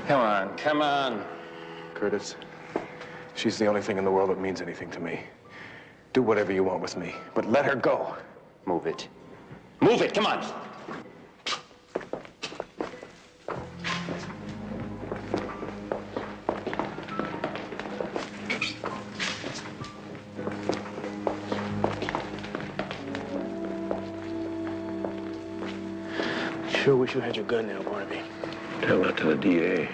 Come on, come on. Curtis, she's the only thing in the world that means anything to me. Do whatever you want with me, but let her go. Move it. Move it, come on. Sure wish you had your gun now, Barnaby. Tell that to the DA.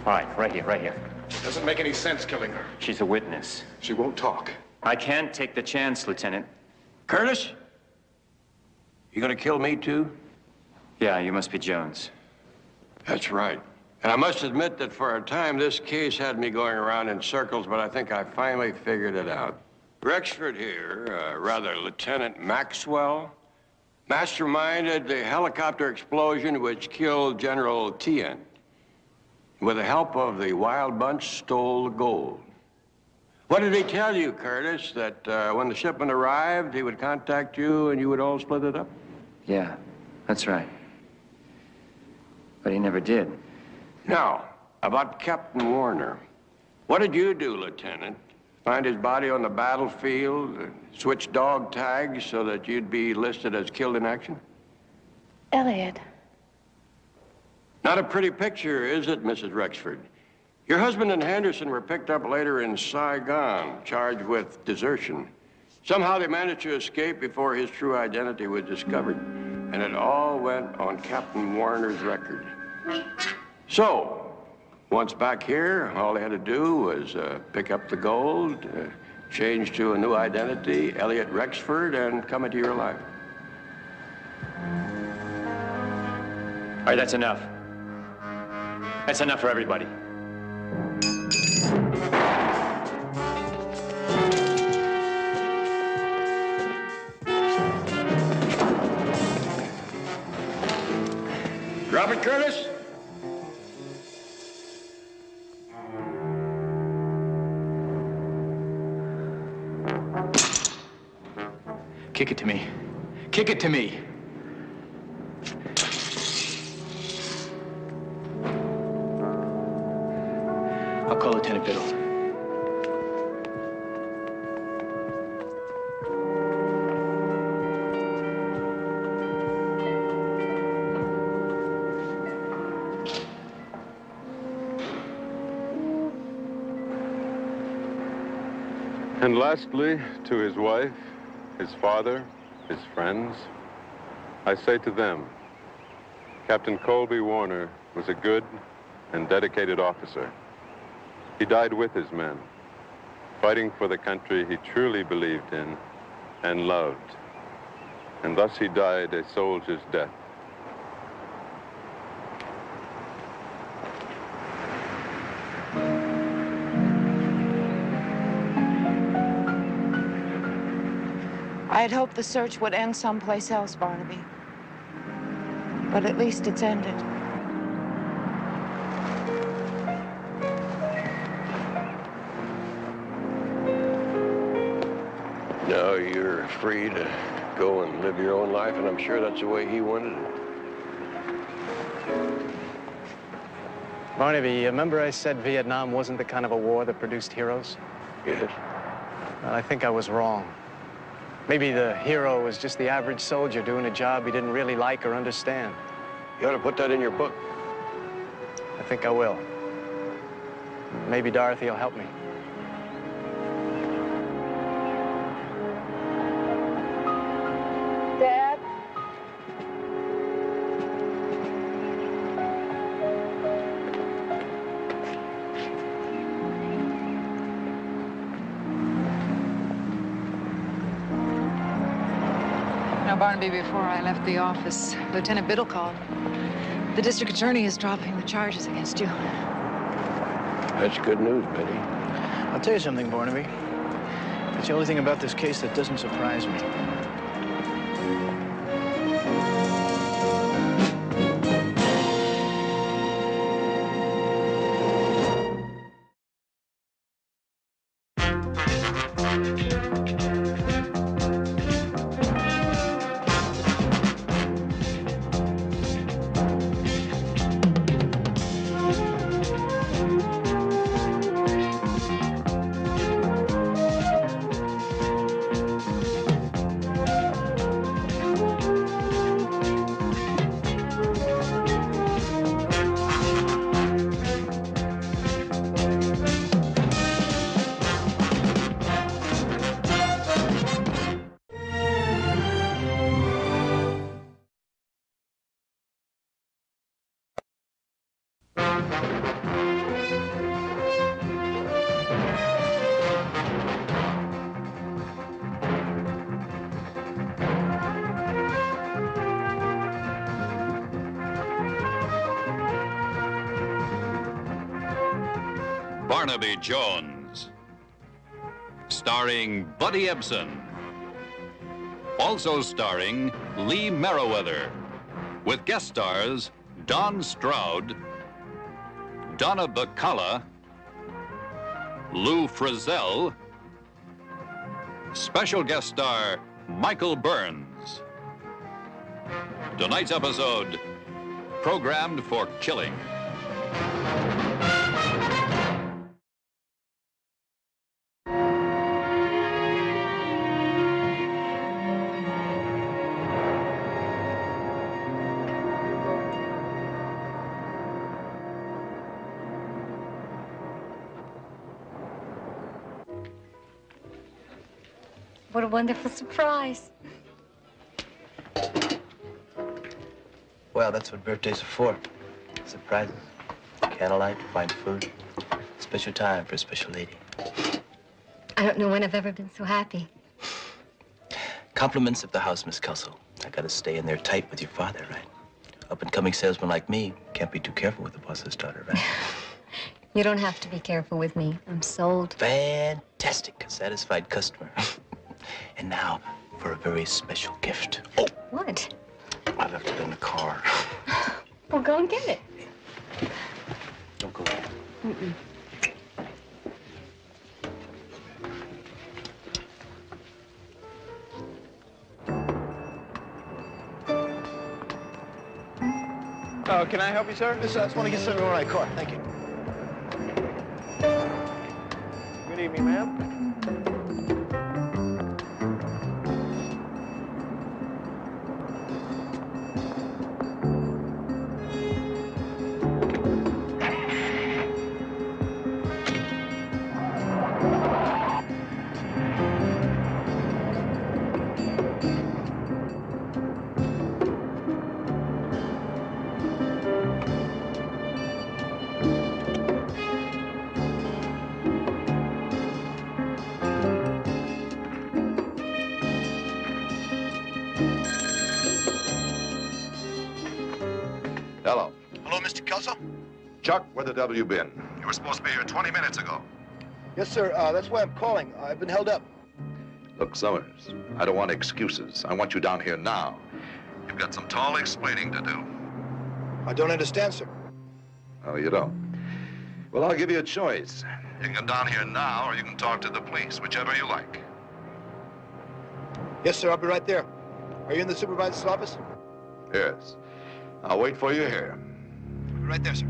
All right, right here, right here. It doesn't make any sense killing her. She's a witness. She won't talk. I can't take the chance, Lieutenant. Curtis? You gonna kill me, too? Yeah, you must be Jones. That's right. And I must admit that for a time, this case had me going around in circles, but I think I finally figured it out. Rexford here, rather Lieutenant Maxwell, masterminded the helicopter explosion which killed General Tien. With the help of the Wild Bunch, stole the gold. What did he tell you, Curtis? That when the shipment arrived, he would contact you and you would all split it up? Yeah, that's right. But he never did. Now, about Captain Warner. What did you do, Lieutenant? Find his body on the battlefield, switch dog tags so that you'd be listed as killed in action? Elliot. Not a pretty picture, is it, Mrs. Rexford? Your husband and Henderson were picked up later in Saigon, charged with desertion. Somehow they managed to escape before his true identity was discovered, and it all went on Captain Warner's record. So, once back here, all they had to do was pick up the gold, change to a new identity, Elliot Rexford, and come into your life. All right, that's enough. That's enough for everybody. Drop it, Curtis. Kick it to me. Kick it to me. I'll call Lieutenant Biddle. And lastly, to his wife, his father, his friends, I say to them, Captain Colby Warner was a good and dedicated officer. He died with his men, fighting for the country he truly believed in and loved. And thus he died a soldier's death. I had hoped the search would end someplace else, Barnaby. But at least it's ended. Now you're free to go and live your own life, and I'm sure that's the way he wanted it. Barnaby, you remember I said Vietnam wasn't the kind of a war that produced heroes? Yes. Well, I think I was wrong. Maybe the hero was just the average soldier doing a job he didn't really like or understand. You ought to put that in your book. I think I will. Maybe Dorothy will help me. Dad? Now, Barnaby, before I left the office, Lieutenant Biddle called. The district attorney is dropping the charges against you. That's good news, Betty. I'll tell you something, Barnaby. It's the only thing about this case that doesn't surprise me. Barnaby Jones, starring Buddy Ebsen. Also starring Lee Merriweather, with guest stars Don Stroud, Donna Bacala, Lou Frizzell, special guest star Michael Burns. Tonight's episode, programmed for killing. What a wonderful surprise. Well, that's what birthdays are for. Surprises. Candlelight, fine food. Special time for a special lady. I don't know when I've ever been so happy. Compliments of the house, Miss Kelso. I gotta stay in there tight with your father, right? Up-and-coming salesman like me can't be too careful with the boss's daughter, right? You don't have to be careful with me. I'm sold. Fantastic. A satisfied customer. And now for a very special gift. Oh, What? I left it in the car. Well, go and get it. Don't go. Mm-mm. Oh, can I help you, sir? Listen, I just want to get something on my car. Thank you. Good evening, ma'am. Hello. Hello, Mr. Kelso? Chuck, where the W been? You were supposed to be here 20 minutes ago. Yes, sir. That's why I'm calling. I've been held up. Look, Summers, I don't want excuses. I want you down here now. You've got some tall explaining to do. I don't understand, sir. Oh, you don't? Well, I'll give you a choice. You can come down here now, or you can talk to the police, whichever you like. Yes, sir. I'll be right there. Are you in the supervisor's office? Yes. I'll wait for you here. I'll be right there, sir.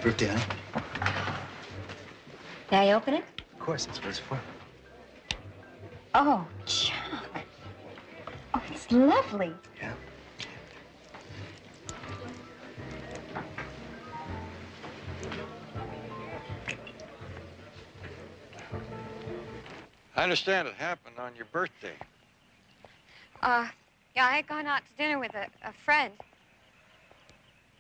birthday, honey. May I open it? Of course, that's what it's for. Oh, John. Oh, it's lovely. Yeah. I understand it happened on your birthday. Yeah, I had gone out to dinner with a friend.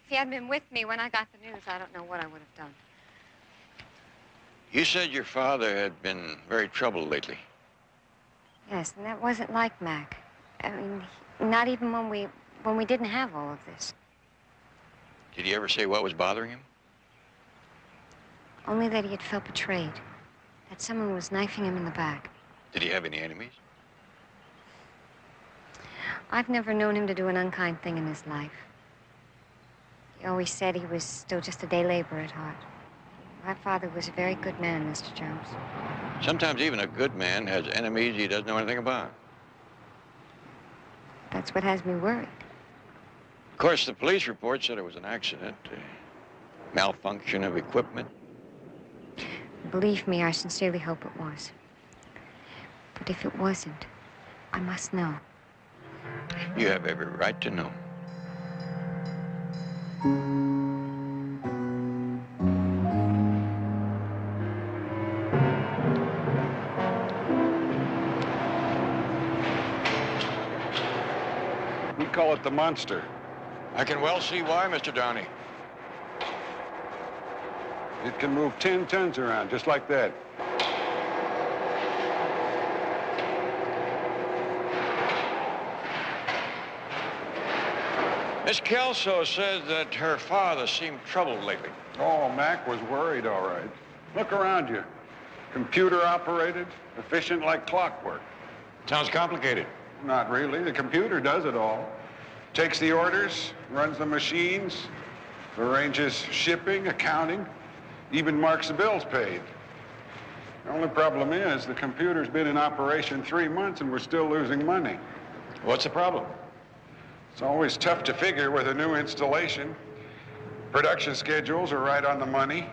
If he hadn't been with me when I got the news, I don't know what I would have done. You said your father had been very troubled lately. Yes, and that wasn't like Mac. I mean, not even when we didn't have all of this. Did he ever say what was bothering him? Only that he had felt betrayed. That someone was knifing him in the back. Did he have any enemies? I've never known him to do an unkind thing in his life. He always said he was still just a day laborer at heart. My father was a very good man, Mr. Jones. Sometimes even a good man has enemies he doesn't know anything about. That's what has me worried. Of course, the police report said it was an accident, malfunction of equipment. Believe me, I sincerely hope it was. But if it wasn't, I must know. You have every right to know. We call it the monster. I can well see why, Mr. Downey. It can move 10 tons around, just like that. Miss Kelso says that her father seemed troubled lately. Oh, Mac was worried, all right. Look around you. Computer operated, efficient like clockwork. Sounds complicated. Not really. The computer does it all. Takes the orders, runs the machines, arranges shipping, accounting, even marks the bills paid. The only problem is the computer's been in operation 3 months and we're still losing money. What's the problem? It's always tough to figure with a new installation. Production schedules are right on the money.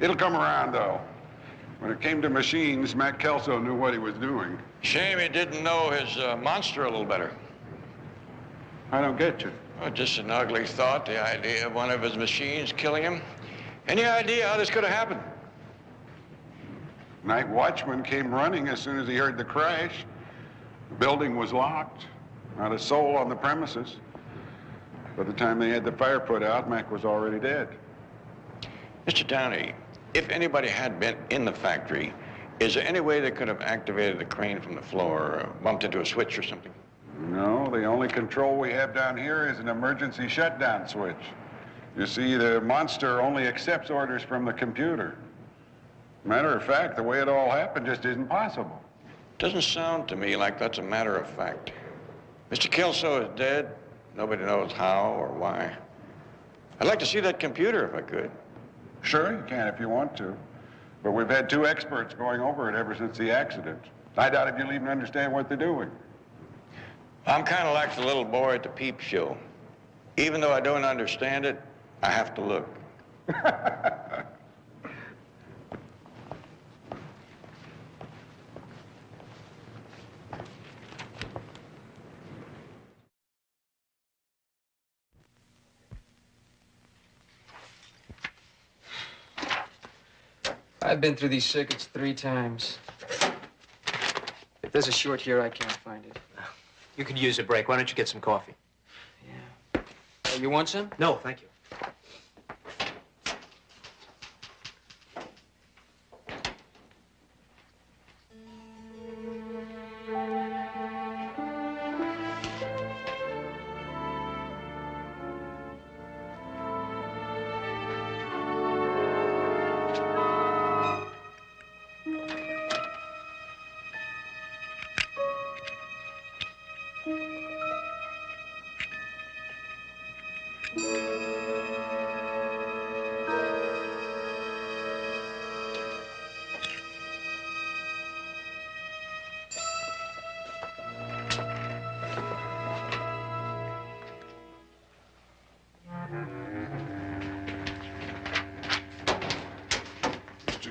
It'll come around, though. When it came to machines, Matt Kelso knew what he was doing. Shame he didn't know his monster a little better. I don't get you. Oh, just an ugly thought, the idea of one of his machines killing him. Any idea how this could have happened? Night watchman came running as soon as he heard the crash. The building was locked. Not a soul on the premises. By the time they had the fire put out, Mac was already dead. Mr. Downey, if anybody had been in the factory, is there any way they could have activated the crane from the floor or bumped into a switch or something? No, the only control we have down here is an emergency shutdown switch. You see, the monster only accepts orders from the computer. Matter of fact, the way it all happened just isn't possible. Doesn't sound to me like that's a matter of fact. Mr. Kelso is dead. Nobody knows how or why. I'd like to see that computer if I could. Sure, you can if you want to. But we've had 2 experts going over it ever since the accident. I doubt if you'll even understand what they're doing. I'm kind of like the little boy at the peep show. Even though I don't understand it, I have to look. I've been through these circuits 3 times. If there's a short here, I can't find it. You could use a break. Why don't you get some coffee? You want some? No, thank you.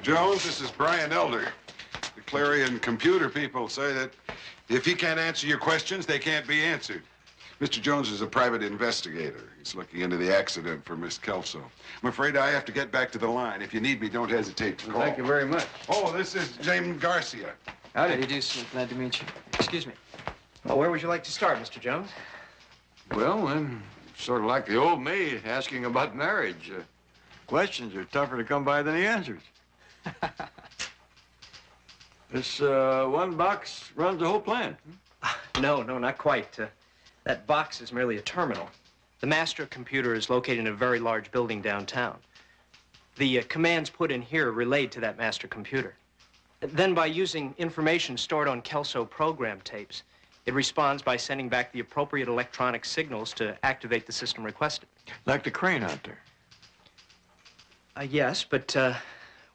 Jones, this is Brian Elder. The Clarion computer people say that if he can't answer your questions, they can't be answered. Mr. Jones is a private investigator. He's looking into the accident for Miss Kelso. I'm afraid I have to get back to the line. If you need me, don't hesitate to call. Thank you very much. Oh, this is James Garcia. How do you do, sir? Glad to meet you. Excuse me. Well, where would you like to start, Mr. Jones? Well, I'm sort of like the old maid asking about marriage. Questions are tougher to come by than the answers. This one box runs the whole plant. No, not quite. That box is merely a terminal. The master computer is located in a very large building downtown. The commands put in here are relayed to that master computer. Then, by using information stored on Kelso program tapes, it responds by sending back the appropriate electronic signals to activate the system requested. Like the crane out there. Yes, but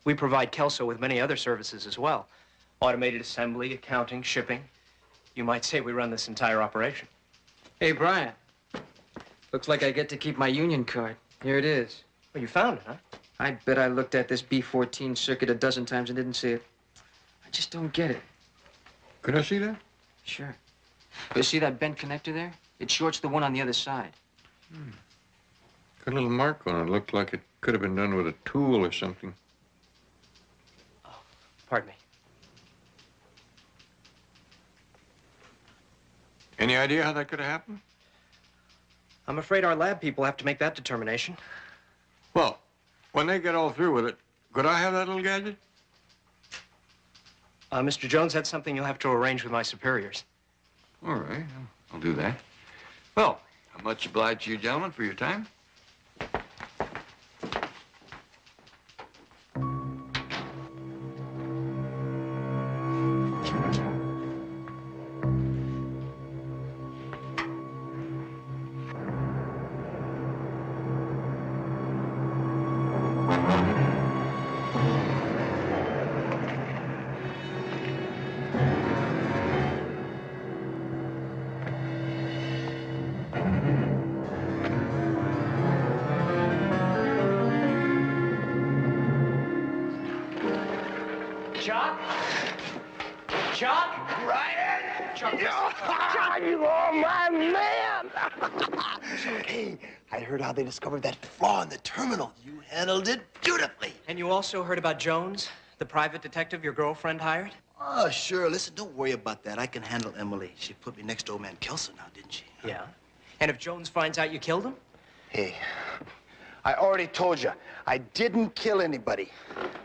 we provide Kelso with many other services as well. Automated assembly, accounting, shipping. You might say we run this entire operation. Hey, Brian. Looks like I get to keep my union card. Here it is. Well, you found it, huh? I bet I looked at this B14 circuit a dozen times and didn't see it. I just don't get it. Could I see that? Sure. You see that bent connector there? It shorts the one on the other side. Got a little mark on it. Looked like it could have been done with a tool or something. Pardon me. Any idea how that could have happened? I'm afraid our lab people have to make that determination. Well, when they get all through with it, could I have that little gadget? Mr. Jones, that's something you'll have to arrange with my superiors. All right, I'll do that. Well, I'm much obliged to you gentlemen for your time. Chuck? Chuck? Ryan! Chuck. You are my man! Hey, I heard how they discovered that flaw in the terminal. You handled it beautifully. And you also heard about Jones, the private detective your girlfriend hired? Oh, sure. Listen, don't worry about that. I can handle Emily. She put me next to old man Kelso now, didn't she? Yeah. And if Jones finds out you killed him? Hey, I already told you, I didn't kill anybody.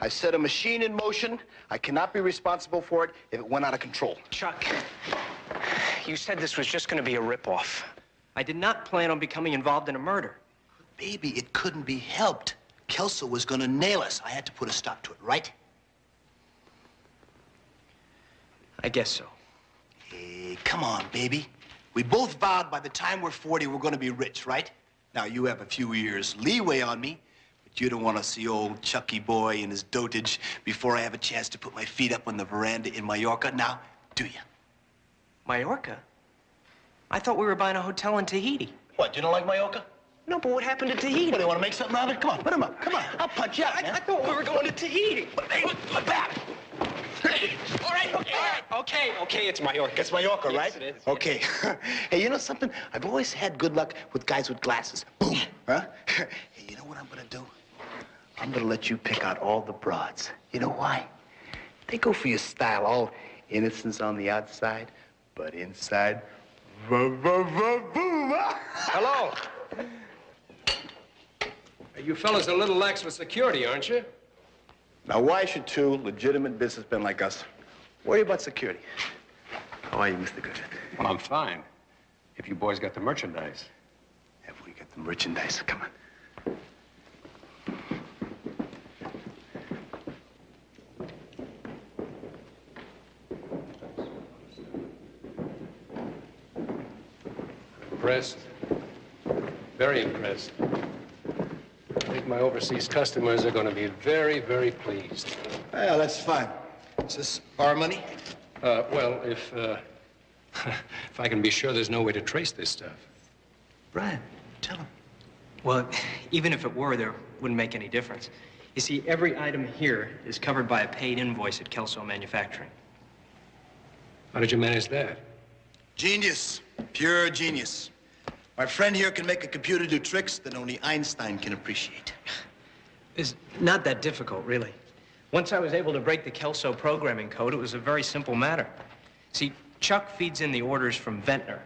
I set a machine in motion. I cannot be responsible for it if it went out of control. Chuck, you said this was just going to be a ripoff. I did not plan on becoming involved in a murder. Baby, it couldn't be helped. Kelso was going to nail us. I had to put a stop to it, right? I guess so. Hey, come on, baby. We both vowed by the time we're 40, we're going to be rich, right? Now, you have a few years leeway on me, but you don't want to see old Chucky boy in his dotage before I have a chance to put my feet up on the veranda in Mallorca. Now, do you? Mallorca? I thought we were buying a hotel in Tahiti. What, you don't like Mallorca? No, but what happened to Tahiti? What, do you want to make something out of it? Come on, put him up. Come on. I'll punch you out, man. I thought we were going to Tahiti. Hey, look back. All right, okay, it's Mallorca. It's Mallorca, Yes, right? it is. Okay. Hey, you know something? I've always had good luck with guys with glasses. Boom, huh? Hey, you know what I'm gonna do? I'm gonna let you pick out all the broads. You know why? They go for your style, all innocence on the outside, but inside, boom. Hello. You fellas are a little lax with security, aren't you? Now, why should two legitimate businessmen like us worry about security? How are you, Mr. Griffith? Well, I'm fine. If you boys got the merchandise. Have we got the merchandise? Come on. Impressed. Very impressed. I think my overseas customers are going to be very, very pleased. Well, that's fine. Is this our money? Well, if I can be sure there's no way to trace this stuff. Brian, tell him. Well, even if it were, there wouldn't make any difference. You see, every item here is covered by a paid invoice at Kelso Manufacturing. How did you manage that? Genius. Pure genius. My friend here can make a computer do tricks that only Einstein can appreciate. It's not that difficult, really. Once I was able to break the Kelso programming code, it was a very simple matter. See, Chuck feeds in the orders from Ventnor,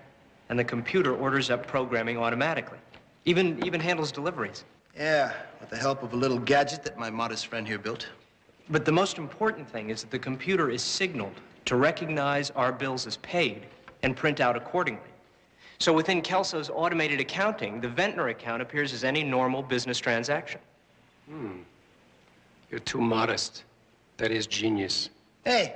and the computer orders up programming automatically. Even handles deliveries. Yeah, with the help of a little gadget that my modest friend here built. But the most important thing is that the computer is signaled to recognize our bills as paid and print out accordingly. So within Kelso's automated accounting, the Ventnor account appears as any normal business transaction. You're too modest. That is genius. Hey,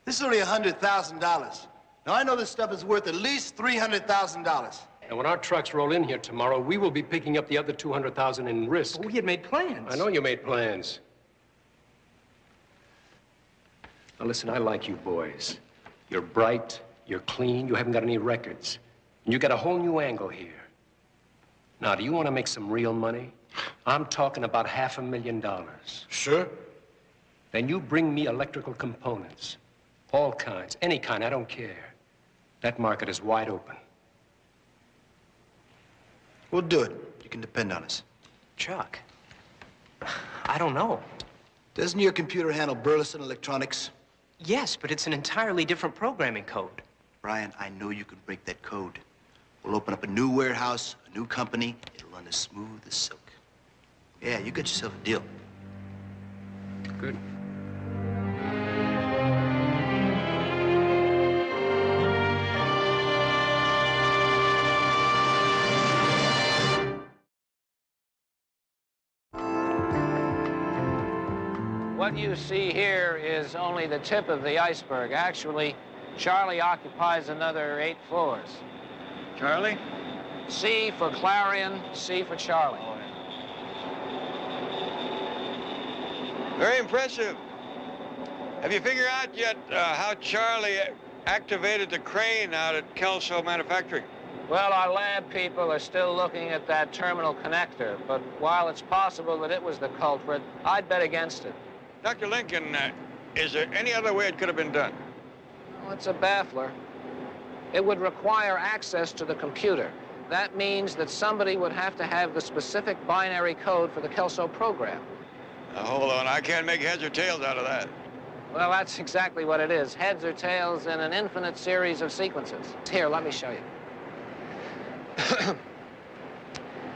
this is only $100,000. Now, I know this stuff is worth at least $300,000. And when our trucks roll in here tomorrow, we will be picking up the other $200,000 in risk. We had made plans. I know you made plans. Now, listen, I like you boys. You're bright, you're clean, you haven't got any records. And you got a whole new angle here. Now, do you want to make some real money? I'm talking about $500,000. Sure. Then you bring me electrical components. All kinds, any kind, I don't care. That market is wide open. We'll do it. You can depend on us. Chuck, I don't know. Doesn't your computer handle Burleson Electronics? Yes, but it's an entirely different programming code. Brian, I know you can break that code. We'll open up a new warehouse, a new company. It'll run as smooth as silk. Yeah, you got yourself a deal. Good. What you see here is only the tip of the iceberg. Actually, Charlie occupies another 8 floors. Charlie? C for Clarion, C for Charlie. Very impressive. Have you figured out yet how Charlie activated the crane out at Kelso Manufacturing? Well, our lab people are still looking at that terminal connector, but while it's possible that it was the culprit, I'd bet against it. Dr. Lincoln, is there any other way it could have been done? Well, it's a baffler. It would require access to the computer. That means that somebody would have to have the specific binary code for the Kelso program. Now, hold on, I can't make heads or tails out of that. Well, that's exactly what it is. Heads or tails in an infinite series of sequences. Here, let me show you.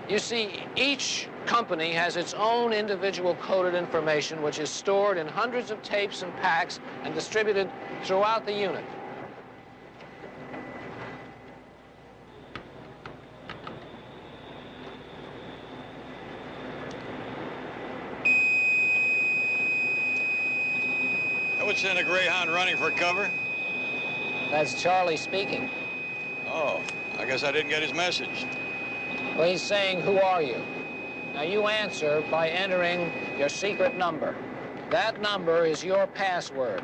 You see, each company has its own individual coded information, which is stored in hundreds of tapes and packs and distributed throughout the unit. That would send a Greyhound running for cover. That's Charlie speaking. Oh, I guess I didn't get his message. Well, he's saying, who are you? Now, you answer by entering your secret number. That number is your password.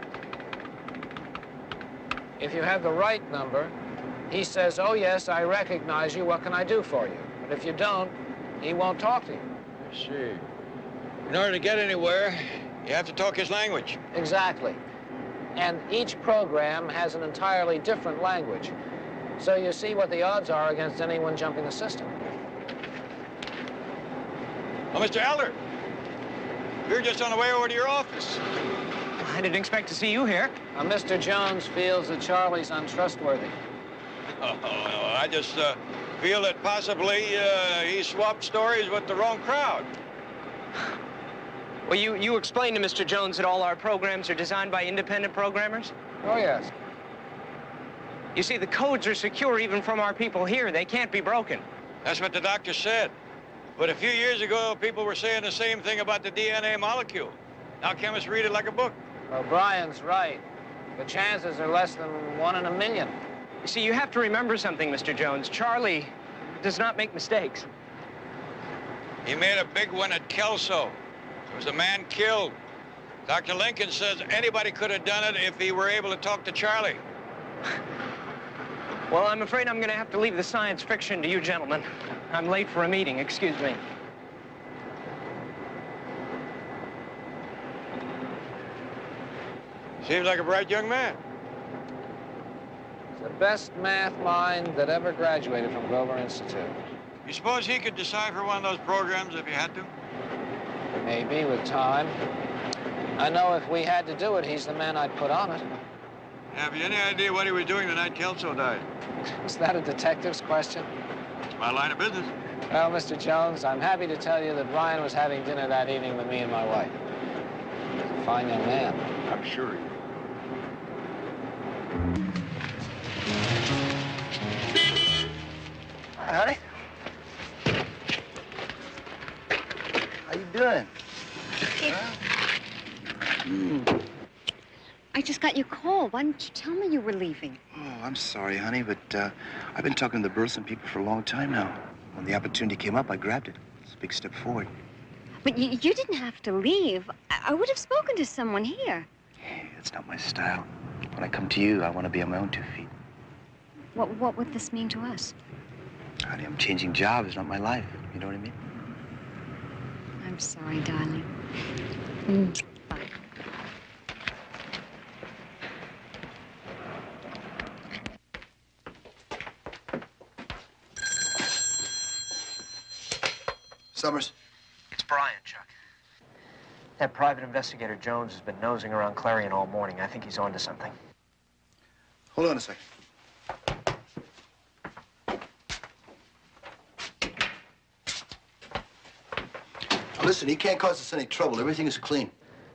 If you have the right number, he says, oh, yes, I recognize you. What can I do for you? But if you don't, he won't talk to you. I see. In order to get anywhere, you have to talk his language. Exactly. And each program has an entirely different language. So you see what the odds are against anyone jumping the system. Oh, Mr. Elder, we were just on the way over to your office. I didn't expect to see you here. Mr. Jones feels that Charlie's untrustworthy. Oh, no, I just feel that possibly he swapped stories with the wrong crowd. Well, you explained to Mr. Jones that all our programs are designed by independent programmers? Oh, yes. You see, the codes are secure even from our people here. They can't be broken. That's what the doctor said. But a few years ago, people were saying the same thing about the DNA molecule. Now chemists read it like a book. Well, Brian's right. The chances are less than 1 in a million. You see, you have to remember something, Mr. Jones. Charlie does not make mistakes. He made a big one at Kelso. There was a man killed. Dr. Lincoln says anybody could have done it if he were able to talk to Charlie. Well, I'm afraid I'm going to have to leave the science fiction to you gentlemen. I'm late for a meeting, excuse me. Seems like a bright young man. He's the best math mind that ever graduated from Grover Institute. You suppose he could decipher one of those programs if he had to? Maybe with time. I know if we had to do it, he's the man I'd put on it. Have you any idea what he was doing the night Kelso died? Is that a detective's question? It's my line of business. Well, Mr. Jones, I'm happy to tell you that Ryan was having dinner that evening with me and my wife. He's a fine young man. I'm sure he is. Hi, honey. How you doing? I just got your call. Why didn't you tell me you were leaving? Oh, I'm sorry, honey, but I've been talking to the Burleson people for a long time now. When the opportunity came up, I grabbed it. It's a big step forward. But you didn't have to leave. I would have spoken to someone here. Hey, that's not my style. When I come to you, I want to be on my own 2 feet. What would this mean to us? Honey, I'm changing jobs, not my life. You know what I mean? I'm sorry, darling. Bye. Summers. It's Brian, Chuck. That private investigator Jones has been nosing around Clarion all morning. I think he's onto something. Hold on a second. Now, listen, he can't cause us any trouble. Everything is clean.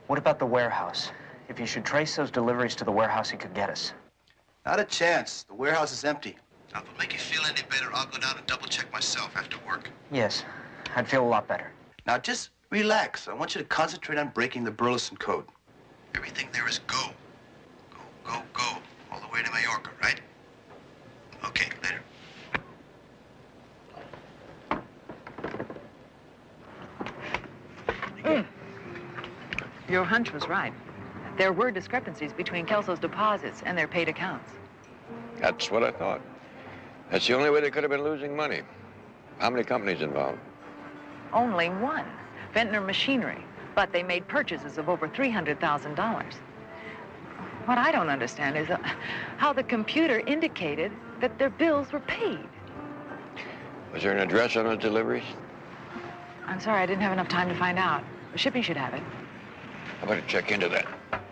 What about the warehouse? If you should trace those deliveries to the warehouse, he could get us. Not a chance. The warehouse is empty. Now, if it'll make you feel any better, I'll go down and double-check myself after work. Yes, I'd feel a lot better. Now, just relax. I want you to concentrate on breaking the Burleson Code. Everything there is go. Go, go, go. All the way to Mallorca, right? Okay, later. Your hunch was right. There were discrepancies between Kelso's deposits and their paid accounts. That's what I thought. That's the only way they could have been losing money. How many companies involved? Only one, Ventnor Machinery, but they made purchases of over $300,000. What I don't understand is how the computer indicated that their bills were paid. Was there an address on those deliveries? I'm sorry, I didn't have enough time to find out. Shipping should have it. I better check into that.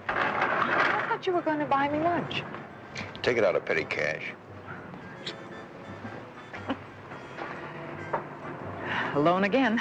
I thought you were going to buy me lunch. Take it out of petty cash. Alone again.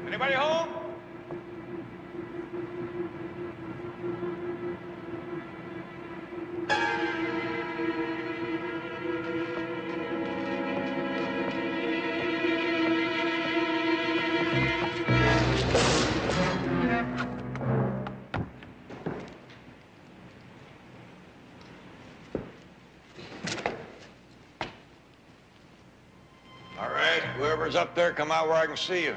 Anybody home? All right, whoever's up there, come out where I can see you.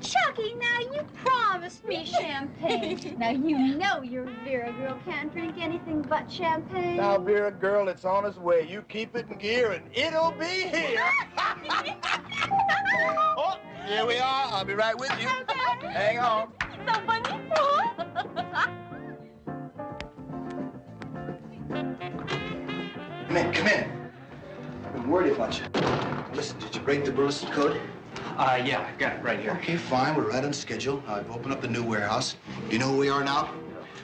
Chucky, now you promised me champagne. Now you know your Vera girl can't drink anything but champagne. Now, Vera girl, it's on its way. You keep it in gear and it'll be here. Oh, here we are. I'll be right with you. Hang on. So funny. Come in, come in. I've been worried about you. Listen, did you break the Burleson code? Yeah, I got it right here. Okay, fine. We're right on schedule. I've opened up the new warehouse. Do you know where we are now?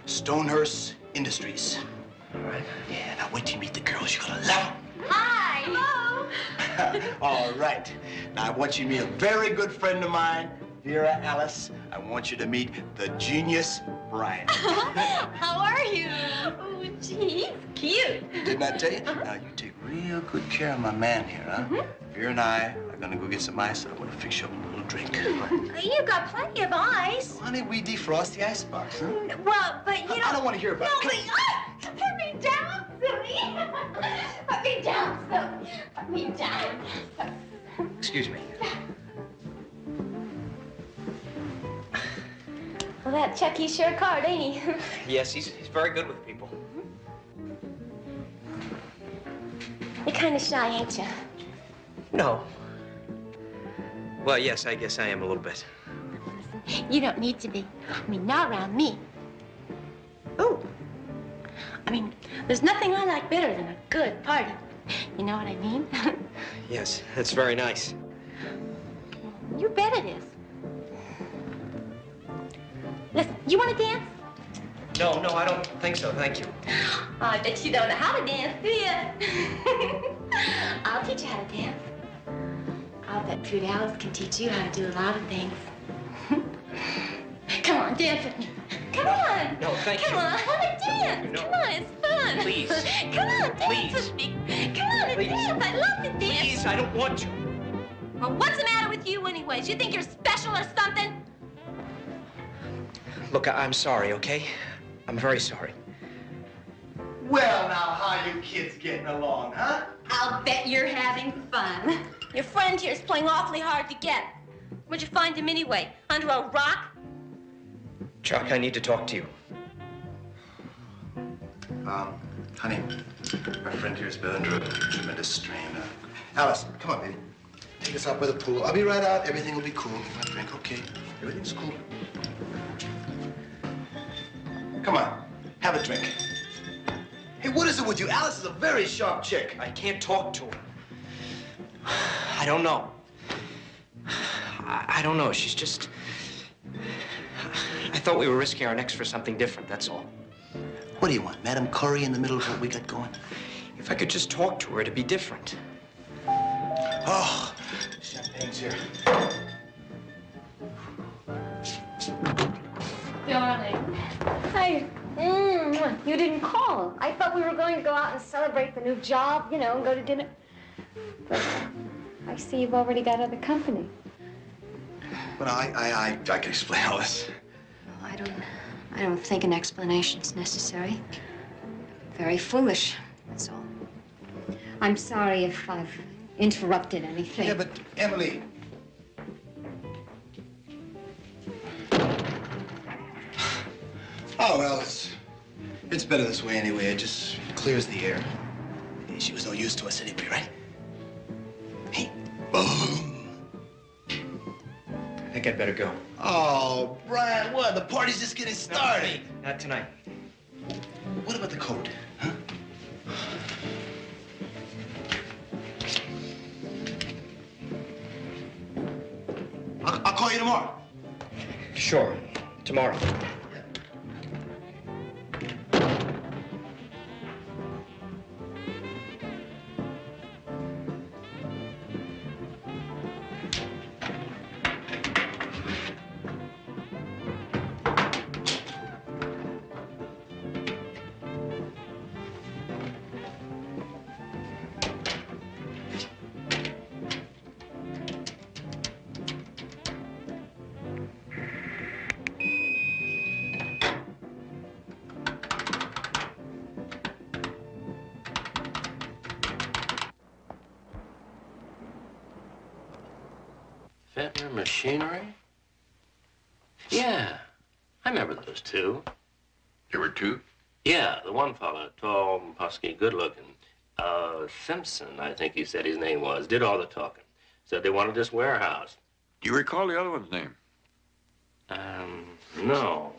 Stonehurst Industries. All right. Yeah, now wait till you meet the girls. You're gonna love them. Hi. Hello. All right. Now, I want you to meet a very good friend of mine, Vera Alice. I want you to meet the genius, Brian. How are you? Oh, gee, cute. Didn't I tell you? Now, you take real good care of my man here, huh? Vera and I are gonna go get some ice, and I'm gonna fix you up a little drink. You got plenty of ice. Honey, we defrost the icebox, huh? Well, but you know... I don't want to hear about no, it. But, put me down, silly. Put me down, silly. Put me down. Excuse me. Well, that Chucky's sure card, ain't he? Yes, he's very good with people. You're kind of shy, ain't you? No. Well, yes, I guess I am a little bit. You don't need to be. I mean, not around me. Ooh. I mean, there's nothing I like better than a good party. You know what I mean? Yes, that's very nice. You bet it is. Listen, you want to dance? No, I don't think so, thank you. I bet you don't know how to dance, do you? I'll teach you how to dance. I'll bet Prude Alice can teach you how to do a lot of things. Come on, dance with me. Come on. No, thank you. Come on, I want to dance. No. Come on, it's fun. Please. Come on, dance Please. with me. Come on and Please. dance. I love to dance. Please, I don't want to. Well, what's the matter with you anyways? You think you're special or something? Look, I'm sorry, okay? I'm very sorry. Well, now, how you kids getting along, huh? I'll bet you're having fun. Your friend here's playing awfully hard to get. Where'd you find him anyway? Under a rock? Chuck, I need to talk to you. Honey, my friend here's been under a tremendous strain. Alice, come on, baby. Take us out by the pool. I'll be right out. Everything will be cool. Get my drink, okay? Everything's cool. Come on, have a drink. Hey, what is it with you? Alice is a very sharp chick. I can't talk to her. I don't know. I don't know. She's just... I thought we were risking our necks for something different, that's all. What do you want, Madam Curry in the middle of what we got going? If I could just talk to her, it'd be different. Oh, champagne's here. Darling. Hi. You didn't call. I thought we were going to go out and celebrate the new job, you know, and go to dinner. But I see you've already got other company. But I can explain all this. Well, I don't think an explanation's necessary. Very foolish, that's all. I'm sorry if I've interrupted anything. Yeah, but Emily. Oh, well, it's better this way anyway. It just clears the air. She was no use to us anyway, right? Hey, boom. I think I'd better go. Oh, Brian, what? The party's just getting started. No, not tonight. What about the code? Huh? I'll call you tomorrow. Sure. Tomorrow. Fentner Machinery? Yeah, I remember those two. There were two? Yeah, the one fella, tall, husky, good-looking. Simpson, I think he said his name was, did all the talking. Said they wanted this warehouse. Do you recall the other one's name? No.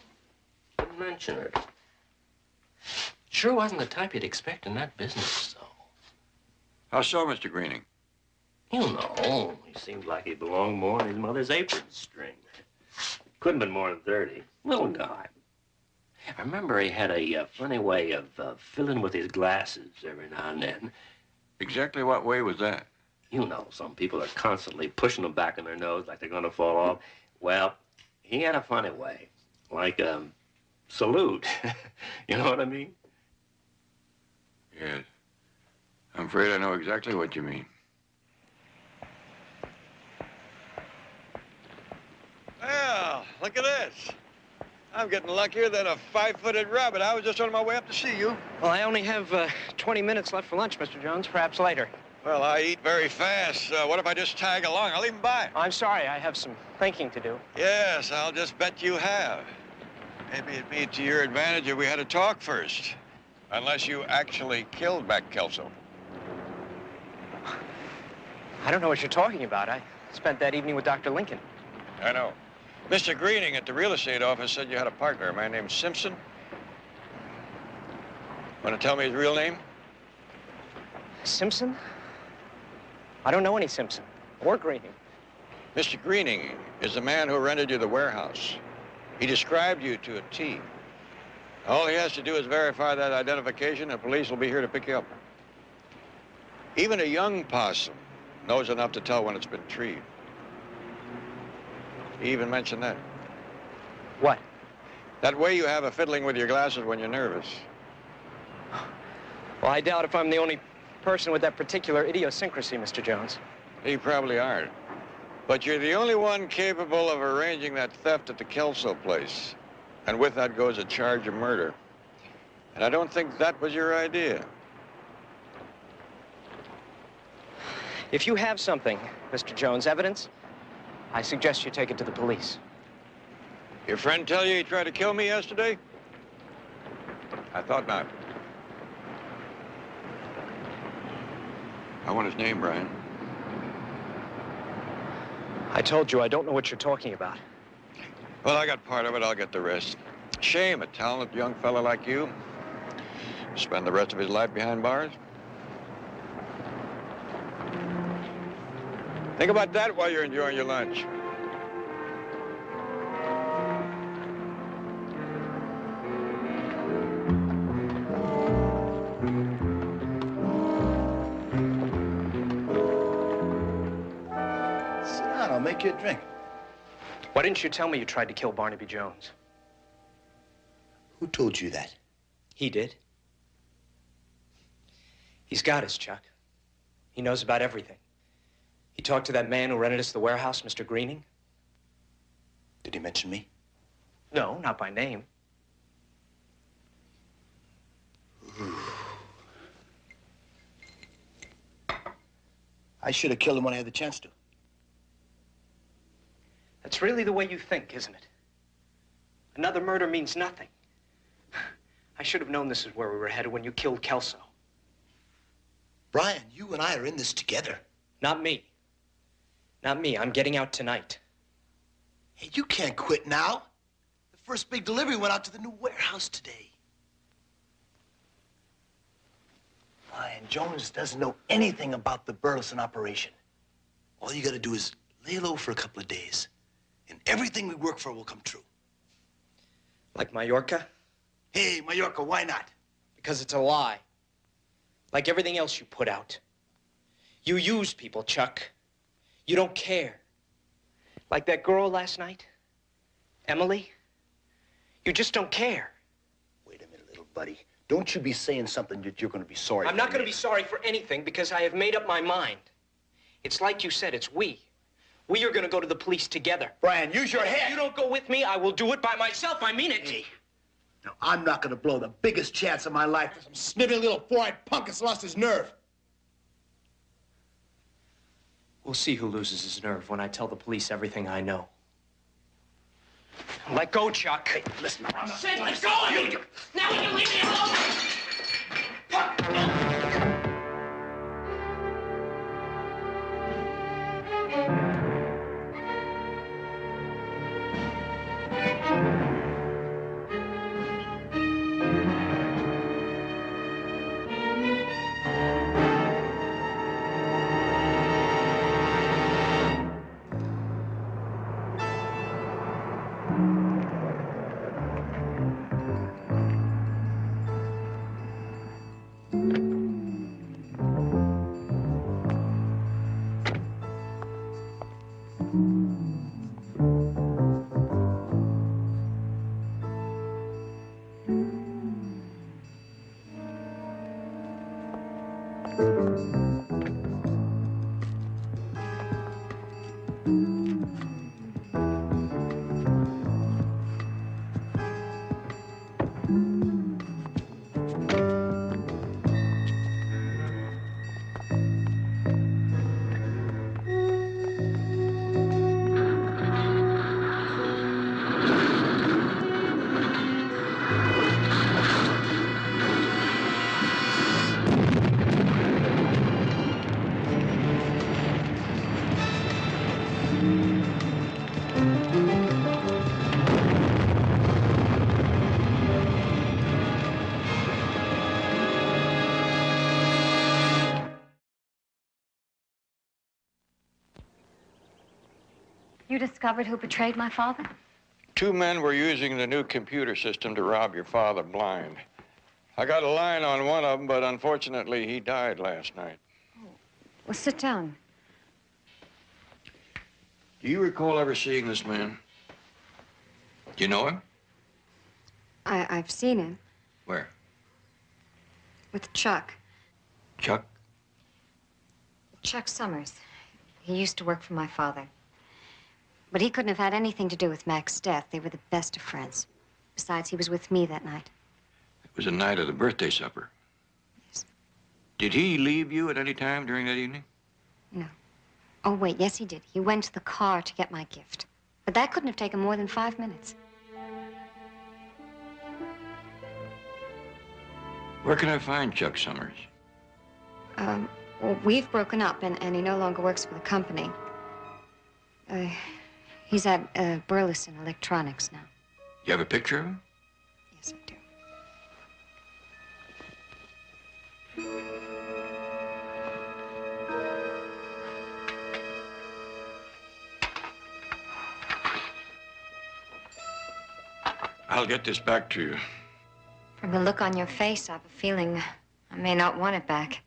Didn't mention it. Sure wasn't the type you'd expect in that business, though. How so, Mr. Greening? You know, he seemed like he belonged more in his mother's apron string. Couldn't have been more than 30. Little guy. I remember he had a funny way of filling with his glasses every now and then. Exactly what way was that? You know, some people are constantly pushing them back in their nose like they're going to fall off. Well, he had a funny way, like salute. You know what I mean? Yes. I'm afraid I know exactly what you mean. Well, look at this. I'm getting luckier than a five-footed rabbit. I was just on my way up to see you. Well, I only have 20 minutes left for lunch, Mr. Jones. Perhaps later. Well, I eat very fast. What if I just tag along? I'll even buy. I'm sorry. I have some thinking to do. Yes, I'll just bet you have. Maybe it'd be to your advantage if we had a talk first. Unless you actually killed Mac Kelso. I don't know what you're talking about. I spent that evening with Dr. Lincoln. I know. Mr. Greening at the real estate office said you had a partner, a man named Simpson. Want to tell me his real name? Simpson? I don't know any Simpson or Greening. Mr. Greening is the man who rented you the warehouse. He described you to a T. All he has to do is verify that identification, and police will be here to pick you up. Even a young possum knows enough to tell when it's been treed. He even mentioned that. What? That way you have of fiddling with your glasses when you're nervous. Well, I doubt if I'm the only person with that particular idiosyncrasy, Mr. Jones. You probably aren't. But you're the only one capable of arranging that theft at the Kelso place. And with that goes a charge of murder. And I don't think that was your idea. If you have something, Mr. Jones, evidence, I suggest you take it to the police. Your friend tell you he tried to kill me yesterday? I thought not. I want his name, Brian. I told you I don't know what you're talking about. Well, I got part of it. I'll get the rest. Shame a talented young fella like you spend the rest of his life behind bars. Think about that while you're enjoying your lunch. Sit down, I'll make you a drink. Why didn't you tell me you tried to kill Barnaby Jones? Who told you that? He did. He's got us, Chuck. He knows about everything. He talked to that man who rented us the warehouse, Mr. Greening. Did he mention me? No, not by name. I should have killed him when I had the chance to. That's really the way you think, isn't it? Another murder means nothing. I should have known this is where we were headed when you killed Kelso. Brian, you and I are in this together. Not me. Not me. I'm getting out tonight. Hey, you can't quit now. The first big delivery went out to the new warehouse today. Brian, Jones doesn't know anything about the Burleson operation. All you gotta do is lay low for a couple of days, and everything we work for will come true. Like Mallorca? Hey, Mallorca, why not? Because it's a lie. Like everything else you put out. You use people, Chuck. You don't care. Like that girl last night, Emily. You just don't care. Wait a minute, little buddy. Don't you be saying something that you're going to be sorry for. I'm not going to be sorry for anything because I have made up my mind. It's like you said, it's we. We are going to go to the police together. Brian, use your And head. If you don't go with me, I will do it by myself. I mean it. Hey, now, I'm not going to blow the biggest chance of my life for some sniveling little four-eyed punk that's lost his nerve. We'll see who loses his nerve when I tell the police everything I know. Let go, Chuck. Hey, listen. I said let go of me! Now will you leave me alone? You discovered who betrayed my father? 2 men were using the new computer system to rob your father blind. I got a line on one of them, but unfortunately, he died last night. Well, sit down. Do you recall ever seeing this man? Do you know him? I've seen him Where? with Chuck. Chuck? Chuck Summers. He used to work for my father. But he couldn't have had anything to do with Mac's death. They were the best of friends. Besides, he was with me that night. It was the night of the birthday supper. Yes. Did he leave you at any time during that evening? No. Oh, wait, yes, he did. He went to the car to get my gift. But that couldn't have taken more than 5 minutes. Where can I find Chuck Summers? Well, we've broken up, and he no longer works for the company. He's at Burleson Electronics now. You have a picture of him? Yes, I do. I'll get this back to you. From the look on your face, I have a feeling I may not want it back.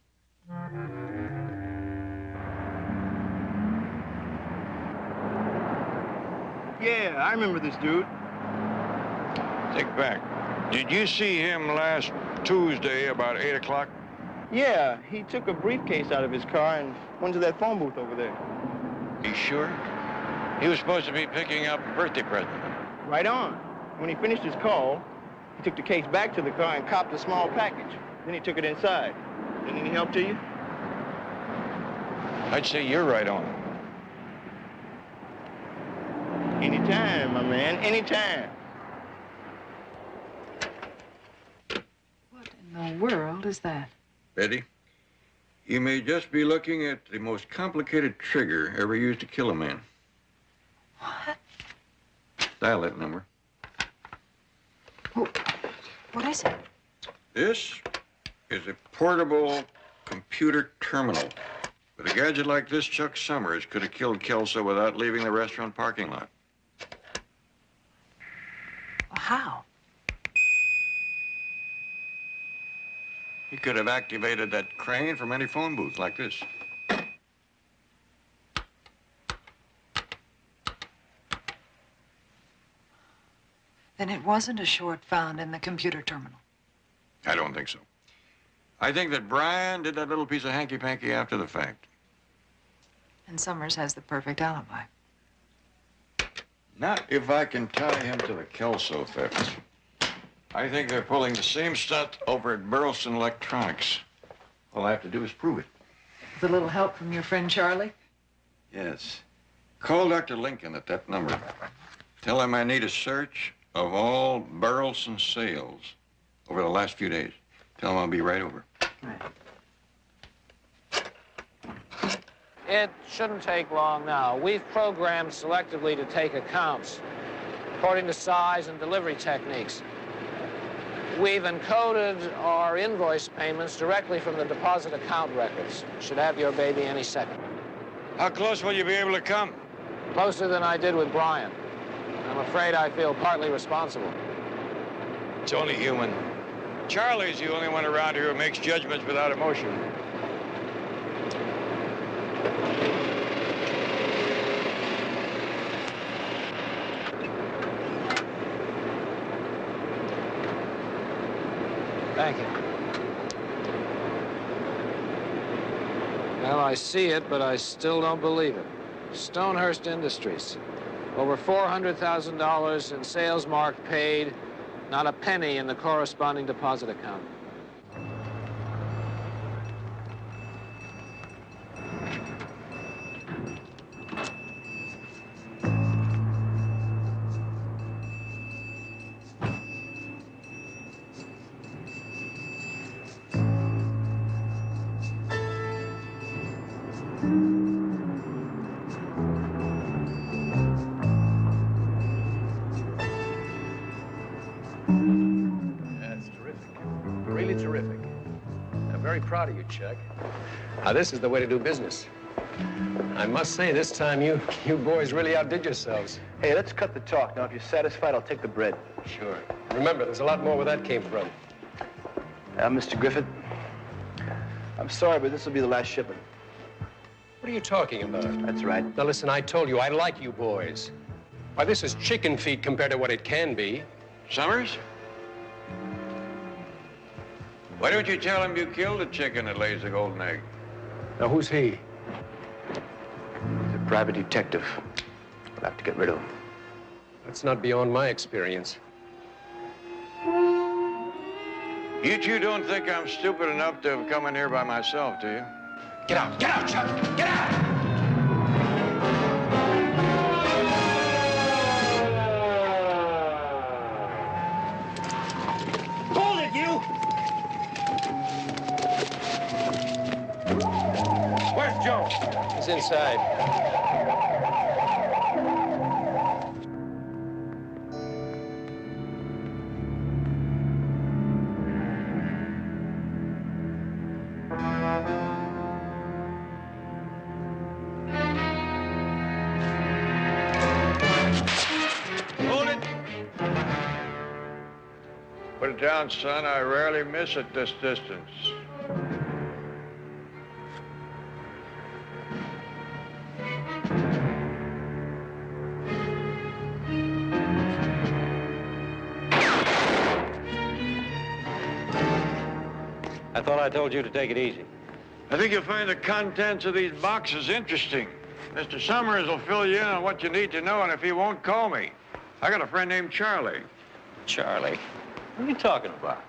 Yeah, I remember this dude. Think back. Did you see him last Tuesday about 8 o'clock? Yeah, he took a briefcase out of his car and went to that phone booth over there. You sure? He was supposed to be picking up a birthday present. Right on. When he finished his call, he took the case back to the car and copped a small package. Then he took it inside. Didn't any help to you? I'd say you're right on. Anytime, my man, anytime. What in the world is that? Betty, you may just be looking at the most complicated trigger ever used to kill a man. What? Dial that number. What is it? This is a portable computer terminal. With a gadget like this, Chuck Summers could have killed Kelso without leaving the restaurant parking lot. How? He could have activated that crane from any phone booth like this. Then it wasn't a short found in the computer terminal. I don't think so. I think that Brian did that little piece of hanky-panky after the fact. And Summers has the perfect alibi. Not if I can tie him to the Kelso theft. I think they're pulling the same stunt over at Burleson Electronics. All I have to do is prove it. With a little help from your friend Charlie? Yes. Call Dr. Lincoln at that number. Tell him I need a search of all Burleson sales over the last few days. Tell him I'll be right over. It shouldn't take long now. We've programmed selectively to take accounts according to size and delivery techniques. We've encoded our invoice payments directly from the deposit account records. Should have your baby any second. How close will you be able to come? Closer than I did with Brian. I'm afraid I feel partly responsible. It's only human. Charlie's the only one around here who makes judgments without emotion. Thank you. Well, I see it, but I still don't believe it. Stonehurst Industries. Over $400,000 in sales mark paid, not a penny in the corresponding deposit account. That's terrific. Really terrific. I'm very proud of you, Chuck. Now, this is the way to do business. I must say, this time you boys really outdid yourselves. Hey, let's cut the talk. Now, if you're satisfied, I'll take the bread. Sure. Remember, there's a lot more where that came from. Mr. Griffith, I'm sorry, but this will be the last shipment. What are you talking about? That's right. Now, listen, I told you, I like you boys. Why, this is chicken feed compared to what it can be. Summers? Why don't you tell him you killed the chicken that lays the golden egg? Now, who's he? He's a private detective. We'll have to get rid of him. That's not beyond my experience. You two don't think I'm stupid enough to have come in here by myself, do you? Get out, Chuck! Get out! Hold it, you! Where's Joe? He's inside. Hold it! Put it down, son. I rarely miss at this distance. I thought I told you to take it easy. I think you'll find the contents of these boxes interesting. Mr. Summers will fill you in on what you need to know, and if he won't, call me. I got a friend named Charlie. Charlie? What are you talking about?